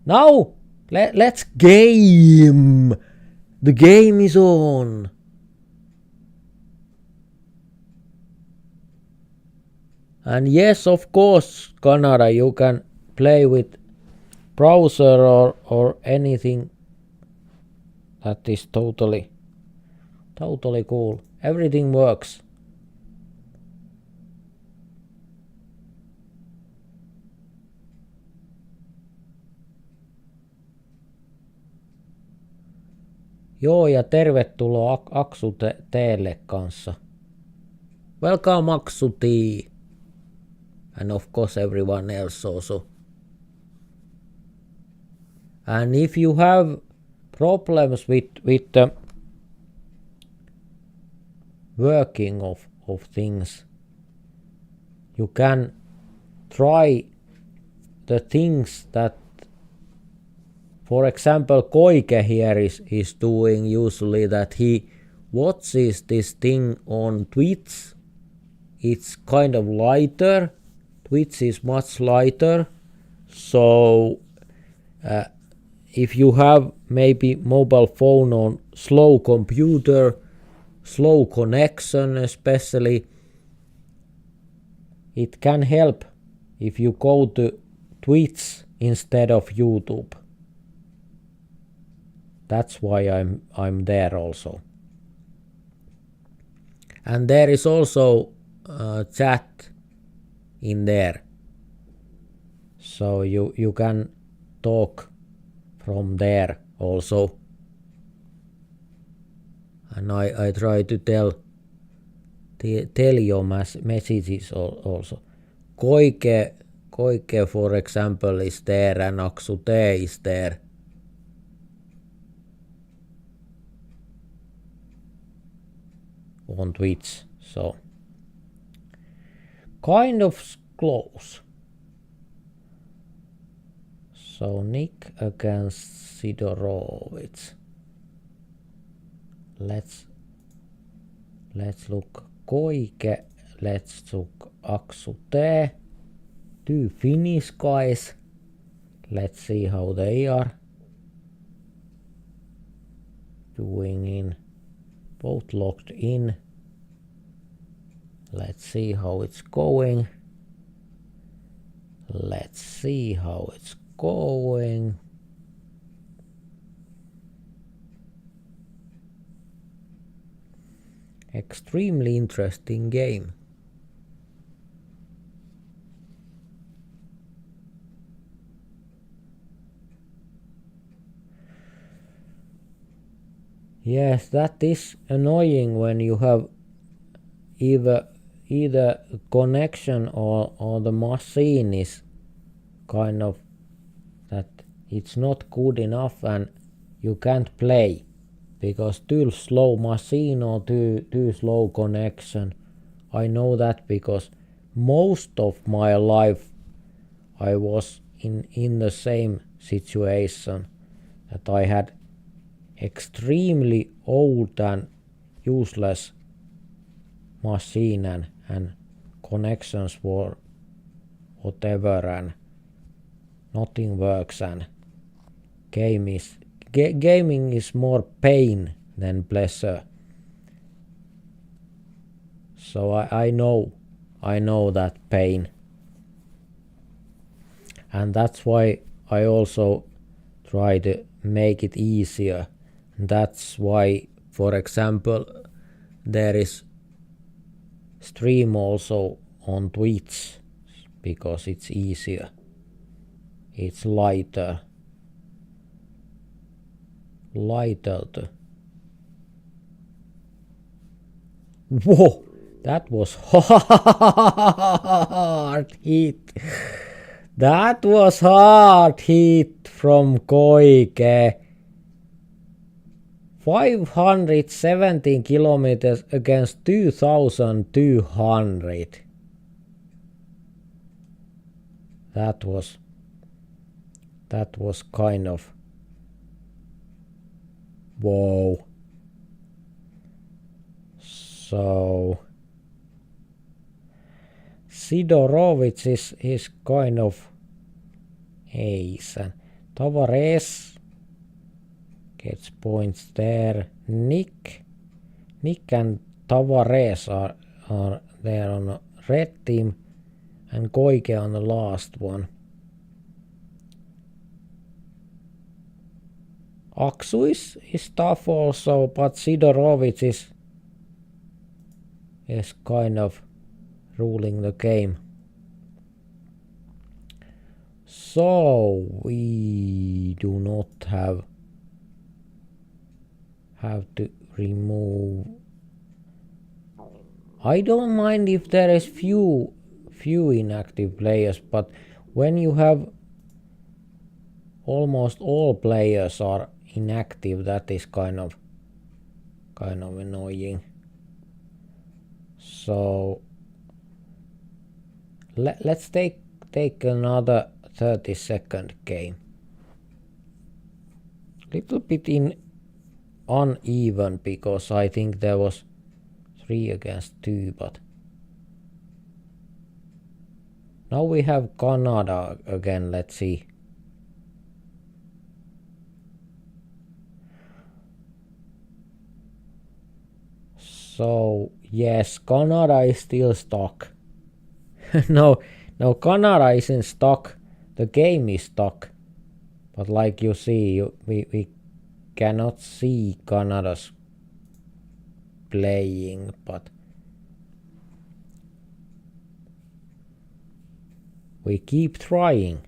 A: Now let's game. The game is on. And yes, of course, Canada, you can play with browser or anything. That is totally cool. Everything works. Joo, ja tervetuloa Aksu teelle kanssa. Welcome Aksu T. And of course everyone else also. And if you have problems with the working of things, you can try the things that, for example, Koike here is doing usually, that he watches this thing on Twitch. It's kind of lighter. Twitch is much lighter. So if you have maybe mobile phone on slow computer, slow connection especially, it can help if you go to Twitch instead of YouTube. That's why I'm there also. And there is also chat in there, so you can talk from there also. And I try to tell your messages also. Koike, for example, is there, and Aksute is there. On Twitch, so kind of close. So Nick against Sidorovic. Let's look Koike. Let's look Aksute. Two Finnish guys. Let's see how they are doing in. Both logged in. Let's see how it's going. Extremely interesting game. Yes, that is annoying when you have either connection or the machine is kind of that it's not good enough and you can't play because too slow machine or too slow connection. I know that because most of my life I was in the same situation, that I had extremely old and useless machine and connections were whatever and nothing works and gaming is more pain than pleasure. So I know that pain, and that's why I also try to make it easier. That's why, for example, there is stream also on Twitch, because it's easier, it's lighter to. Whoa, that was hard hit. That was hard hit from Koike. 517 kilometers against 2200. That was kind of whoa. So Sidorovic is kind of ace, and Tavares gets points there. Nick and Tavares are there on a red team, and Koike on the last one. Aksu is tough also, but Sidorovic is kind of ruling the game. So we do not have to remove. I don't mind if there is few inactive players, but when you have almost all players are inactive, that is kind of annoying. So let's take another 30-second game. Little bit uneven because I think there was 3 against 2, but now we have Canada again. Let's see. So yes, Canada is still stuck. No, Canada isn't stuck. The game is stuck. But like you see, we cannot see Canada's playing, but we keep trying.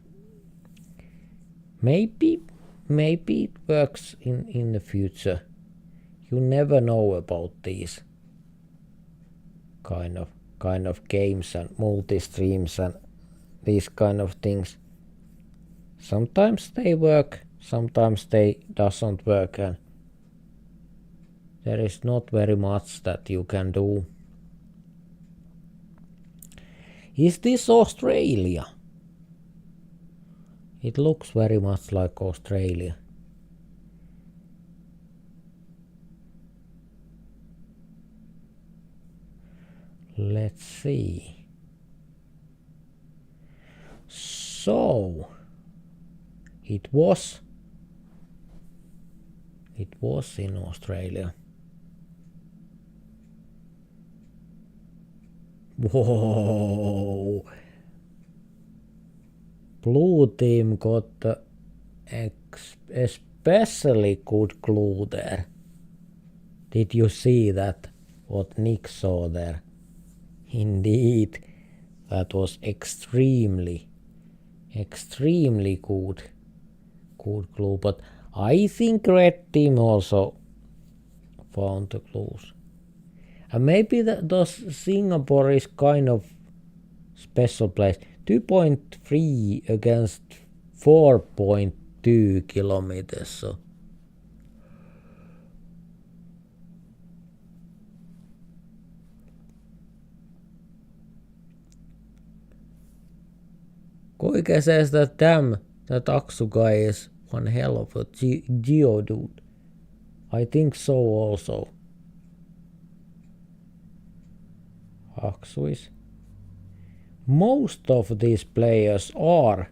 A: Maybe it works in the future. You never know about these kind of games and multi-streams and these kind of things. Sometimes they work, sometimes they doesn't work, and there is not very much that you can do. Is this Australia? It looks very much like Australia. Let's see. So it was in Australia. Whoa! Blue team got the especially good clue there. Did you see that? What Nick saw there? Indeed, that was extremely good clue. But I think red team also found the clues. And maybe those Singapore is kind of special place. 2.3 against 4.2 kilometers. So Koike says that damn, that Aksu guy is one hell of a geo dude. I think so also. Aksu is. Most of these players are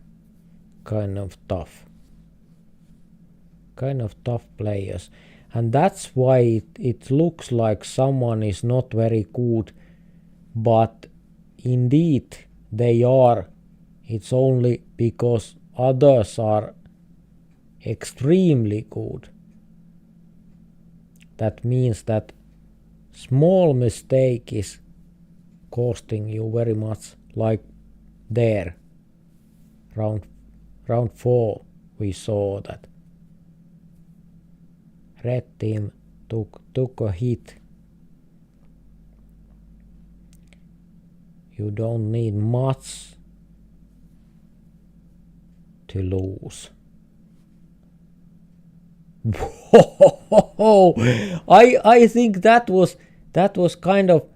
A: kind of tough. Kind of tough players. And that's why it looks like someone is not very good. But indeed they are. It's only because others are extremely good. That means that small mistake is costing you very much, like there. Round 4 we saw that red team took a hit. You don't need much to lose. I think that was kind of,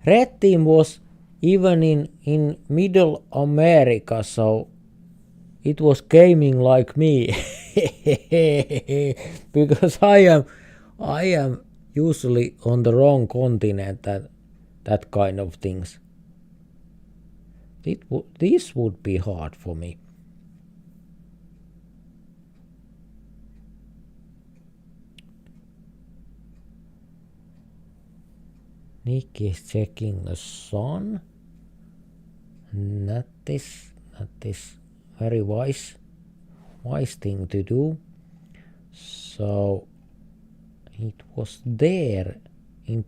A: red team was even in Middle America, so it was gaming like me. Because I am usually on the wrong continent, that kind of things. This would be hard for me. Nick is checking the sun. That is very wise thing to do. So it was there in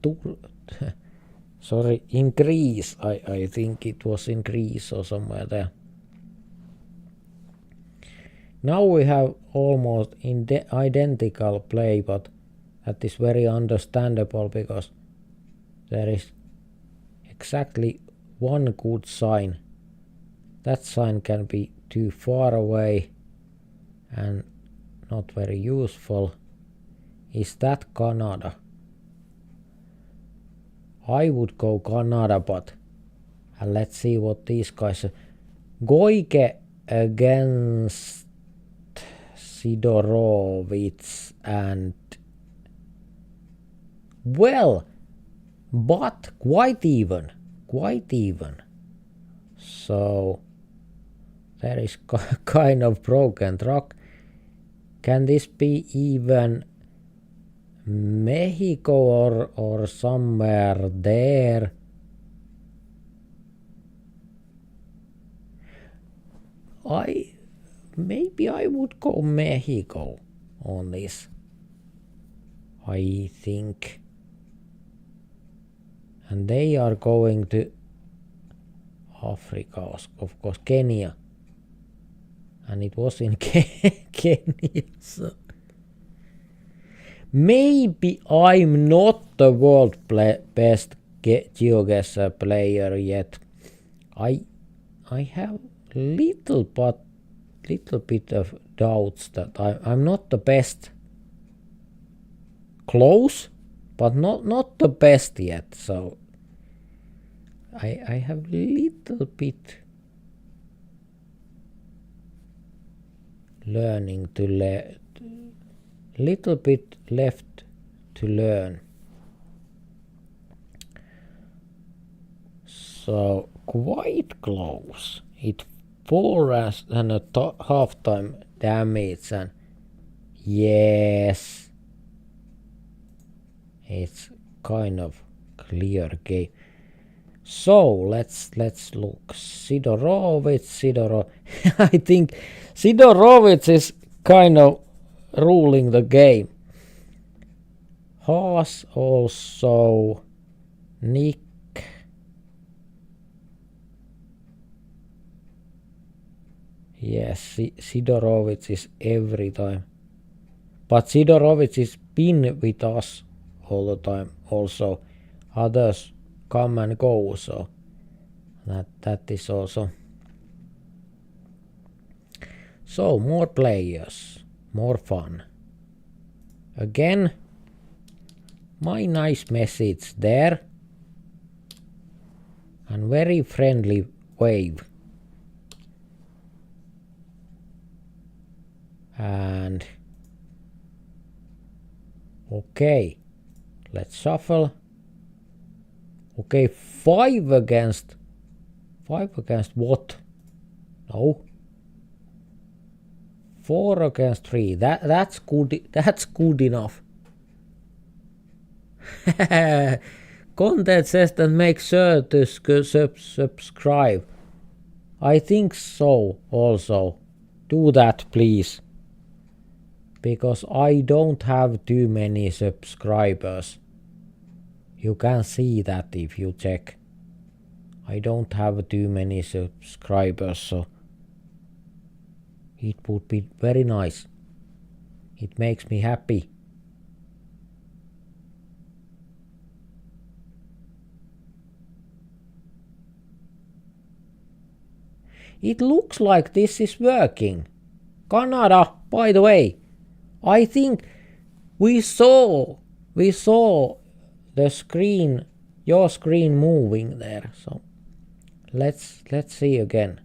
A: in Greece. I think it was in Greece or somewhere there. Now we have almost identical play, but that is very understandable because there is exactly one good sign. That sign can be too far away and not very useful. Is that Canada? I would go Canada, but let's see what these guys are. Goike against Sidorovits and, well, but quite even. So there is kind of broken truck. Can this be even Mexico or somewhere there? Maybe I would go Mexico on this. I think. And they are going to Africa, of course, Kenya. And it was in Kenya. So maybe I'm not the world best GeoGuessr player yet. I have little bit of doubts that I'm not the best. Close, but not the best yet. So I have little bit learning to little bit left to learn. So quite close. It 4.5 half-time damage, and yes, it's kind of clear game. So let's look. Sidorovits. I think Sidorovits is kind of ruling the game. Haas also. Nick. Yes, Sidorovits is every time. But Sidorovits has been with us all the time. Also others come and go, so that is also. So more players, more fun. Again, my nice message there, and very friendly wave. And okay, let's shuffle. Okay, 5 against what? No. 4 against 3. That's good. That's good enough. Content says that make sure to subscribe. I think so also. Do that please. Because I don't have too many subscribers. You can see that if you check. I don't have too many subscribers, so it would be very nice. It makes me happy. It looks like this is working. Canada, by the way, I think we saw the screen, your screen moving there. So let's see again.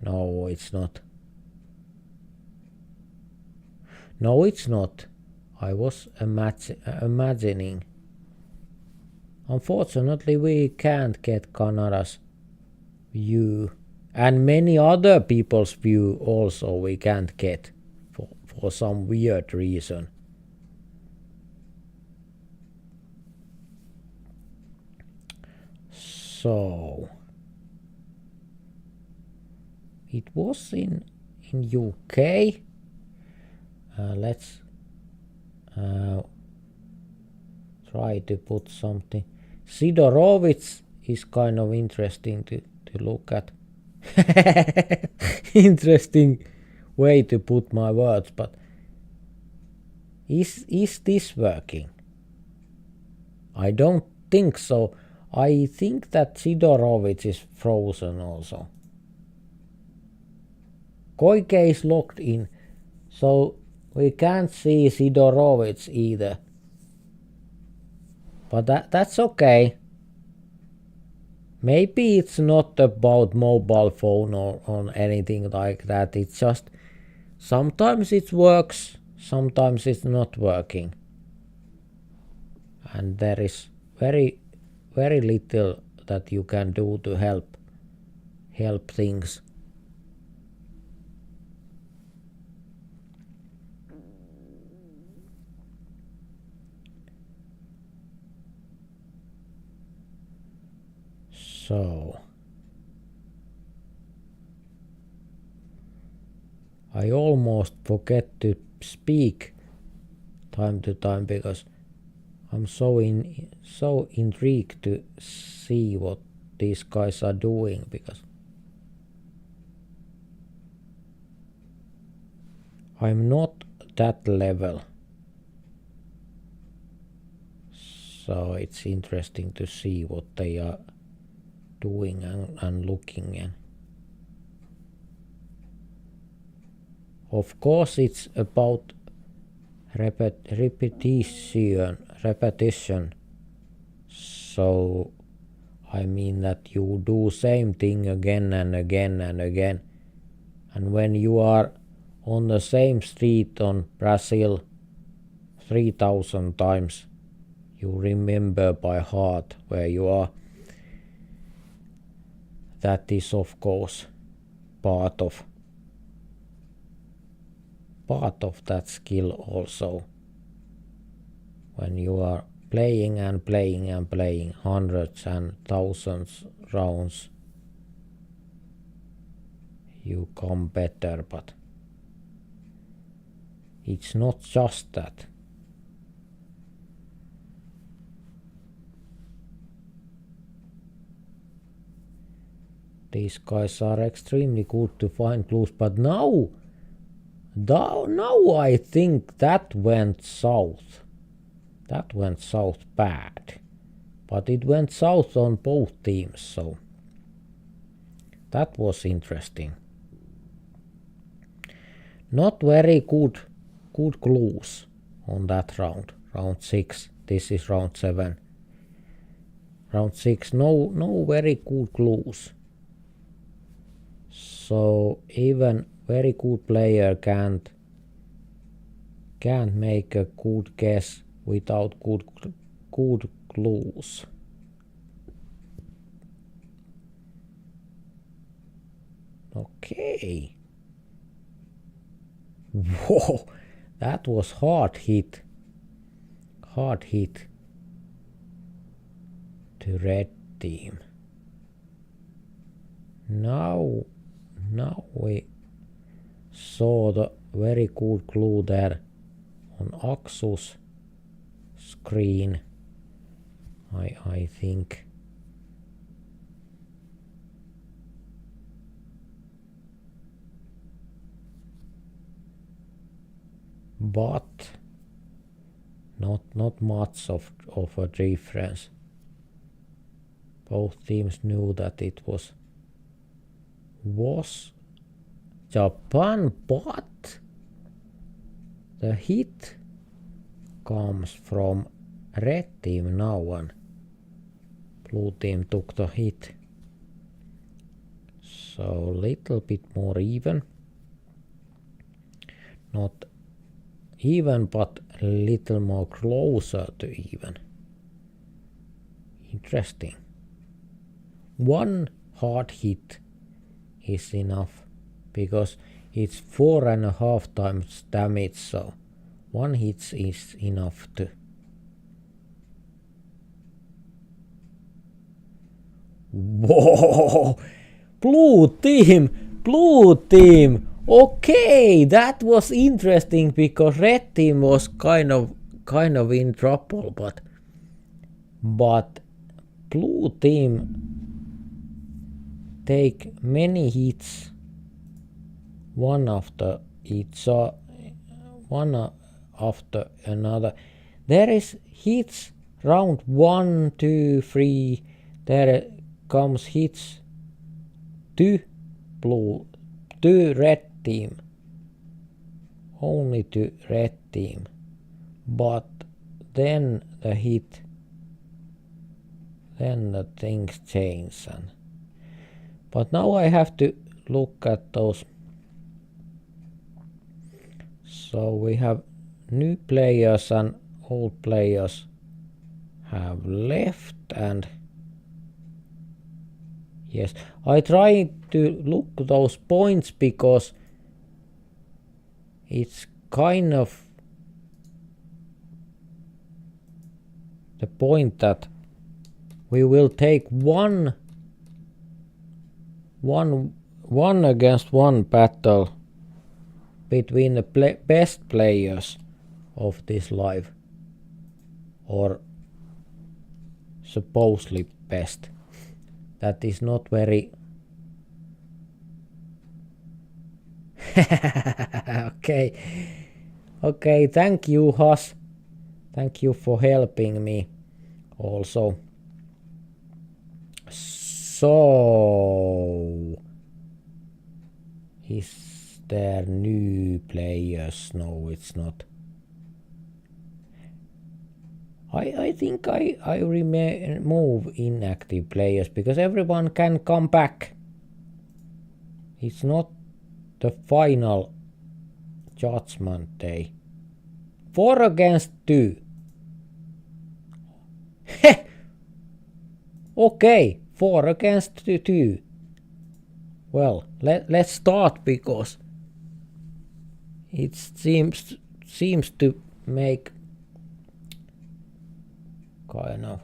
A: No, it's not. No, it's not. I was imagining. Unfortunately, we can't get Canada's view, and many other people's view also we can't get for some weird reason. So it was in UK. Let's try to put something. Sidorovitz is kind of interesting to look at. Interesting way to put my words, but is this working? I don't think so. I think that Sidorovitz is frozen also. Koike is locked in, so we can't see Sidorovitz either. But that's okay. Maybe it's not about mobile phone or anything like that. It's just sometimes it works, sometimes it's not working. And there is very little that you can do to help things. So I almost forget to speak time to time because I'm so intrigued to see what these guys are doing, because I'm not that level. So it's interesting to see what they are doing and looking at. Of course it's about repetition. So I mean that you do same thing again and again and again. And when you are on the same street on Brazil 3,000 times, you remember by heart where you are. That is of course part of that skill also. When you are playing and playing and playing hundreds and thousands rounds, you come better, but it's not just that. These guys are extremely good to find clues, but now Now I think that went south. That went south bad. But it went south on both teams, so that was interesting. Not very good clues on that round. Round 6. This is round 7. Round 6. No very good clues. So even very good player can't make a good guess without good clues. Okay. Whoa, that was hard hit. Hard hit to red team. Now we saw the very good clue there on Aksu's screen. I think. But not much of a difference. Both teams knew that it was Japan, but the hit comes from red team now and blue team took the hit. So little bit more even. Not even, but a little more closer to even. Interesting. One hard hit is enough because it's 4.5 times damage, so one hit is enough to. Whoa! Blue team! Okay, that was interesting because red team was kind of in trouble, but blue team take many hits, one after another. There is hits round 1, 2, 3. There comes hits to red team, only to red team, but then the things change. But now I have to look at those. So we have new players and old players have left, and yes, I try to look those points because it's kind of the point that we will take one against one battle between the best players of this live, or supposedly best. That is not very okay, thank you, Has. Thank you for helping me also. So is there new players? No, it's not. I think I remove inactive players because everyone can come back. It's not the final judgment day. 4 against 2. Okay, 4 against 2. Well, let's start because it seems to make kind of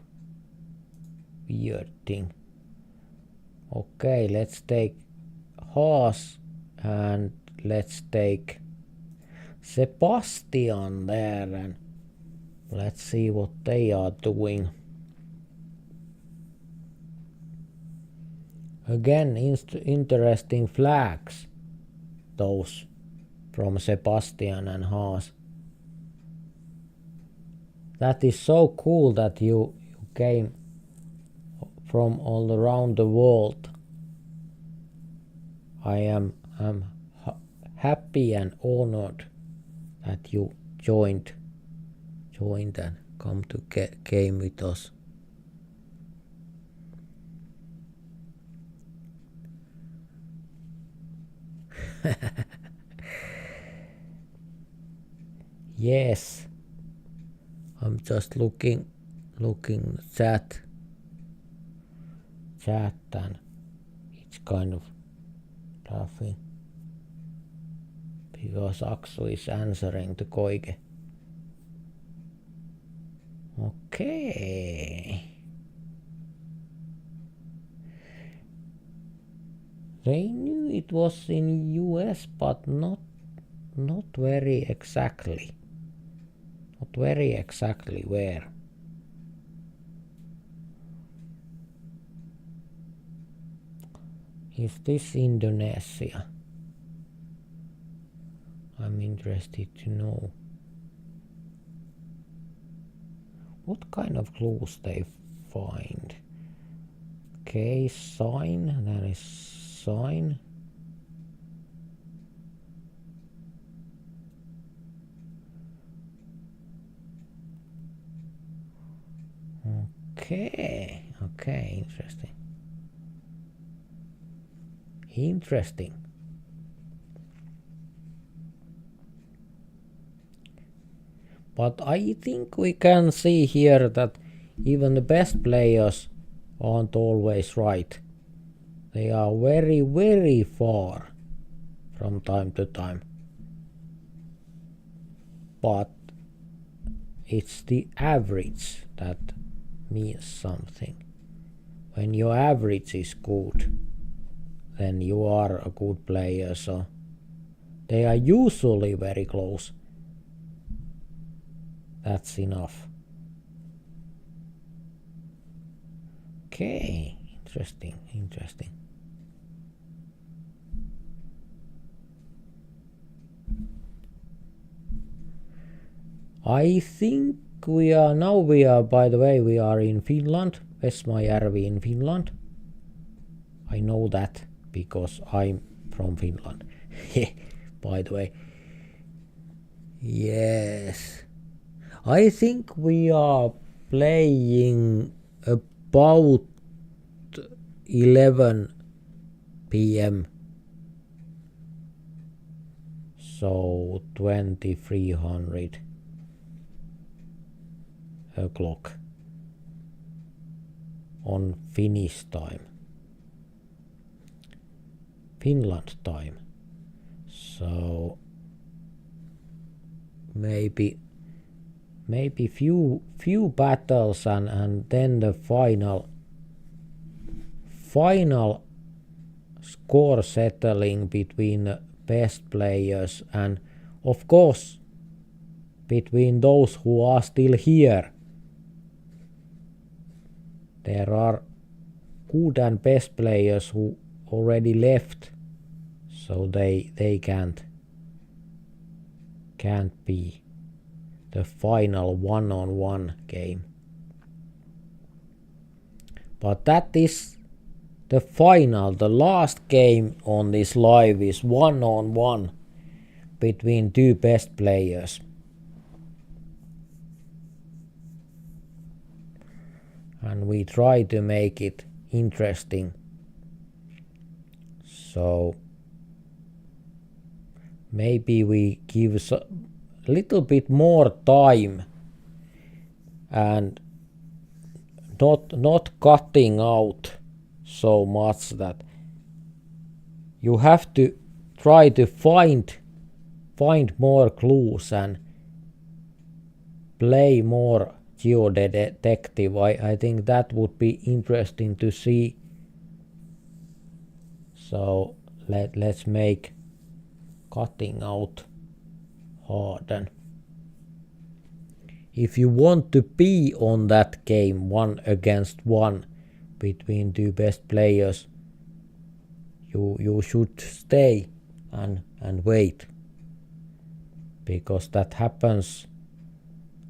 A: weird thing. Okay, let's take Haas and let's take Sebastian there and let's see what they are doing. Again, interesting flags, those from Sebastian and Haas. That is so cool that you came from all around the world. I am happy and honored that you joined and come to game with us. Yes, I'm just looking chat and it's kind of laughing because Aksu is answering to Koike. Okay. They knew it was in US, but not very exactly. Not very exactly where. Is this Indonesia? I'm interested to know. What kind of clues they find? Okay, sign, that is sign. Okay, interesting. But I think we can see here that even the best players aren't always right. They are very, very far from time to time. But it's the average that means something. When your average is good, then you are a good player, so they are usually very close. That's enough. Okay, interesting. I think we are by the way, we are in Finland, Vestmajärvi in Finland. I know that because I'm from Finland. By the way. Yes. I think we are playing about 11 p.m. So 2300 o'clock on Finnish time. Finland time. So maybe few battles and then the final score settling between the best players and of course between those who are still here. There are good and best players who already left, so they can't be the final one-on-one game. But that is the final, the last game on this live is one-on-one between two best players. And we try to make it interesting. So maybe we give a little bit more time and not cutting out so much that you have to try to find more clues and play more geodetective. I think that would be interesting to see. So let's make cutting out harden. If you want to be on that game 1-against-1 between two best players, you should stay and wait. because that happens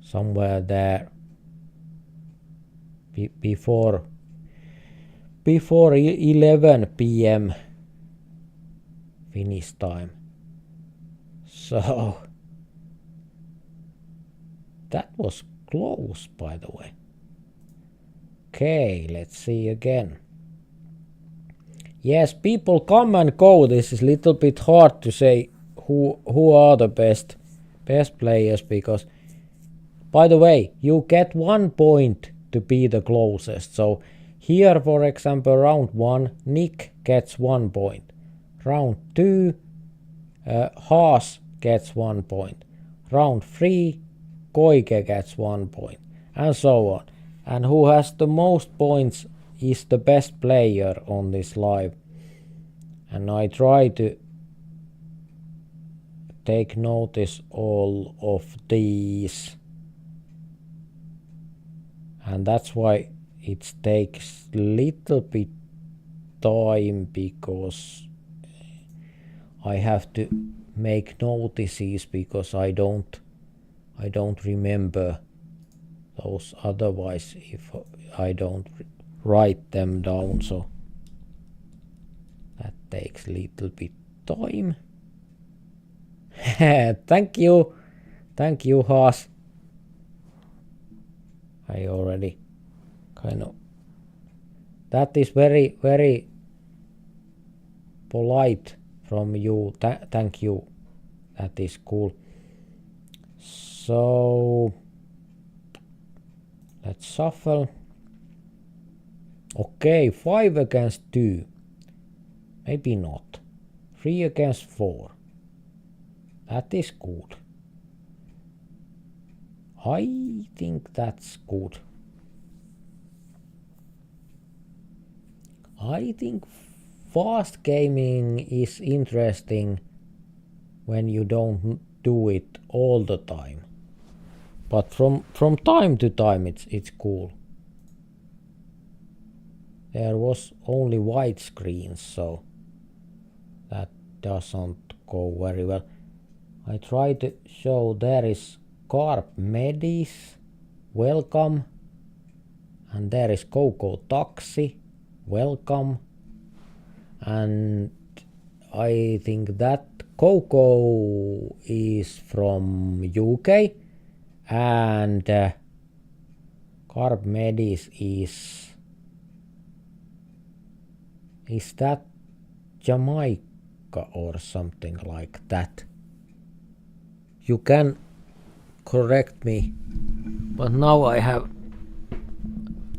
A: somewhere there before 11 p.m. Finnish time. So that was close, by the way. Okay, let's see again. Yes, people come and go. This is a little bit hard to say who are the best players, because, by the way, you get 1 point to be the closest. So here, for example, round 1, Nick gets 1 point. Round 2, Haas gets 1 point. Round 3, Koike gets 1 point, and so on. And who has the most points is the best player on this live. And I try to take notice all of these. And that's why it takes little bit time, because I have to make notices, because I don't remember those otherwise if I don't write them down, so that takes little bit time. Thank you, Haas. I already kind of, that is very, very polite from you. Thank you. That is cool. So let's shuffle. Okay, 5 against 2. Maybe not. 3 against 4. That is good. I think that's good. I think fast gaming is interesting when you don't do it all the time. But from time to time it's cool. There was only white screens, so that doesn't go very well. I try to show there is Carp Medis, welcome. And there is Coco Taxi, welcome. And I think that Coco is from UK, and Carp Medis is that Jamaica or something like that. You can correct me, but now I have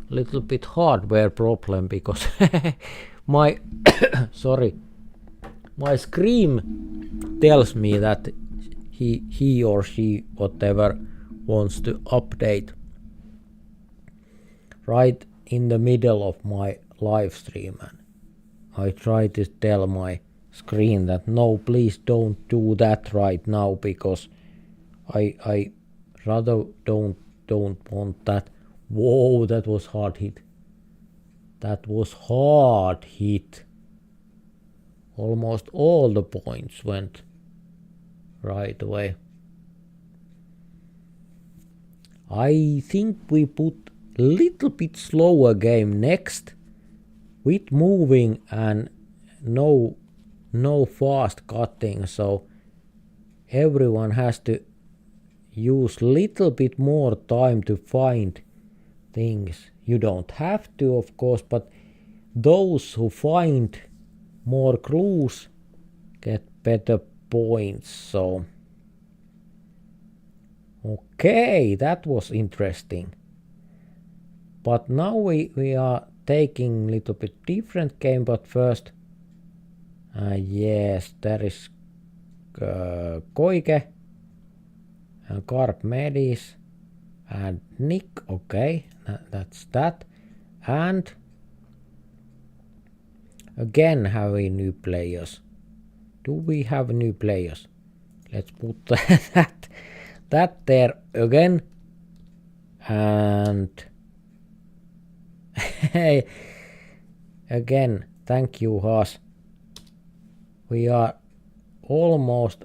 A: little bit hardware problem, because my my screen tells me that he or she, whatever, wants to update right in the middle of my live stream, and I try to tell my screen that no, please don't do that right now, because I rather don't want that. Whoa, that was hard hit. That was hard hit. Almost all the points went right away. I think we put little bit slower game next, with moving and no fast cutting, so everyone has to use little bit more time to find things. You don't have to, of course, but those who find more clues get better points. So okay, that was interesting. But now we are taking a little bit different game, but first yes, there is Koike and Carp Medis and Nick. Okay, that's that. And again having new players. Do we have new players? Let's put that there again. And again, thank you, Haas. We are almost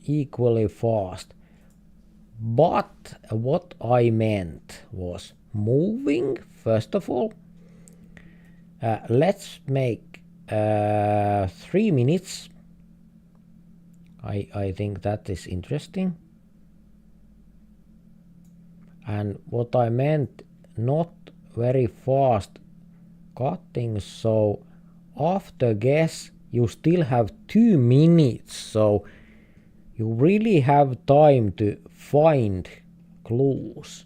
A: equally fast. But what I meant was moving, first of all. Let's make 3 minutes. I think that is interesting. And what I meant, not very fast cutting, so after guess you still have 2 minutes, so you really have time to find clues.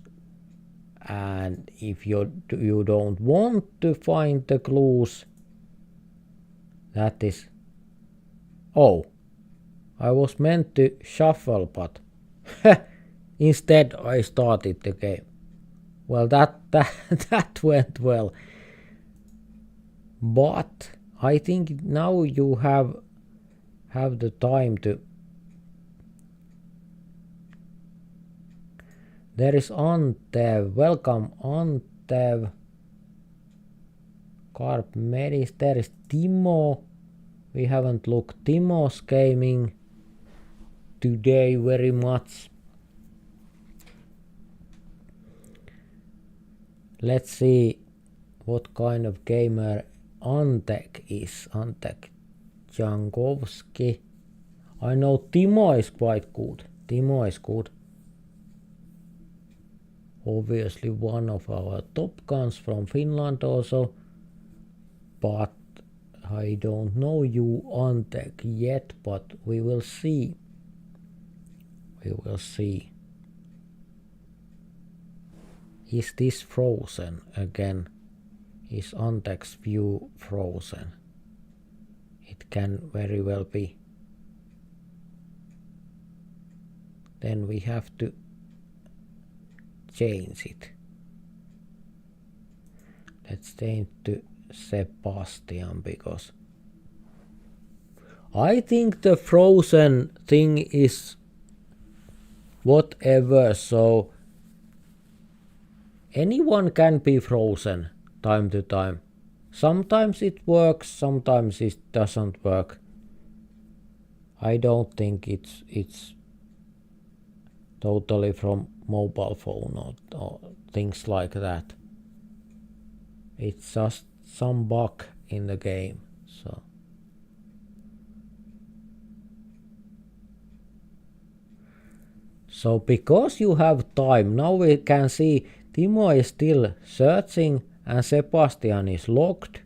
A: And if you don't want to find the clues, that is... Oh, I was meant to shuffle, but instead I started the game. Well, that went well. But I think now you have the time to... There is Antev. Welcome, Antev. Carp Medis. There is Timo. We haven't looked Timo's gaming today very much. Let's see what kind of gamer Antek is. Antek Jankovski. I know Timo is quite good. Timo is good. Obviously one of our top guns from Finland also. But I don't know you Antek yet, but we will see. We will see. Is this frozen again? Is Antek's view frozen? It can very well be. Then we have to change it. Let's change to Sebastian, because I think the frozen thing is whatever, so anyone can be frozen time to time. Sometimes it works, sometimes it doesn't work. I don't think it's totally from mobile phone or things like that. It's just some bug in the game. So because you have time, now we can see Timo is still searching and Sebastian is locked.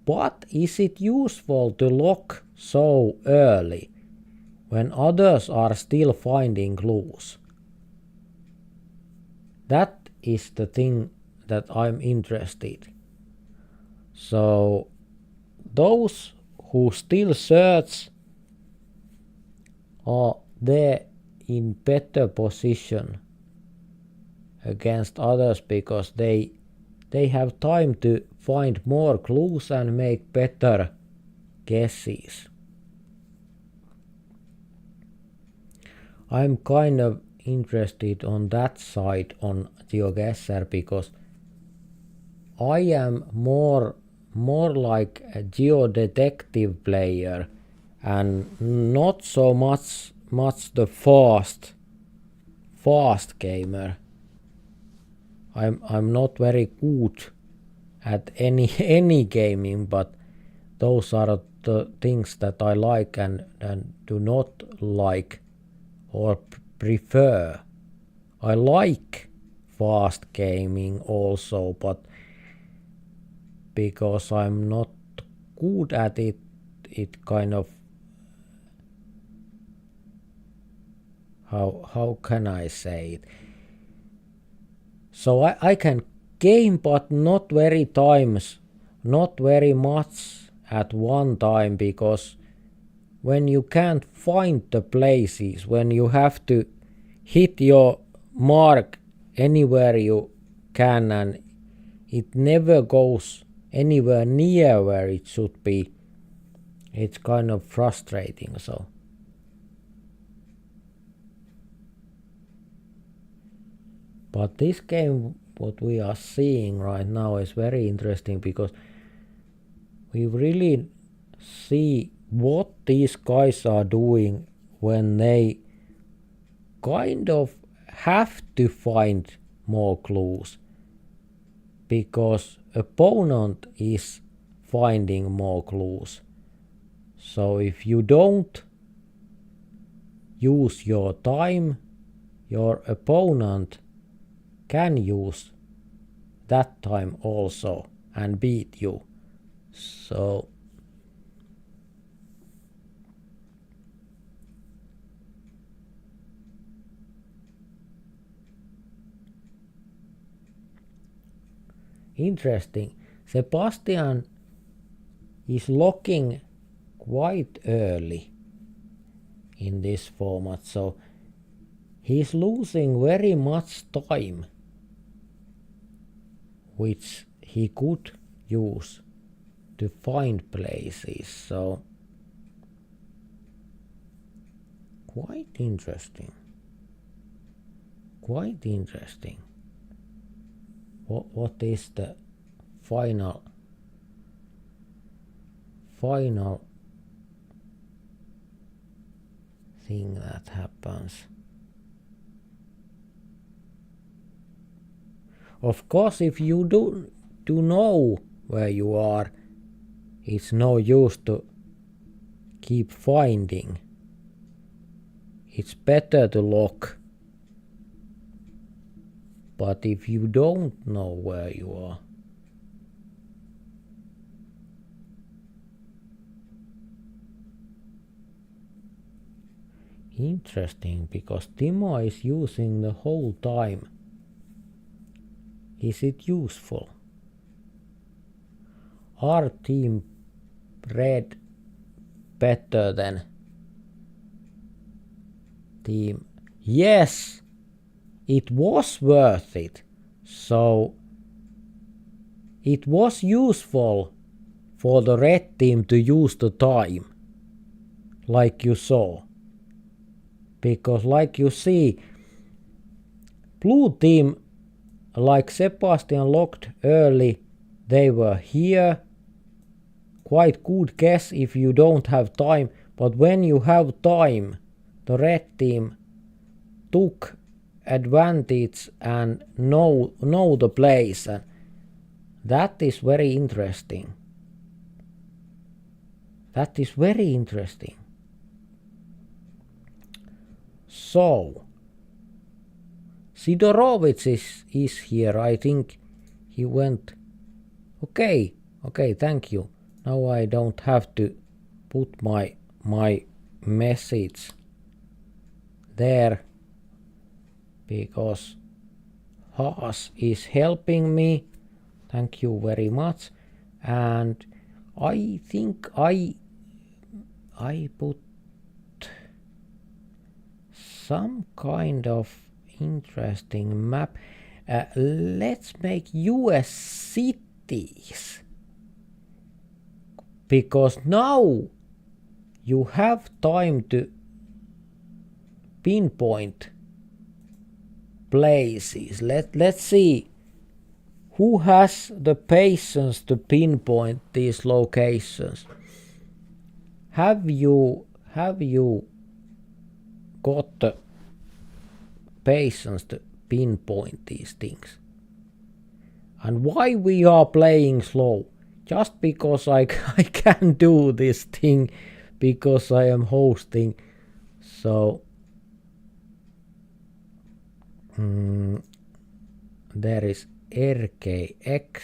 A: But is it useful to lock so early when others are still finding clues? That is the thing that I'm interested. So those who still search are there in better position against others because they have time to find more clues and make better guesses. I'm kind of interested on that side on GeoGuessr because I am more like a geodetective player and not so much the fast gamer. I'm not very good at any gaming, but those are the things that I like and do not like or prefer. I like fast gaming also, but because I'm not good at it, it kind of... How can I say it? So I can game, but not very much at one time, because when you can't find the places, when you have to hit your mark anywhere you can and it never goes anywhere near where it should be, it's kind of frustrating. So but this game, what we are seeing right now, is very interesting because we really see what these guys are doing when they kind of have to find more clues because opponent is finding more clues. So if you don't use your time, your opponent can use that time also and beat you. So interesting. Sebastian is locking quite early in this format, so he's losing very much time which he could use to find places. So quite interesting. Quite interesting. What is the final thing that happens? Of course, if you do know where you are, it's no use to keep finding. It's better to lock. But if you don't know where you are, interesting, because Timo is using the whole time. Is it useful? Are team red better than team? Yes, it was worth it. So it was useful for the red team to use the time, like you saw. Because like you see, blue team, like Sebastian locked early, they were here. Quite good guess if you don't have time, but when you have time, the red team took advantage and know the place, and that is very interesting. That is very interesting. So Sidorovich is here. I think he went. Okay, thank you. Now I don't have to put my message there because Haas is helping me. Thank you very much. And I think I put some kind of interesting map. Let's make US cities, because now you have time to pinpoint places. Let's see who has the patience to pinpoint these locations. Have you got the patience to pinpoint these things? And why we are playing slow? Just because I can do this thing, because I am hosting. So there is RKX.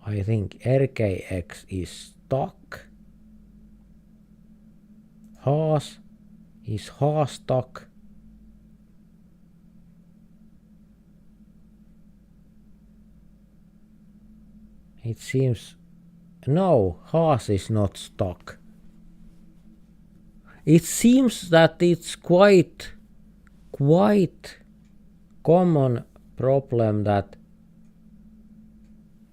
A: I think RKX is stuck. Haas is Haas stuck. It seems no, Haas is not stuck. It seems that it's quite common problem that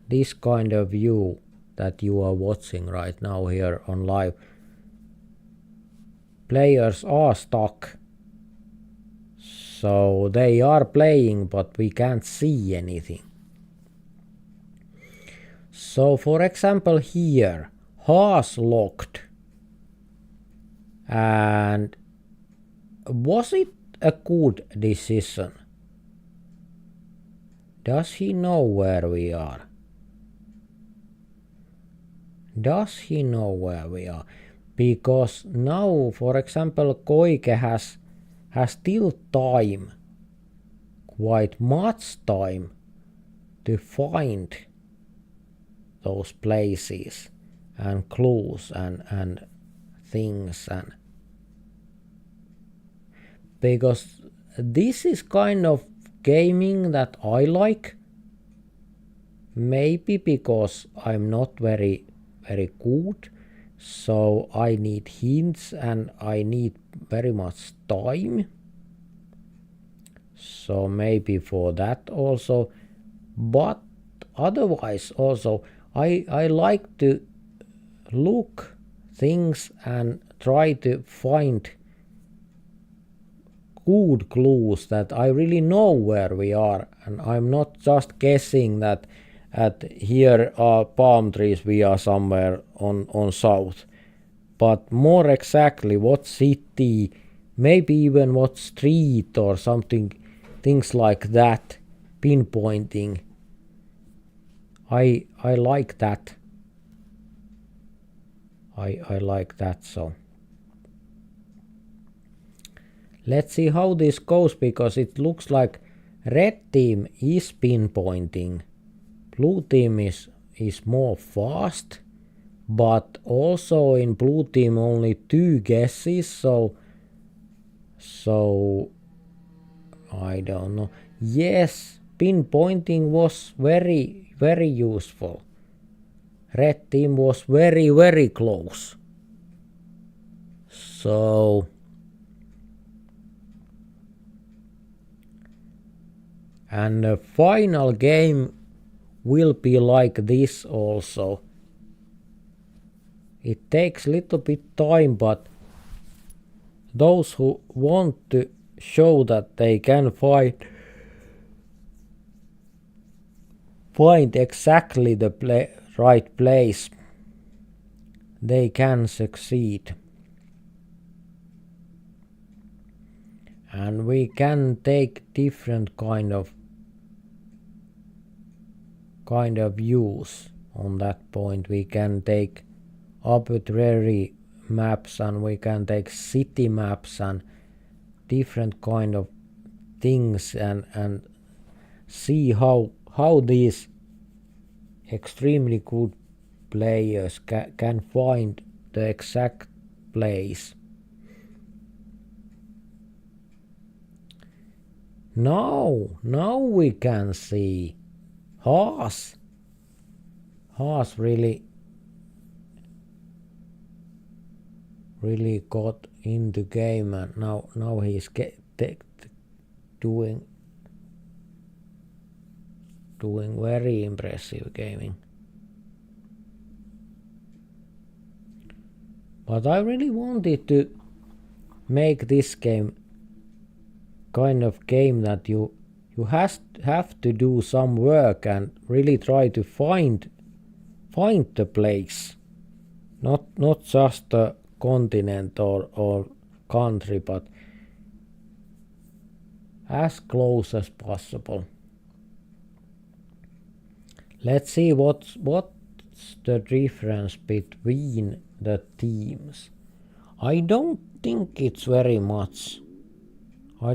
A: this kind of view that you are watching right now here on live, players are stuck. So they are playing, but we can't see anything. So for example here, Haas locked And was it a good decision? Does he know where we are? Does he know where we are? Because now, for example, Koike has still time, quite much time, to find those places and clues and things, and because this is kind of gaming that I like. Maybe because I'm not very good, so I need hints and I need very much time. So maybe for that also, but otherwise also I like to look things and try to find good clues that I really know where we are, and I'm not just guessing that here are palm trees, we are somewhere on south, but more exactly what city, maybe even what street or something, things like that, pinpointing. I like that. I like that. So let's see how this goes, because it looks like red team is pinpointing, blue team is more fast, but also in blue team only 2 guesses, so I don't know. Yes, pinpointing was very useful. Red team was very close. So and the final game will be like this also. It takes little bit time, but those who want to show that they can find exactly the right place, they can succeed. And we can take different kind of views on that point. We can take arbitrary maps, and we can take city maps and different kind of things, and see how these extremely good players can find the exact place. Now we can see Haas really got into game, and now he's doing very impressive gaming. But I really wanted to make this game kind of game that you have to do some work and really try to find the place, not just a continent or country, but as close as possible. Let's see what's the difference between the teams. I don't think it's very much. I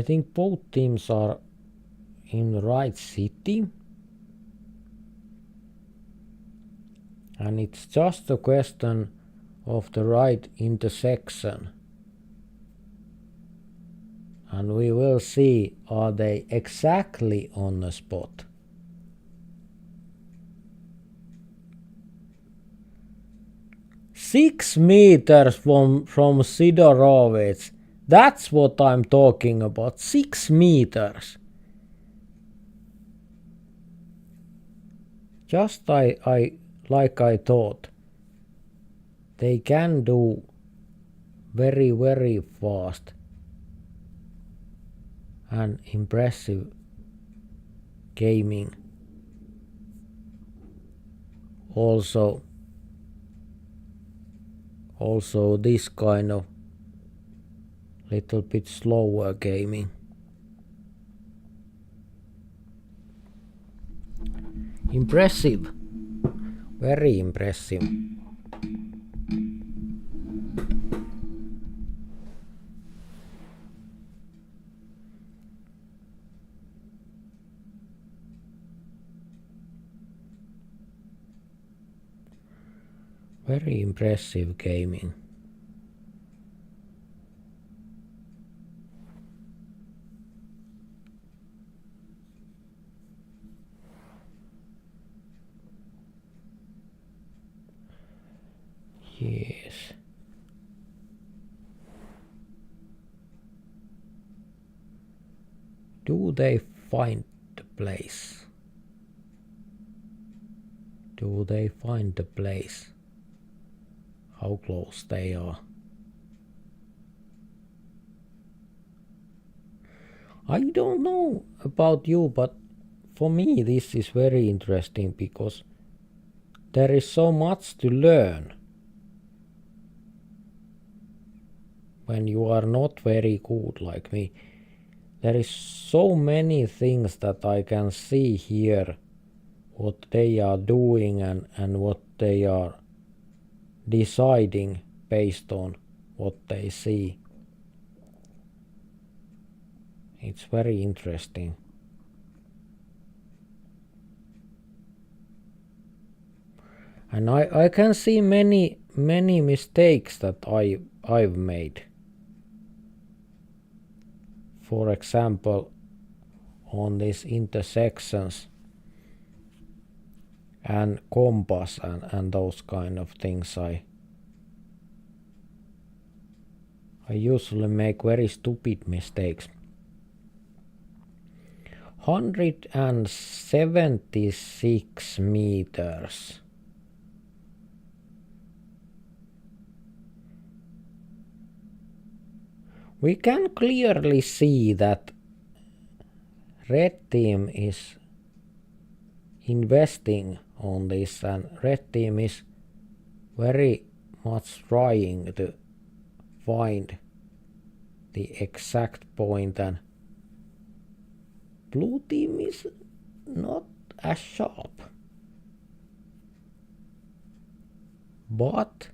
A: think both teams are in the right city, and it's just a question of the right intersection, and we will see are they exactly on the spot. Six meters from Sidorovitz. That's what I'm talking about. 6 meters. Just like I thought. They can do very fast and impressive gaming. Also this kind of little bit slower gaming. Impressive, very impressive. Very impressive gaming. Yes. Do they find the place? Do they find the place? How close they are? I don't know about you, but for me this is very interesting because there is so much to learn when you are not very good like me. There is so many things that I can see here, what they are doing and what they are deciding based on what they see. It's very interesting. And I can see many mistakes that I've made. For example, on these intersections and compass and those kind of things, I usually make very stupid mistakes. 176 meters. We can clearly see that red team is investing on this and red team is very much trying to find the exact point and blue team is not as sharp, but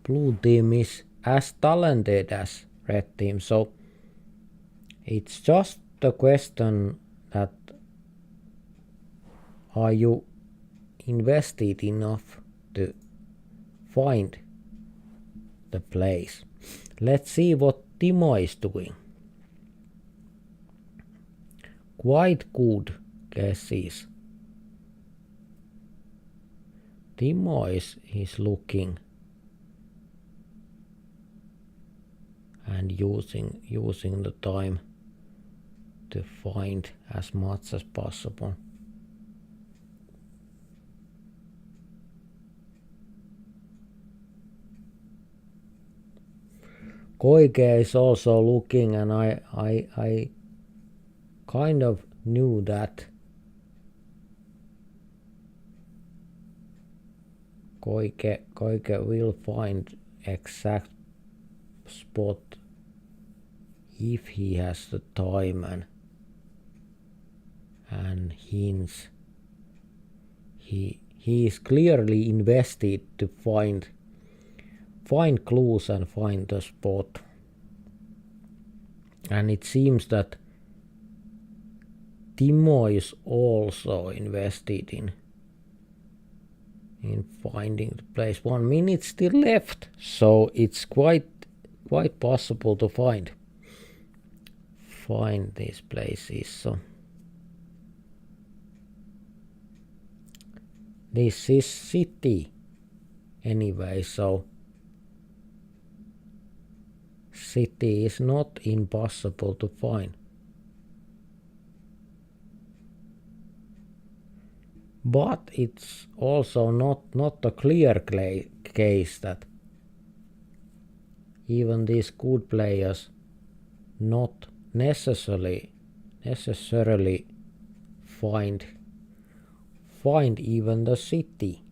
A: blue team is as talented as red team, so it's just the question that are you invested enough to find the place. Let's see what Timo is doing. Quite good guesses. Timo is looking and using the time to find as much as possible. Koike is also looking, and I kind of knew that Koike will find exact spot if he has the time and hints. He is clearly invested to find clues and find the spot. And it seems that Timo is also invested in finding the place. 1 minute still left, so it's quite possible to find these places. So this is city anyway, so city is not impossible to find. But it's also not a clear case that even these good players not necessarily necessarily find even the city.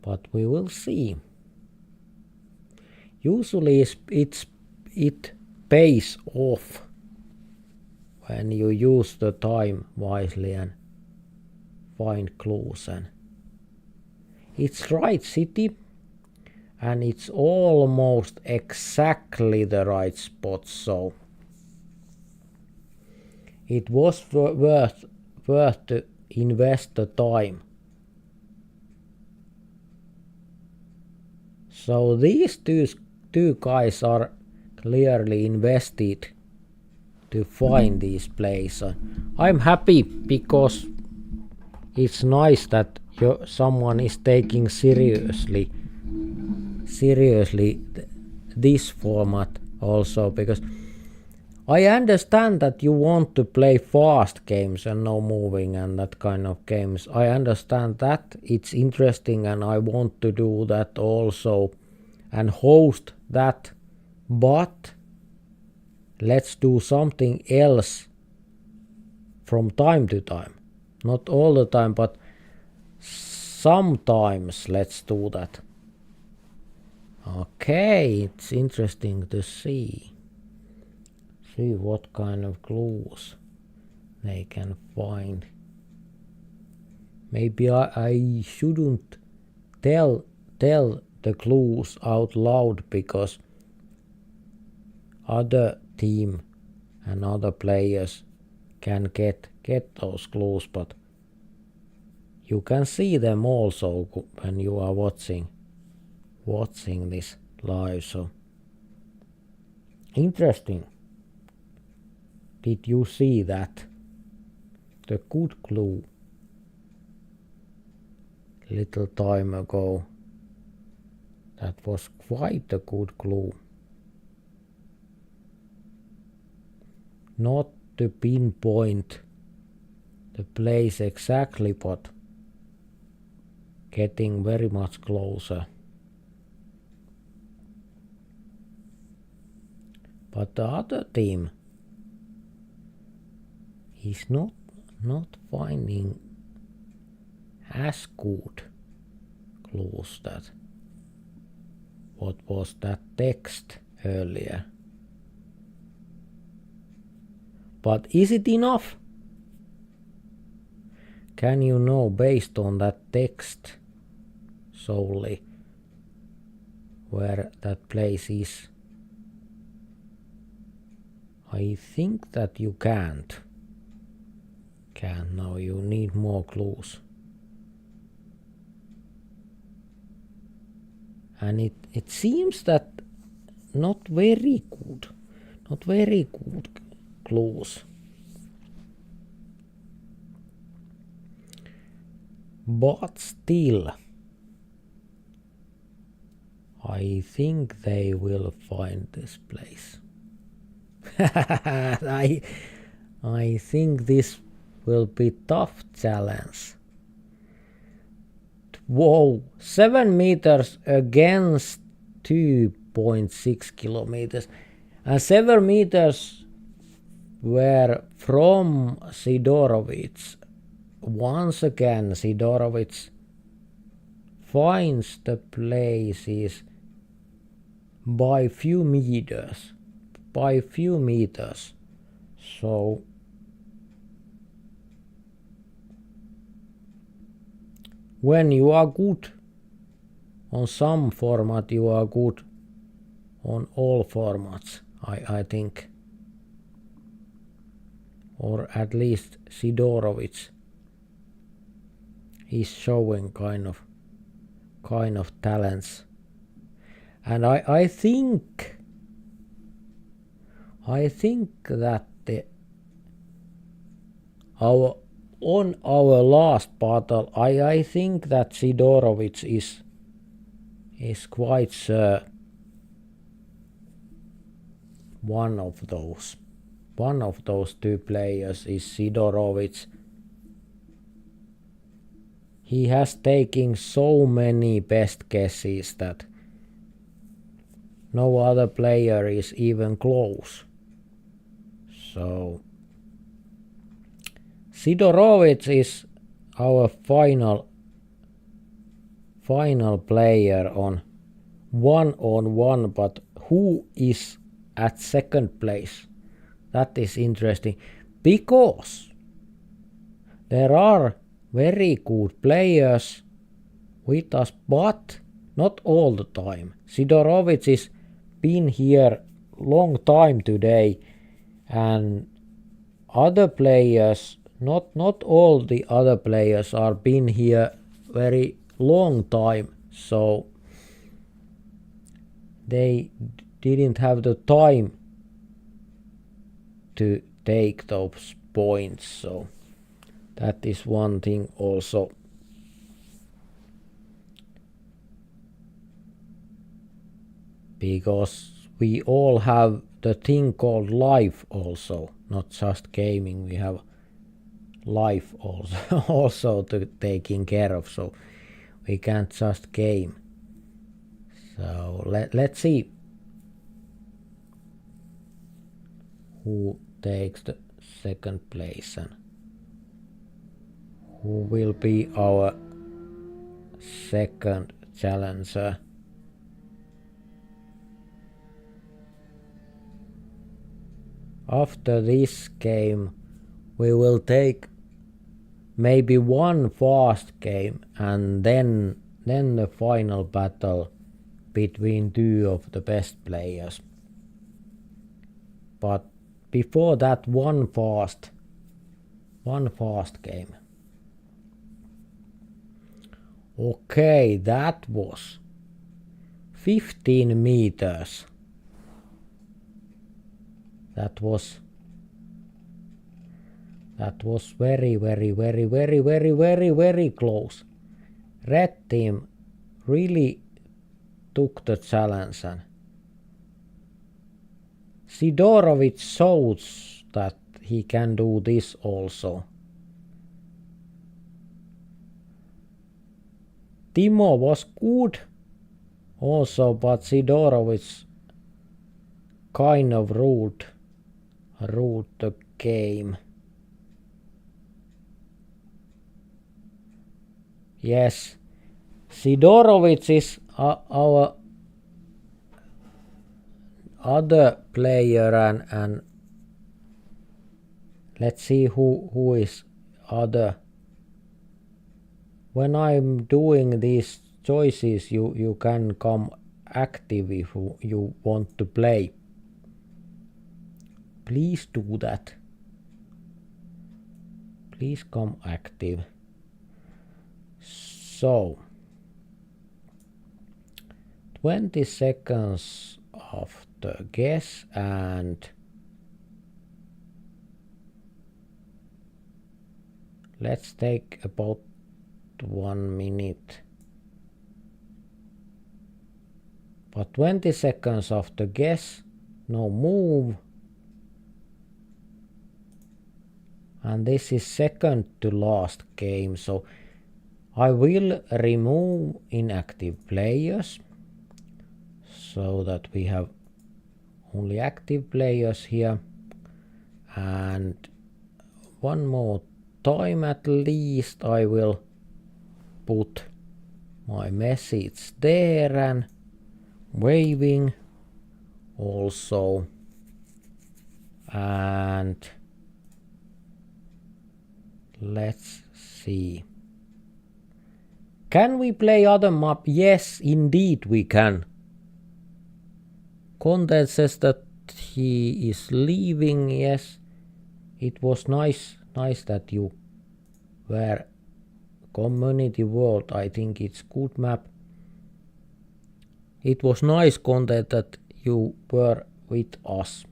A: But we will see. Usually it pays off when you use the time wisely and find clues. And it's right city, and it's almost exactly the right spot, so it was worth to invest the time. So these two guys are clearly invested to find this place. I'm happy because it's nice that someone is taking seriously this format also, because I understand that you want to play fast games and no moving and that kind of games. I understand that it's interesting, and I want to do that also and host that, but let's do something else from time to time. Not all the time, but sometimes let's do that. Okay, it's interesting to see what kind of clues they can find. Maybe I shouldn't tell the clues out loud, because other team and other players can get those clues, but you can see them also when you are watching this live. So interesting. Did you see that? The good clue little time ago. That was quite a good clue. Not to pinpoint the place exactly, but getting very much closer. But the other team is not finding as good clues. That what was that text earlier? But is it enough? Can you know based on that text solely where that place is? I think that you can't. Now you need more clues. And it seems that not very good clues. But still, I think they will find this place. I think this will be tough challenge. Whoa, 7 meters against 2.6 kilometers. And 7 meters were from Sidorowicz. Once again, Sidorowicz finds the places by few meters. So when you are good on some format, you are good on all formats, I think. Or at least Sidorowicz is showing kind of talents. And I think that on our last battle, I think that Sidorowicz is quite sure one of those two players is Sidorowicz. He has taken so many best guesses that no other player is even close. So Sidorowicz is our final player on one, but who is at second place? That is interesting, because there are very good players with us, but not all the time. Sidorowicz has been here long time today, and other players, not all the other players are been here very long time, so they didn't have the time to take those points, so that is one thing also. Because we all have the thing called life also, not just gaming, we have life also also to taking care of, so we can't just game. So let's see who takes the second place and who will be our second challenger. After this game we will take maybe one fast game and then the final battle between two of the best players. But before that, one fast game. Okay, that was 15 meters. That was very close. Red team really took the challenge, and Sidorowicz shows that he can do this also. Timo was good also, but Sidorowicz kind of ruled the game. Yes, Sidorowicz is our other player, and let's see who is other. When I'm doing these choices, you can come active if you want to play. Please do that. Please come active. So 20 seconds of the guess, and let's take about 1 minute. But 20 seconds of the guess, no move. And this is second to last game, so I will remove inactive players so that we have only active players here. And one more time at least I will put my message there and waving also. And let's see. Can we play other map? Yes, indeed we can. Content says that he is leaving. Yes, it was nice that you were community world. I think it's good map. It was nice content that you were with us.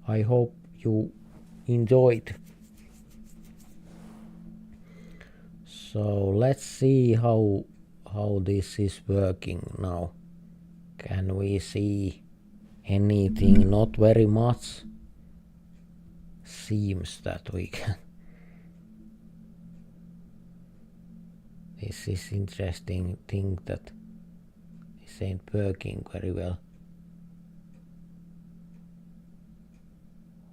A: I hope you enjoyed. So let's see how this is working now. Can we see anything? Not very much. Seems that we can. This is interesting thing that this ain't working very well.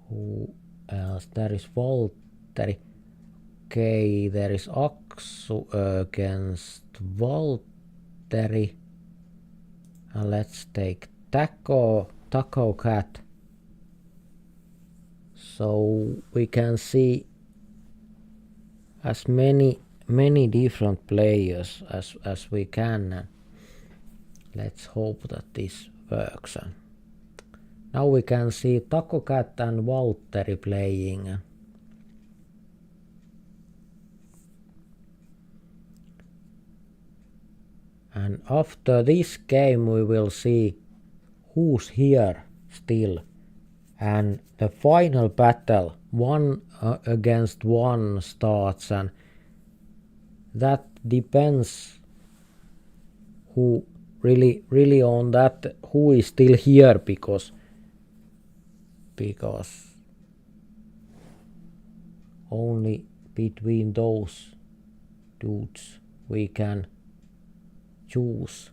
A: Who else? There is Valtteri. Okay, there is Aksu against Valtteri. And let's take Taco Cat. So we can see as many different players as we can. Let's hope that this works. Now we can see Taco Cat and Valtteri playing. And after this game we will see who's here still. And the final battle, 1 against 1 starts, and that depends who really on that, who is still here, because only between those dudes we can choose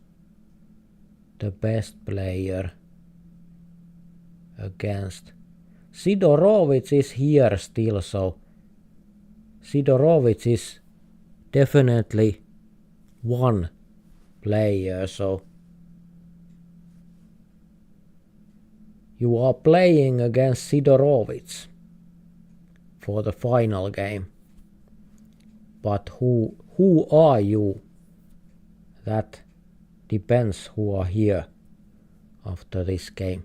A: the best player against. Sidorowicz is here still, so Sidorowicz is definitely one player, so you are playing against Sidorowicz for the final game. But who are you? That depends who are here after this game.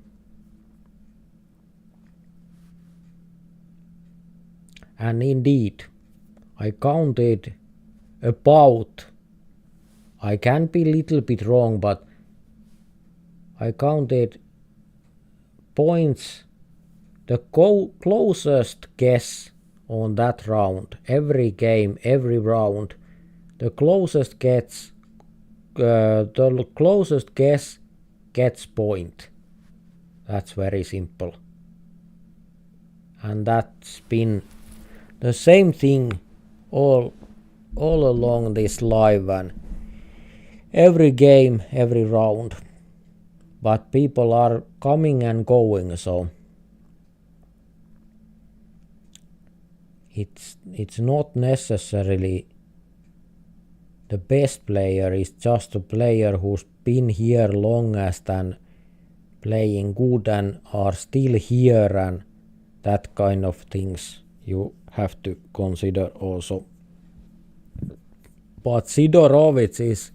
A: And indeed, I counted about, I can be a little bit wrong, but I counted points, the closest guess on that round, every game, every round, the closest guess gets point. That's very simple. And that's been the same thing all along this live, and every game, every round. But people are coming and going, so it's not necessarily the best player, is just a player who's been here longest and playing good and are still here, and that kind of things you have to consider also. But Sidorowicz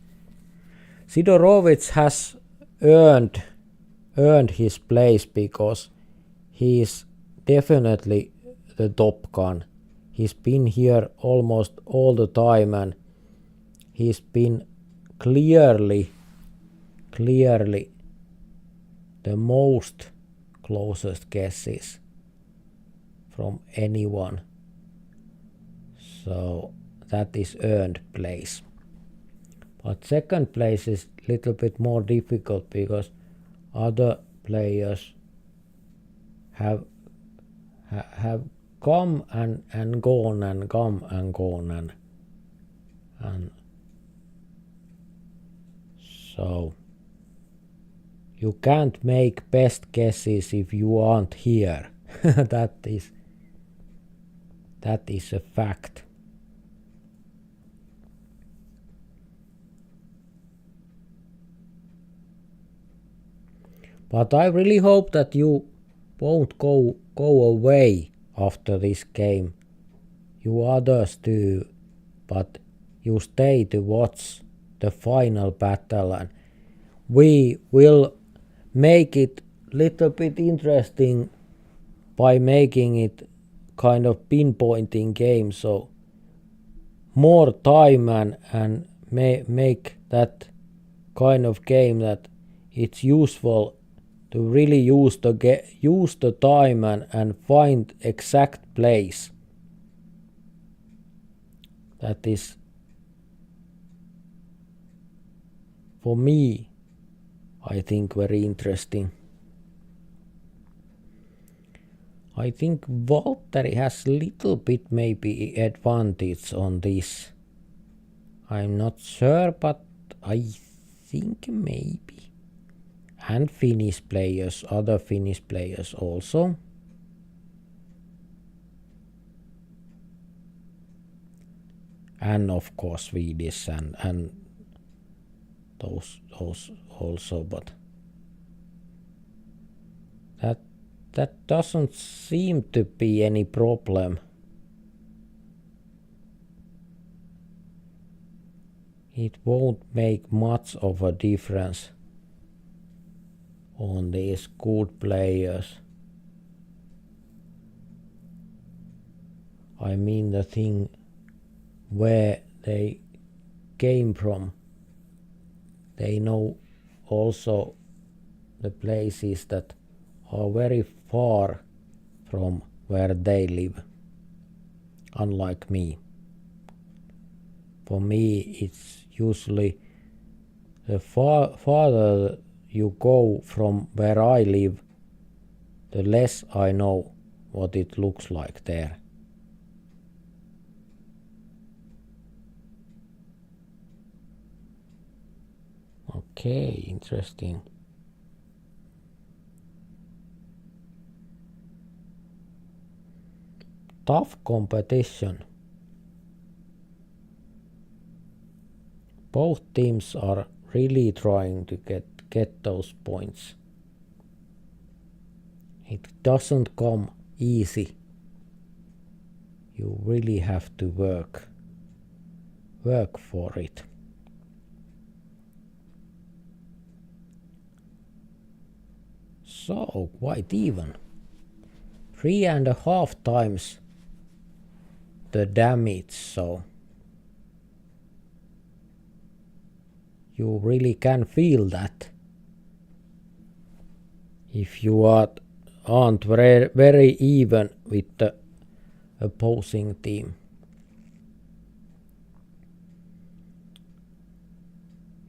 A: has earned his place, because he is definitely the top gun. He's been here almost all the time, and he's been clearly the most closest guesses from anyone. So that is earned place. But second place is little bit more difficult, because other players have come and gone and come and gone, and so you can't make best guesses if you aren't here. that is a fact. But I really hope that you won't go away after this game. You others too, but you stay to watch the final battle, and we will make it little bit interesting by making it kind of pinpointing game, so more time and make that kind of game that it's useful to really use the time and find exact place. That is, for me, I think very interesting. I think Valtteri has little bit maybe advantage on this. I'm not sure, but I think maybe. And Finnish players, other Finnish players also. and of course Swedish and those also, but that doesn't seem to be any problem. It won't make much of a difference on these good players. I mean the thing where they came from. They know also the places that are very far from where they live, unlike me. For me, it's usually the farther you go from where I live, the less I know what it looks like there. Okay, interesting. Tough competition. Both teams are really trying to get those points. It doesn't come easy. You really have to work for it. So quite even. 3.5 times the damage, so you really can feel that if you aren't very even with the opposing team.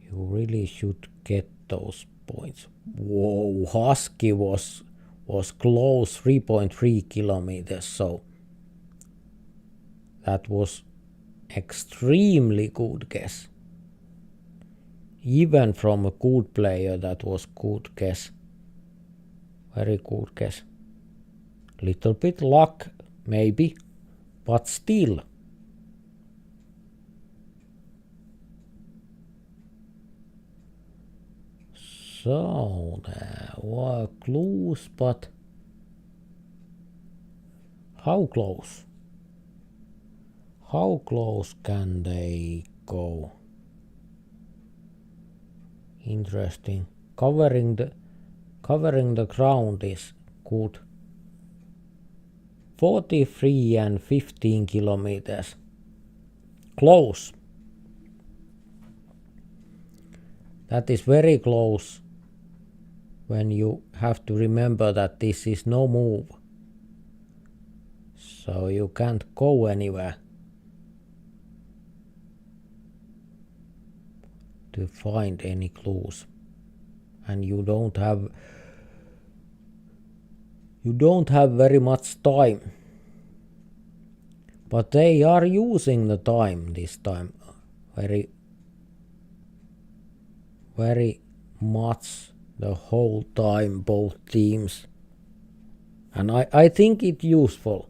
A: You really should get those points. Whoa, Husky was close, 3.3 kilometers, so that was extremely good guess. Even from a good player, that was good guess. Very good guess. Little bit luck, maybe, but still. So there were clues, but how close? How close can they go? Interesting. Covering the ground is good. 43 and 15 kilometers. Close. That is very close when you have to remember that this is no move. So you can't go anywhere to find any clues. And you don't have very much time. But they are using the time this time very much, the whole time, both teams. And I think it's useful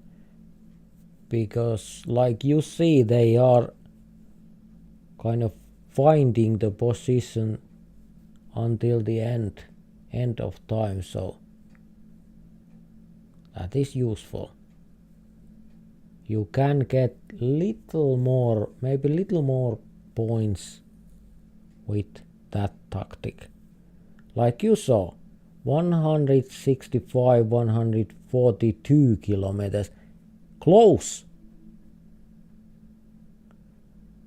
A: because, like you see, they are kind of finding the position until the end of time, so that is useful. You can get maybe little more points with that tactic. Like you saw, 165, 142 kilometers. Close.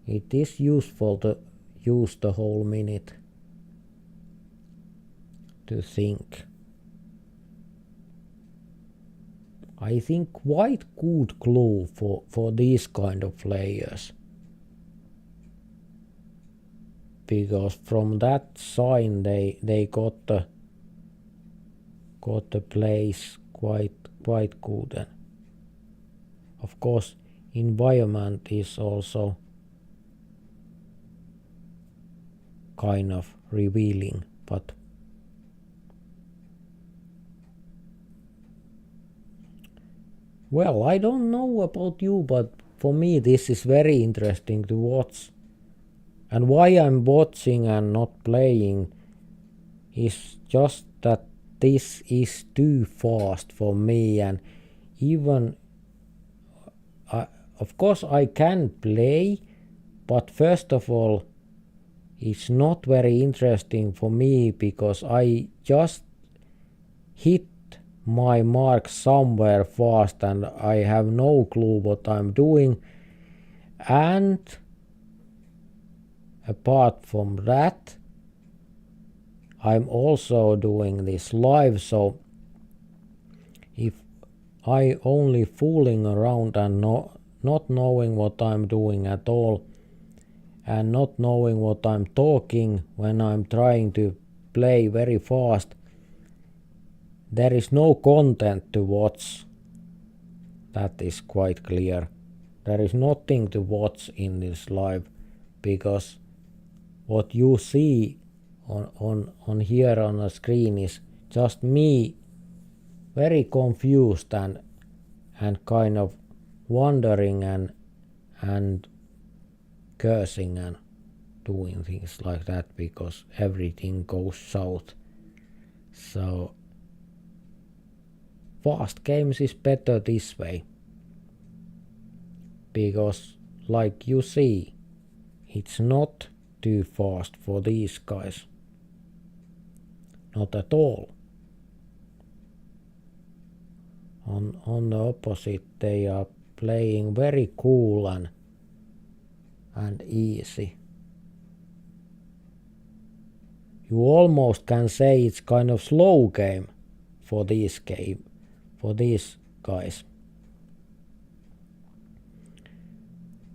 A: It is useful to use the whole minute to think. I think quite good clue for these kind of players. Because from that sign they got the place quite good. And of course environment is also kind of revealing, but well, I don't know about you, but for me this is very interesting to watch. And why I'm watching and not playing is just that this is too fast for me, and even of course I can play, but first of all it's not very interesting for me because I just hit my mark somewhere fast and I have no clue what I'm doing. And apart from that, I'm also doing this live, so if I only fooling around and not knowing what I'm doing at all, and not knowing what I'm talking when I'm trying to play very fast, there is no content to watch. That is quite clear. There is nothing to watch in this live, because what you see on here on the screen is just me very confused and kind of wondering and cursing and doing things like that because everything goes south. So fast games is better this way, because like you see, it's not too fast for these guys. Not at all. On the opposite, they are playing very cool and easy. You almost can say it's kind of slow game for this game, for these guys.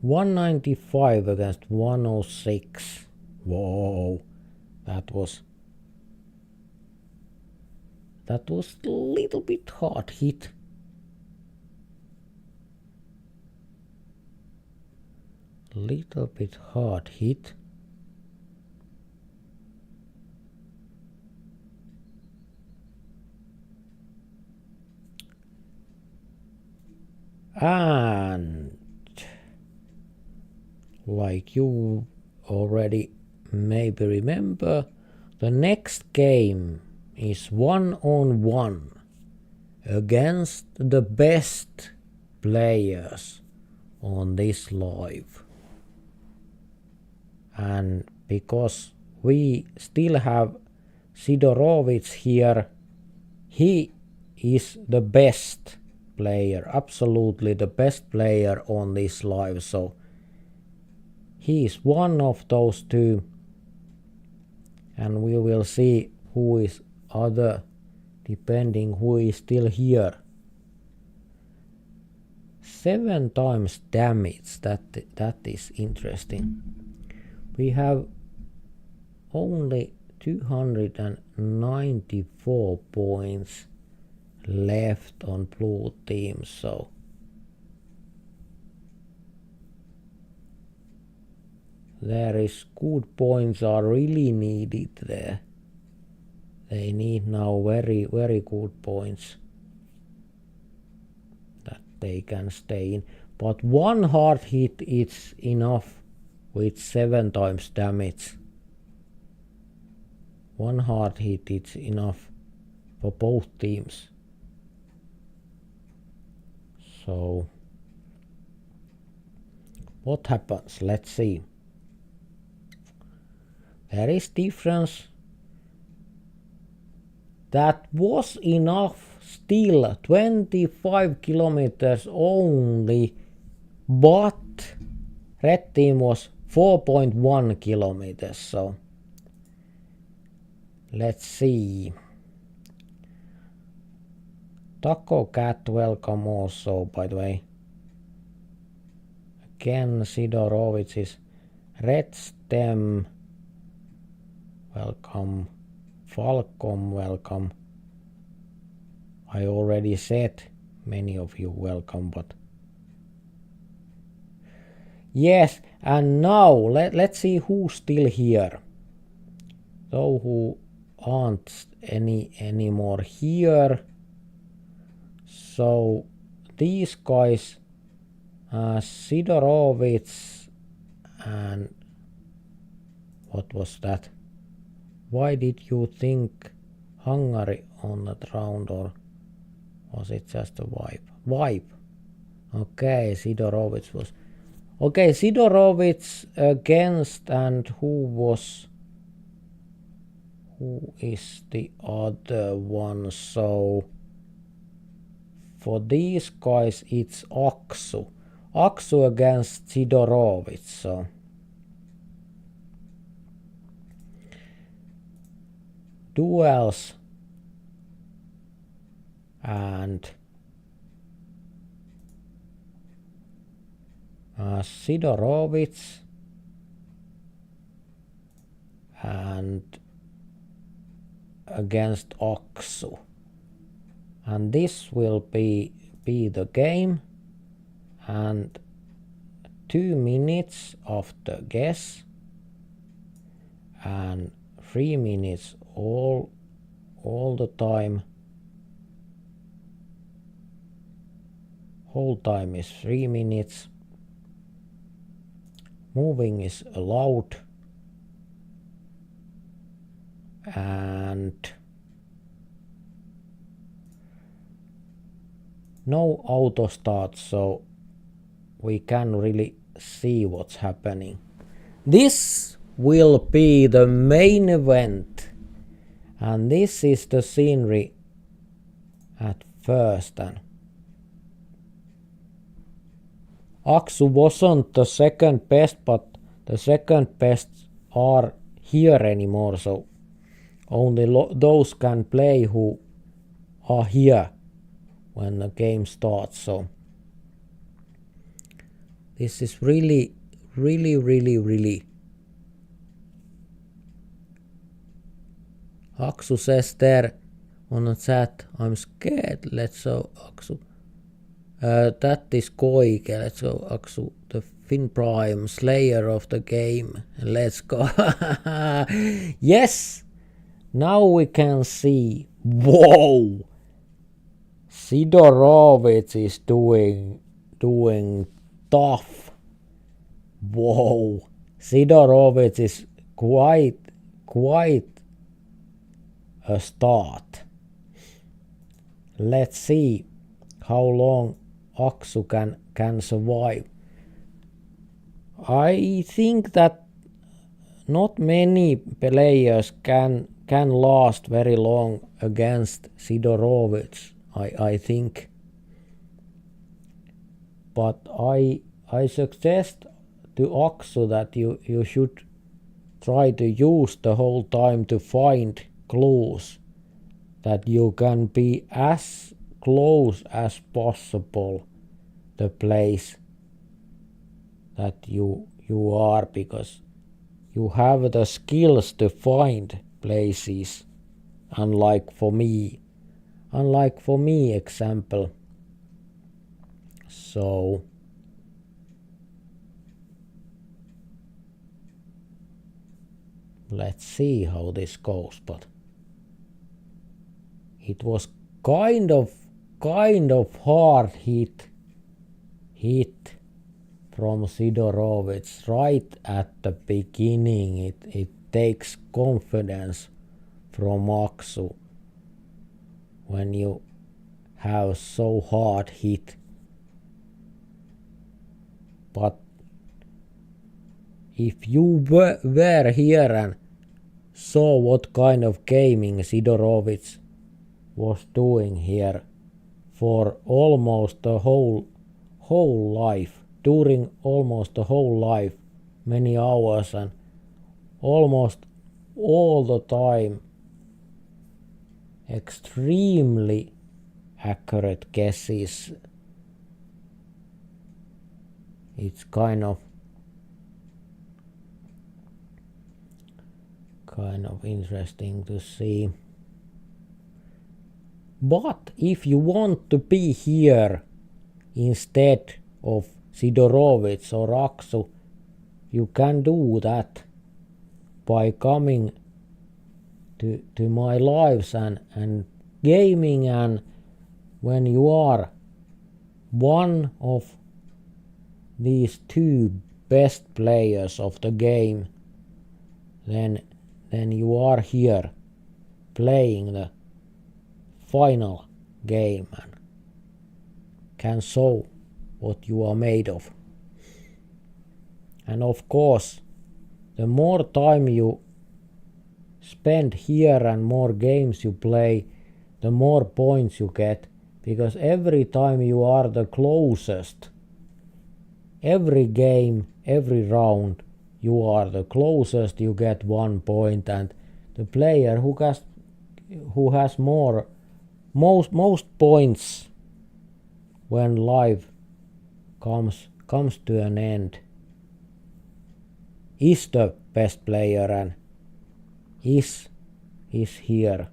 A: 195 against 106. Whoa, that was a little bit hard hit. Little bit hard hit. And like you already maybe remember, the next game is 1-on-1 against the best players on this live. And because we still have Sidorowicz here, he is the best player, absolutely the best player on this live, so he is one of those two, and we will see who is other depending who is still here. 7 times damage, that is interesting. We have only 294 points left on blue team, so there is good points are really needed there. They need now very good points that they can stay in, but one hard hit is enough with 7 times damage. One hard hit is enough for both teams. So what happens? Let's see. There is difference. That was enough still, 25 kilometers only, but red team was 4.1 kilometers, so let's see. Taco Cat, welcome also, by the way. Again, Sidorowicz is red stem, welcome. Falcom, welcome. I already said many of you welcome, but yes, and now let's see who's still here. Those who aren't anymore here. So these guys Sidorowicz and what was that? Why did you think Hungary on that round, or was it just a wipe? Wipe. Okay, Sidorowicz was. Okay, Sidorowicz against, and who is the other one? So for these guys it's Aksu. Aksu against Sidorowicz. So duels and Sidorowicz and against Aksu, and this will be the game, and 2 minutes of the guess and 3 minutes all the time. Whole time is 3 minutes. Moving is allowed, and no auto start, so we can really see what's happening. This will be the main event, and this is the scenery at first. And Aksu wasn't the second best, but the second best are here anymore, so only those can play who are here when the game starts. So this is really Aksu says there on the chat, I'm scared. Let's go Aksu. That is Koike. Let's go Aksu, the Finn Prime, slayer of the game. Let's go. Yes, now we can see. Whoa, Sidorowicz is doing tough. Whoa, Sidorowicz is quite a start. Let's see how long Aksu can survive. I think that not many players can last very long against Sidorowicz, I think. But I suggest to Aksu that you should try to use the whole time to find clues, that you can be as close as possible the place that you are, because you have the skills to find places, unlike for me example. So let's see how this goes, but it was kind of hard hit from Sidorowicz right at the beginning. It takes confidence from Aksu when you have so hard hit. But if you were here and saw what kind of gaming Sidorowicz was doing here for almost the whole life, during almost the whole life, many hours, and almost all the time extremely accurate guesses. It's kind of interesting to see. But if you want to be here instead of Sidorowicz or Aksu, you can do that by coming to my lives and gaming, and when you are one of these two best players of the game, then you are here playing the final game and can show what you are made of. And of course, the more time you spend here and more games you play, the more points you get, because every time you are the closest, every game, every round, you are the closest, you get 1 point, and the player who has most points when life comes to an end is the best player and is here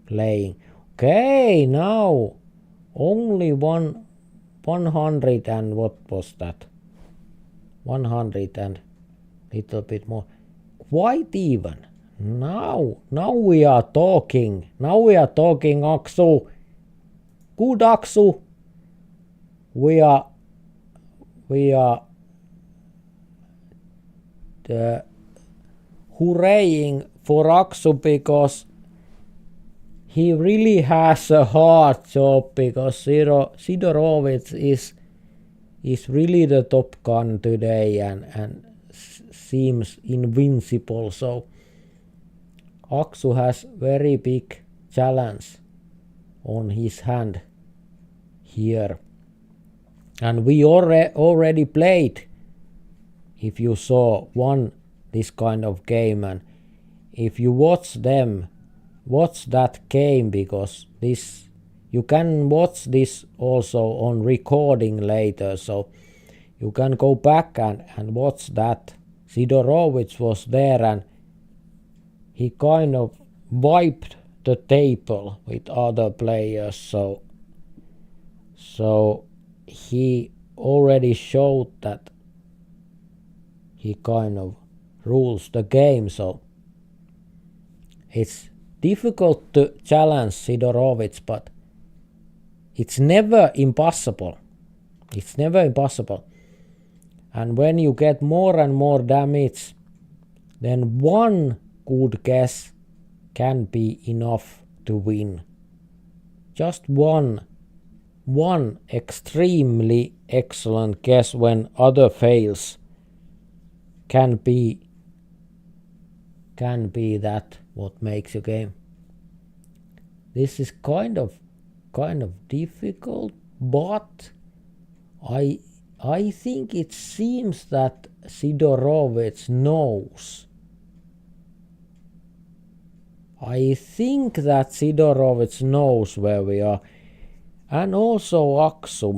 A: playing. Okay, now only 100 and what was that? 100 and little bit more. Quite even. Now we are talking. Aksu. Good Aksu. We are hurraying for Aksu because he really has a hard job, because Sidorowicz is really the top gun today and seems invincible. So Aksu has very big challenge on his hand here. And we already played, if you saw this kind of game, and if you watch that game, because you can watch this also on recording later, so you can go back and watch that. Sidorowicz was there and he kind of wiped the table with other players, so he already showed that he kind of rules the game. So it's difficult to challenge Sidorowicz, but it's never impossible. And when you get more and more damage, then one good guess can be enough to win. Just one extremely excellent guess when other fails can be that what makes a game. This is kind of difficult, but I think it seems that Sidorowicz knows. I think that Sidorowicz knows where we are. And also Aksu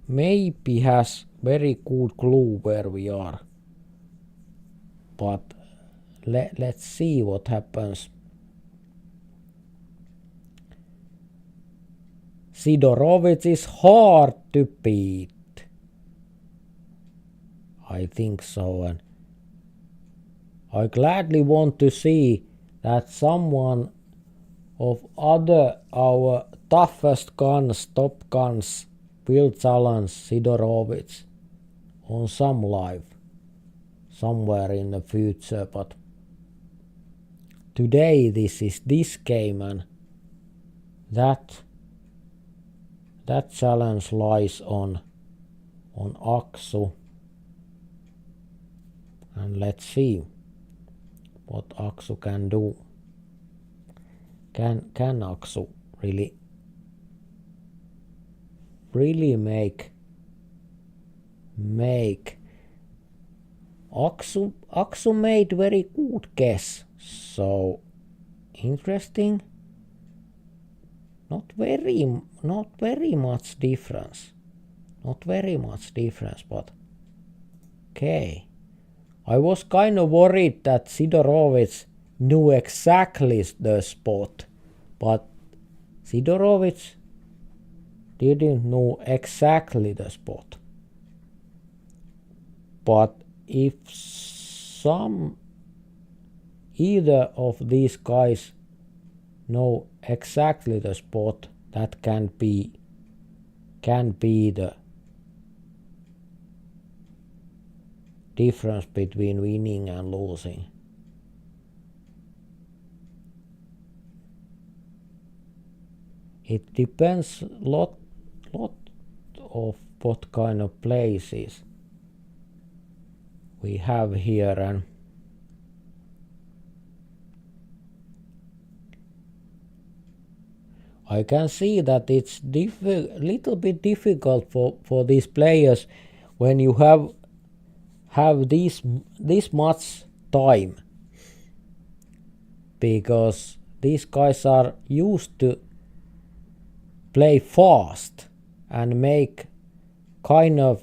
A: maybe has very good clue where we are. But let's see what happens. Sidorowicz is hard to beat. I think so, and I gladly want to see that someone of our toughest guns, top guns, will challenge Sidorowicz on some live somewhere in the future, but today this is this game, and that challenge lies on Aksu. And let's see what Aksu can do. Can Aksu really make Aksu made very good guess. So interesting. Not very much difference. But okay. I was kind of worried that Sidorowicz knew exactly the spot, but Sidorowicz didn't know exactly the spot. But if either of these guys know exactly the spot, that can be difference between winning and losing. It depends lot of what kind of places we have here, and I can see that it's little bit difficult for these players when you have this much time, because these guys are used to play fast and make kind of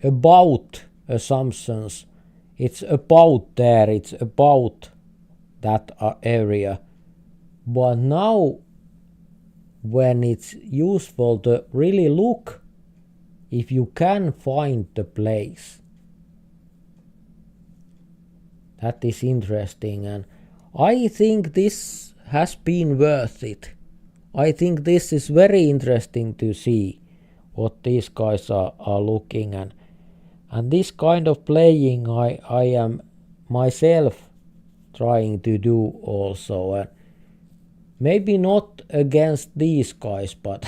A: about assumptions. It's about there, it's about that area. But now when it's useful to really look if you can find the place, that is interesting, and I think this has been worth it. I think this is very interesting to see what these guys are looking at. And this kind of playing I am myself trying to do also. And maybe not against these guys, but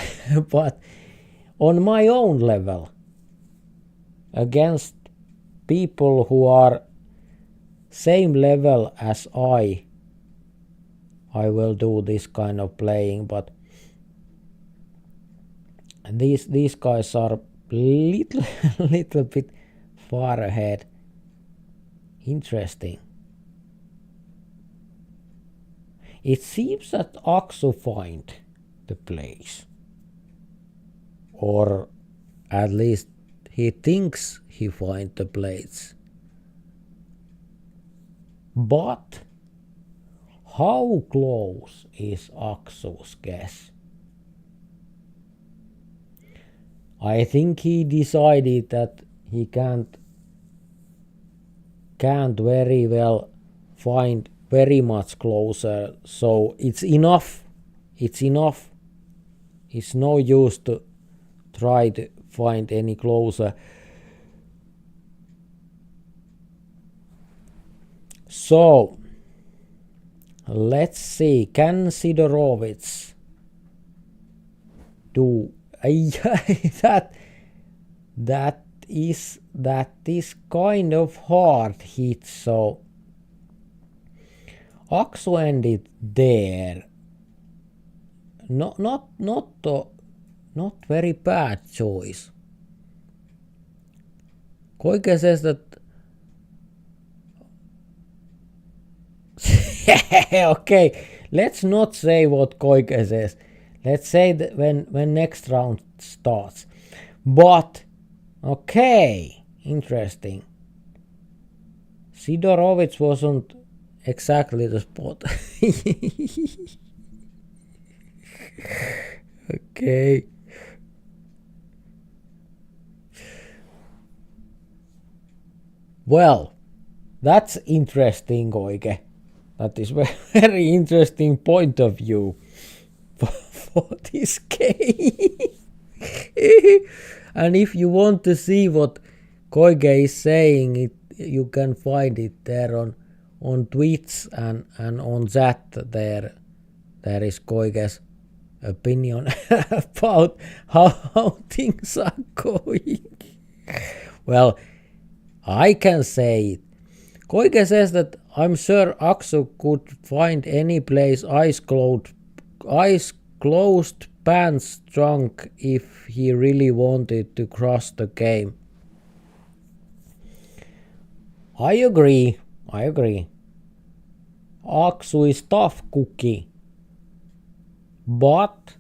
A: but on my own level. Against people who are same level as I will do this kind of playing, but these guys are little bit far ahead. Interesting. It seems that Aksu find the place, or at least he thinks he find the place. But how close is Aksu's guess? I think he decided that he can't very well find very much closer, so it's enough. It's no use to try to find any closer. So let's see, can Sidorovich do that is kind of hard hit. So Aksu ended there. Not very bad choice. Koike says that okay, let's not say what Koike says. Let's say that when next round starts. But okay, interesting. Sidorovich wasn't exactly the spot. Okay. Well, that's interesting, Koike. That is very interesting point of view for this game. And if you want to see what Koike is saying, you can find it there on Twitch and on chat. There is Koike's opinion about how things are going. Well, I can say it. Koike says that I'm sure Aksu could find any place eyes closed, pants drunk, if he really wanted to cross the game. I agree. Aksu is tough cookie. But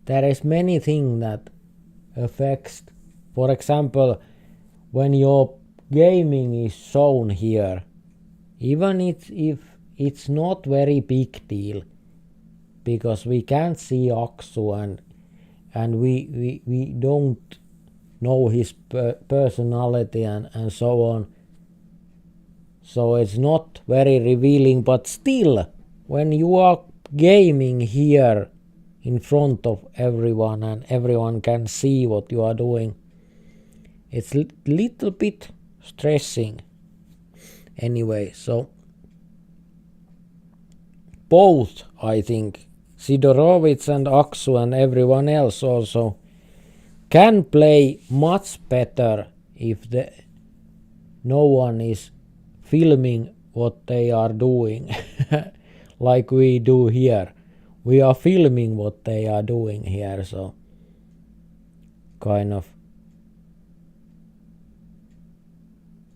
A: there is many things that affects. For example, when your gaming is shown here, even if it's not very big deal, because we can't see Aksu and we don't know his personality and so on. So it's not very revealing, but still, when you are gaming here in front of everyone and everyone can see what you are doing, It's little bit stressing. Anyway, so both, I think, Sidorowicz and Aksu and everyone else also can play much better if no one is filming what they are doing like we do here. We are filming what they are doing here, so kind of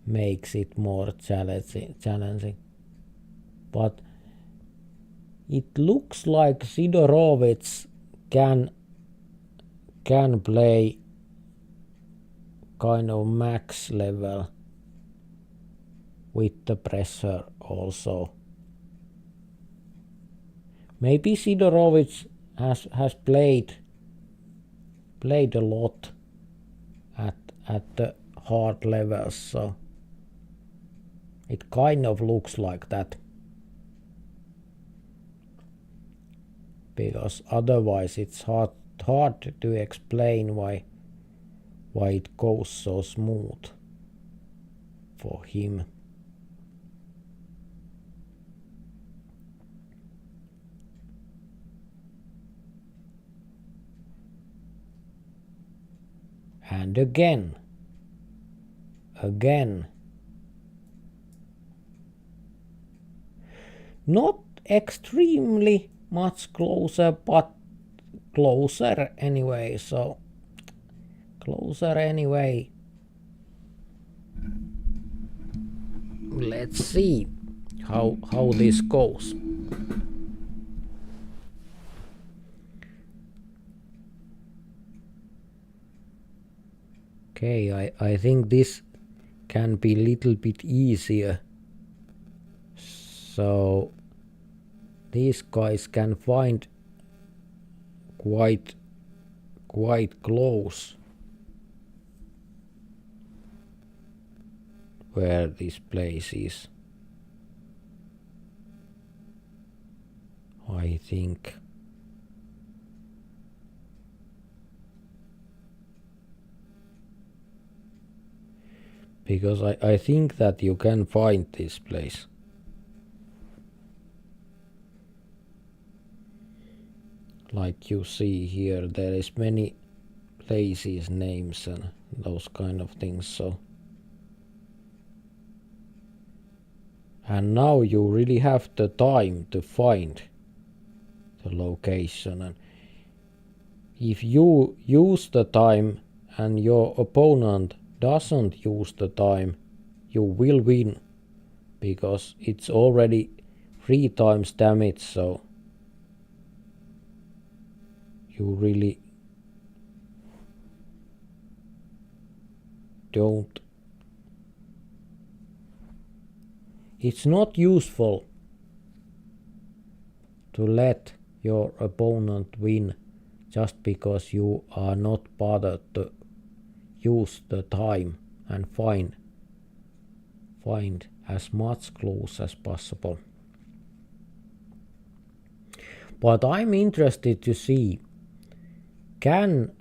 A: makes it more challenging. But it looks like Sidorowicz can play kind of max level with the pressure also. Maybe Sidorowicz has played a lot at the hard levels, so it kind of looks like that. Because otherwise it's hard to explain why it goes so smooth for him. And again, not extremely much closer, but closer anyway, so closer anyway. Let's see how this goes. Okay, I think this can be a little bit easier. So these guys can find quite close where this place is, I think. Because I think that you can find this place. Like you see here, there is many places, names and those kind of things, so. And now you really have the time to find the location, and if you use the time and your opponent doesn't use the time, you will win, because it's already 3 times damage, so you really don't. It's not useful to let your opponent win just because you are not bothered to use the time and find as much clues as possible. But I'm interested to see, can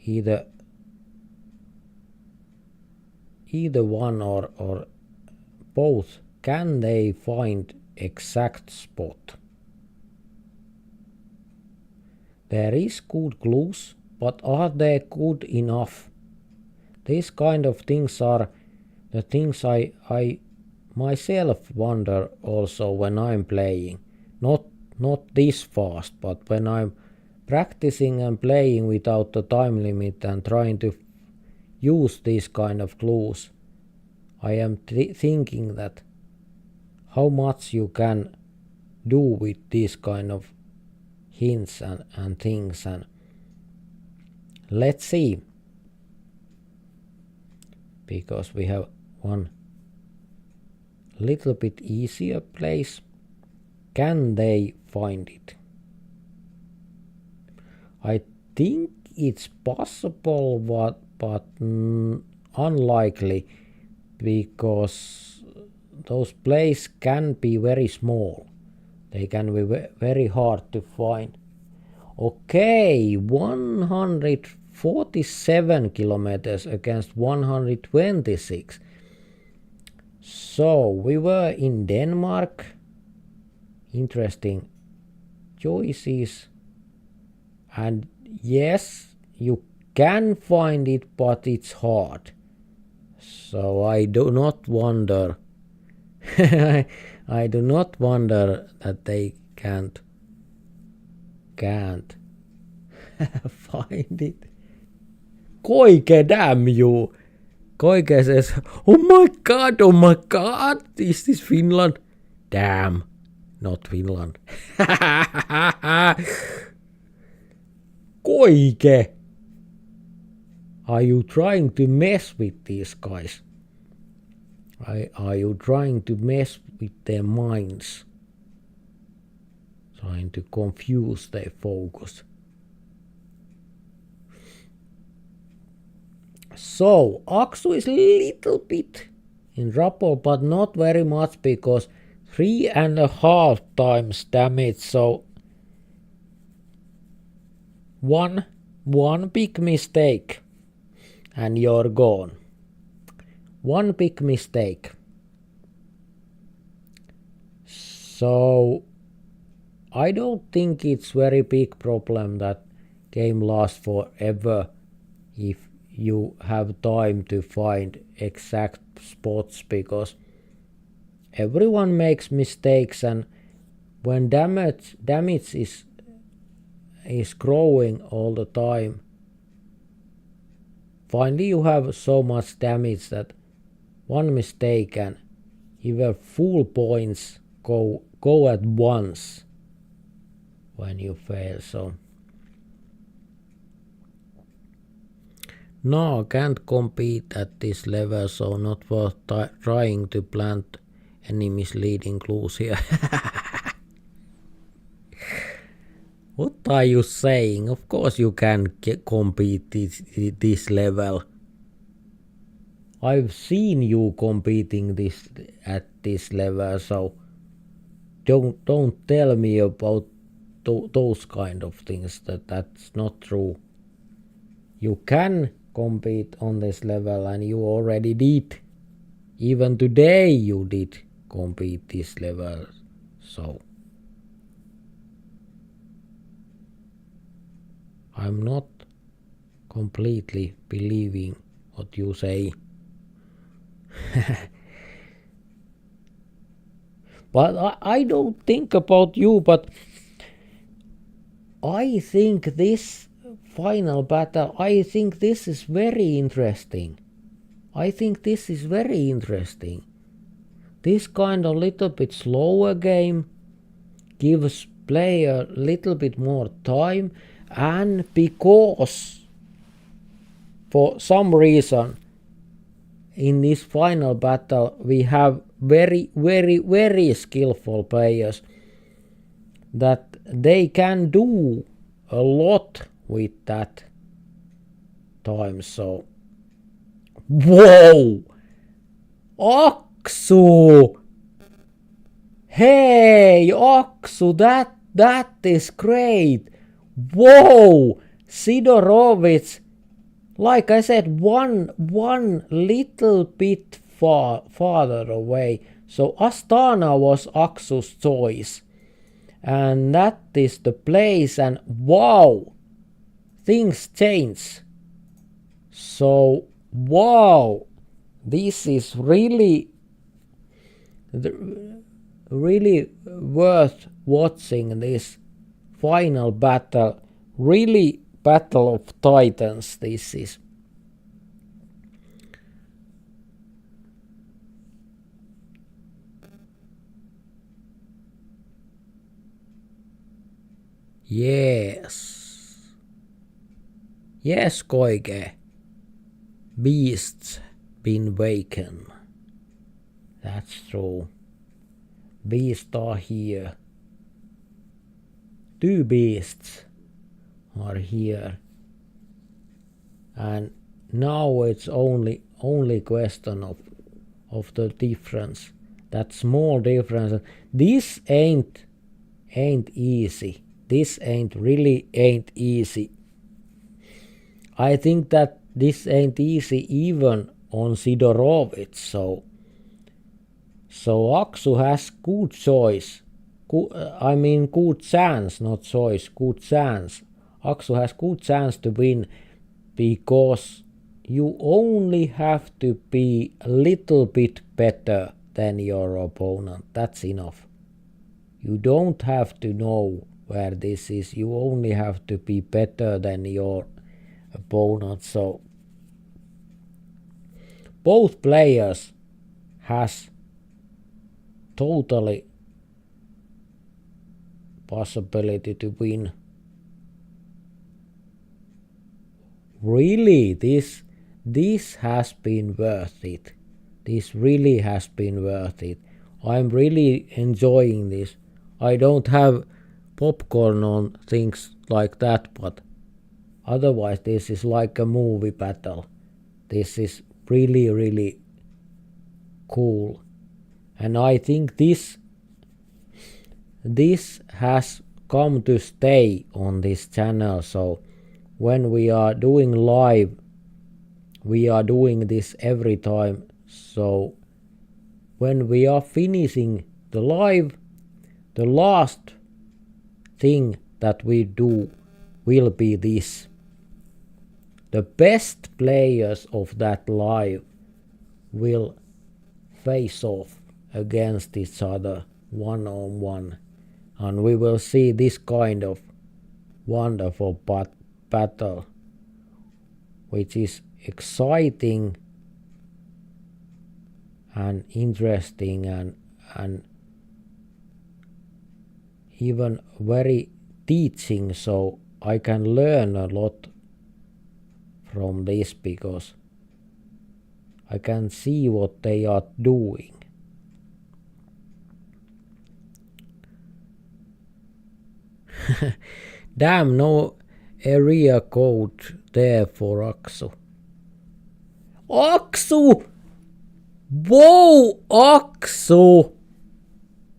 A: either one or both, can they find exact spot? There is good clues, but are they good enough? These kind of things are the things I myself wonder also when I'm playing. Not this fast, but when I'm practicing and playing without the time limit and trying to use these kind of clues, I am thinking that how much you can do with these kind of hints and things, and let's see, because we have one little bit easier place. Can they find it? I think it's possible, but unlikely, because those places can be very small. They can be very hard to find. Okay, 150 47 kilometers against 126. So we were in Denmark. Interesting choices. And yes, you can find it, but it's hard. So I do not wonder I do not wonder that they can't find it. Koike, damn you! Koike says, oh my god, is this Finland? Damn, not Finland. Koike! Are you trying to mess with these guys? Are you trying to mess with their minds? Trying to confuse their focus. So, Aksu is a little bit in trouble, but not very much, because 3.5 times damage. So, one big mistake and you're gone. One big mistake. So, I don't think it's very big problem that game lasts forever if you have time to find exact spots, because everyone makes mistakes, and when damage is growing all the time, finally you have so much damage that one mistake and even full points go at once when you fail. So no, can't compete at this level, so not worth trying to plant any misleading clues here. What are you saying? Of course you can compete this level. I've seen you competing at this level, so don't tell me about those kind of things. That's not true. You can compete on this level, and you already did. Even today you did compete this level. So I'm not completely believing what you say. But I don't think about you, but I think this final battle, I think this is very interesting. This kind of little bit slower game gives player little bit more time, and because for some reason in this final battle we have very skillful players that they can do a lot with that time. So whoa, Aksu, hey Aksu, that is great. Whoa, Sidorowicz, like I said, one little bit farther away. So Astana was Aksu's choice, and that is the place, and wow, things change. So wow, this is really worth watching, this final battle. Really battle of titans this is. Yes, Koike, beasts been wakened. That's true. Beasts are here. 2 beasts are here, and now it's only question of the difference, that small difference. This ain't easy. This really ain't easy. I think that this ain't easy even on Sidorovich, so Aksu has good choice. Good chance, not choice, good chance. Aksu has good chance to win because you only have to be a little bit better than your opponent. That's enough. You don't have to know where this is. You only have to be better than your opponent. So both players has totally possibility to win. Really, this has been worth it. This really has been worth it. I'm really enjoying this. I don't have popcorn on things like that, but otherwise this is like a movie battle. This is really, really cool. And I think this has come to stay on this channel. So when we are doing live, we are doing this every time. So when we are finishing the live, the last thing that we do will be this. The best players of that live will face off against each other one-on-one, and we will see this kind of wonderful battle, which is exciting and interesting and even very teaching, so I can learn a lot from this because I can see what they are doing. Damn, no area code there for Aksu. Aksu! Whoa, Aksu!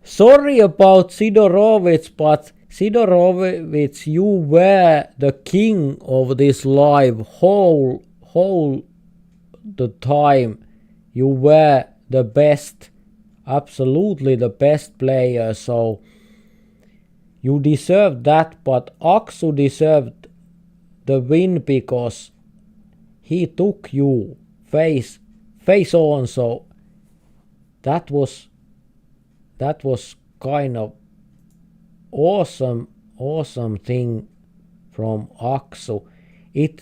A: Sorry about Sidorovich, but Sidorovich, you were the king of this live whole the time. You were the best, absolutely the best player, so you deserved that, but Aksu deserved the win because he took you face on, so that was kind of awesome thing from Aksu. It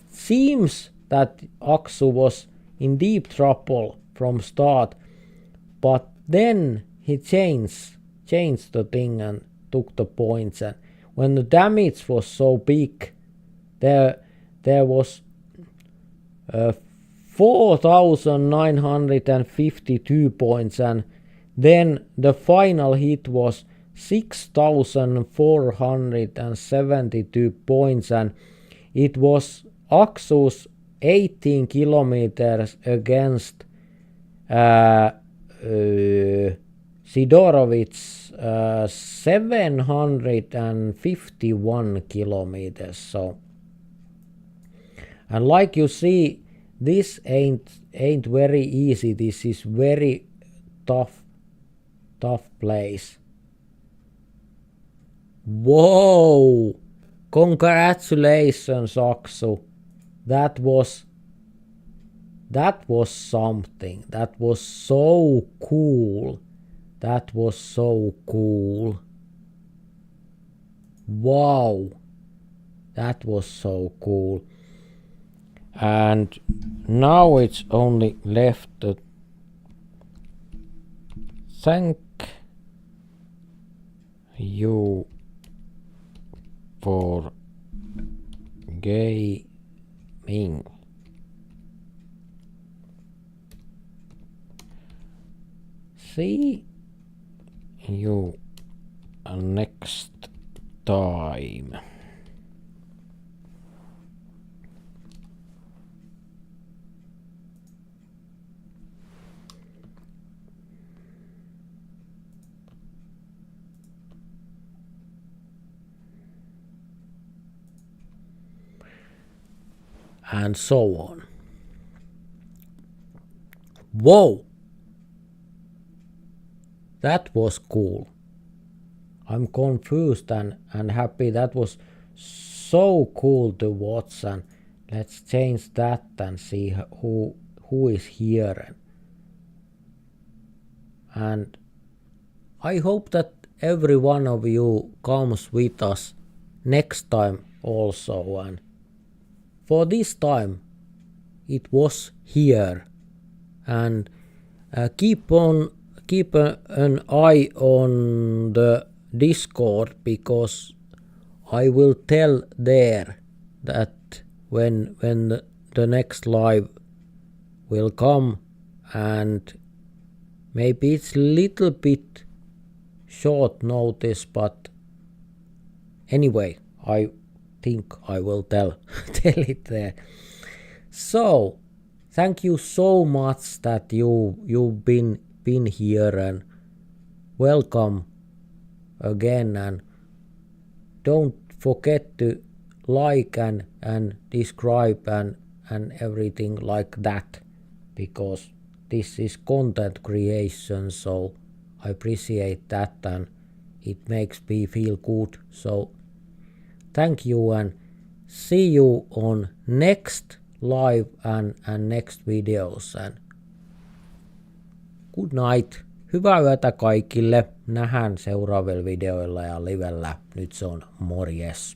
A: seems that Aksu was in deep trouble from start, but then he changed the thing and took the points, and when the damage was so big, there was 4,952 points, and then the final hit was 6,472 points, and it was Aksu's 18 kilometers against Sidorovich's 751 kilometers. So, and like you see, this ain't very easy. This is very tough place. Whoa! Congratulations, Aksu. That was something. That was so cool. That was so cool. Wow. That was so cool. And now it's only left to thank you for gaming. See you next time. and so on. Whoa! That was cool. I'm confused and happy. That was so cool to watch, and let's change that and see who is here. And I hope that every one of you comes with us next time also, and for this time it was here, and keep an eye on the Discord, because I will tell there that when the next live will come, and maybe it's a little bit short notice, but anyway, I think I will tell it there. So thank you so much that you've been here, and welcome again, and don't forget to like and describe and everything like that, because this is content creation, so I appreciate that and it makes me feel good. So thank you, and see you on next live and next videos, and good night. Hyvää yötä kaikille. Nähdään seuraavilla videoilla ja livellä. Nyt se on morjes.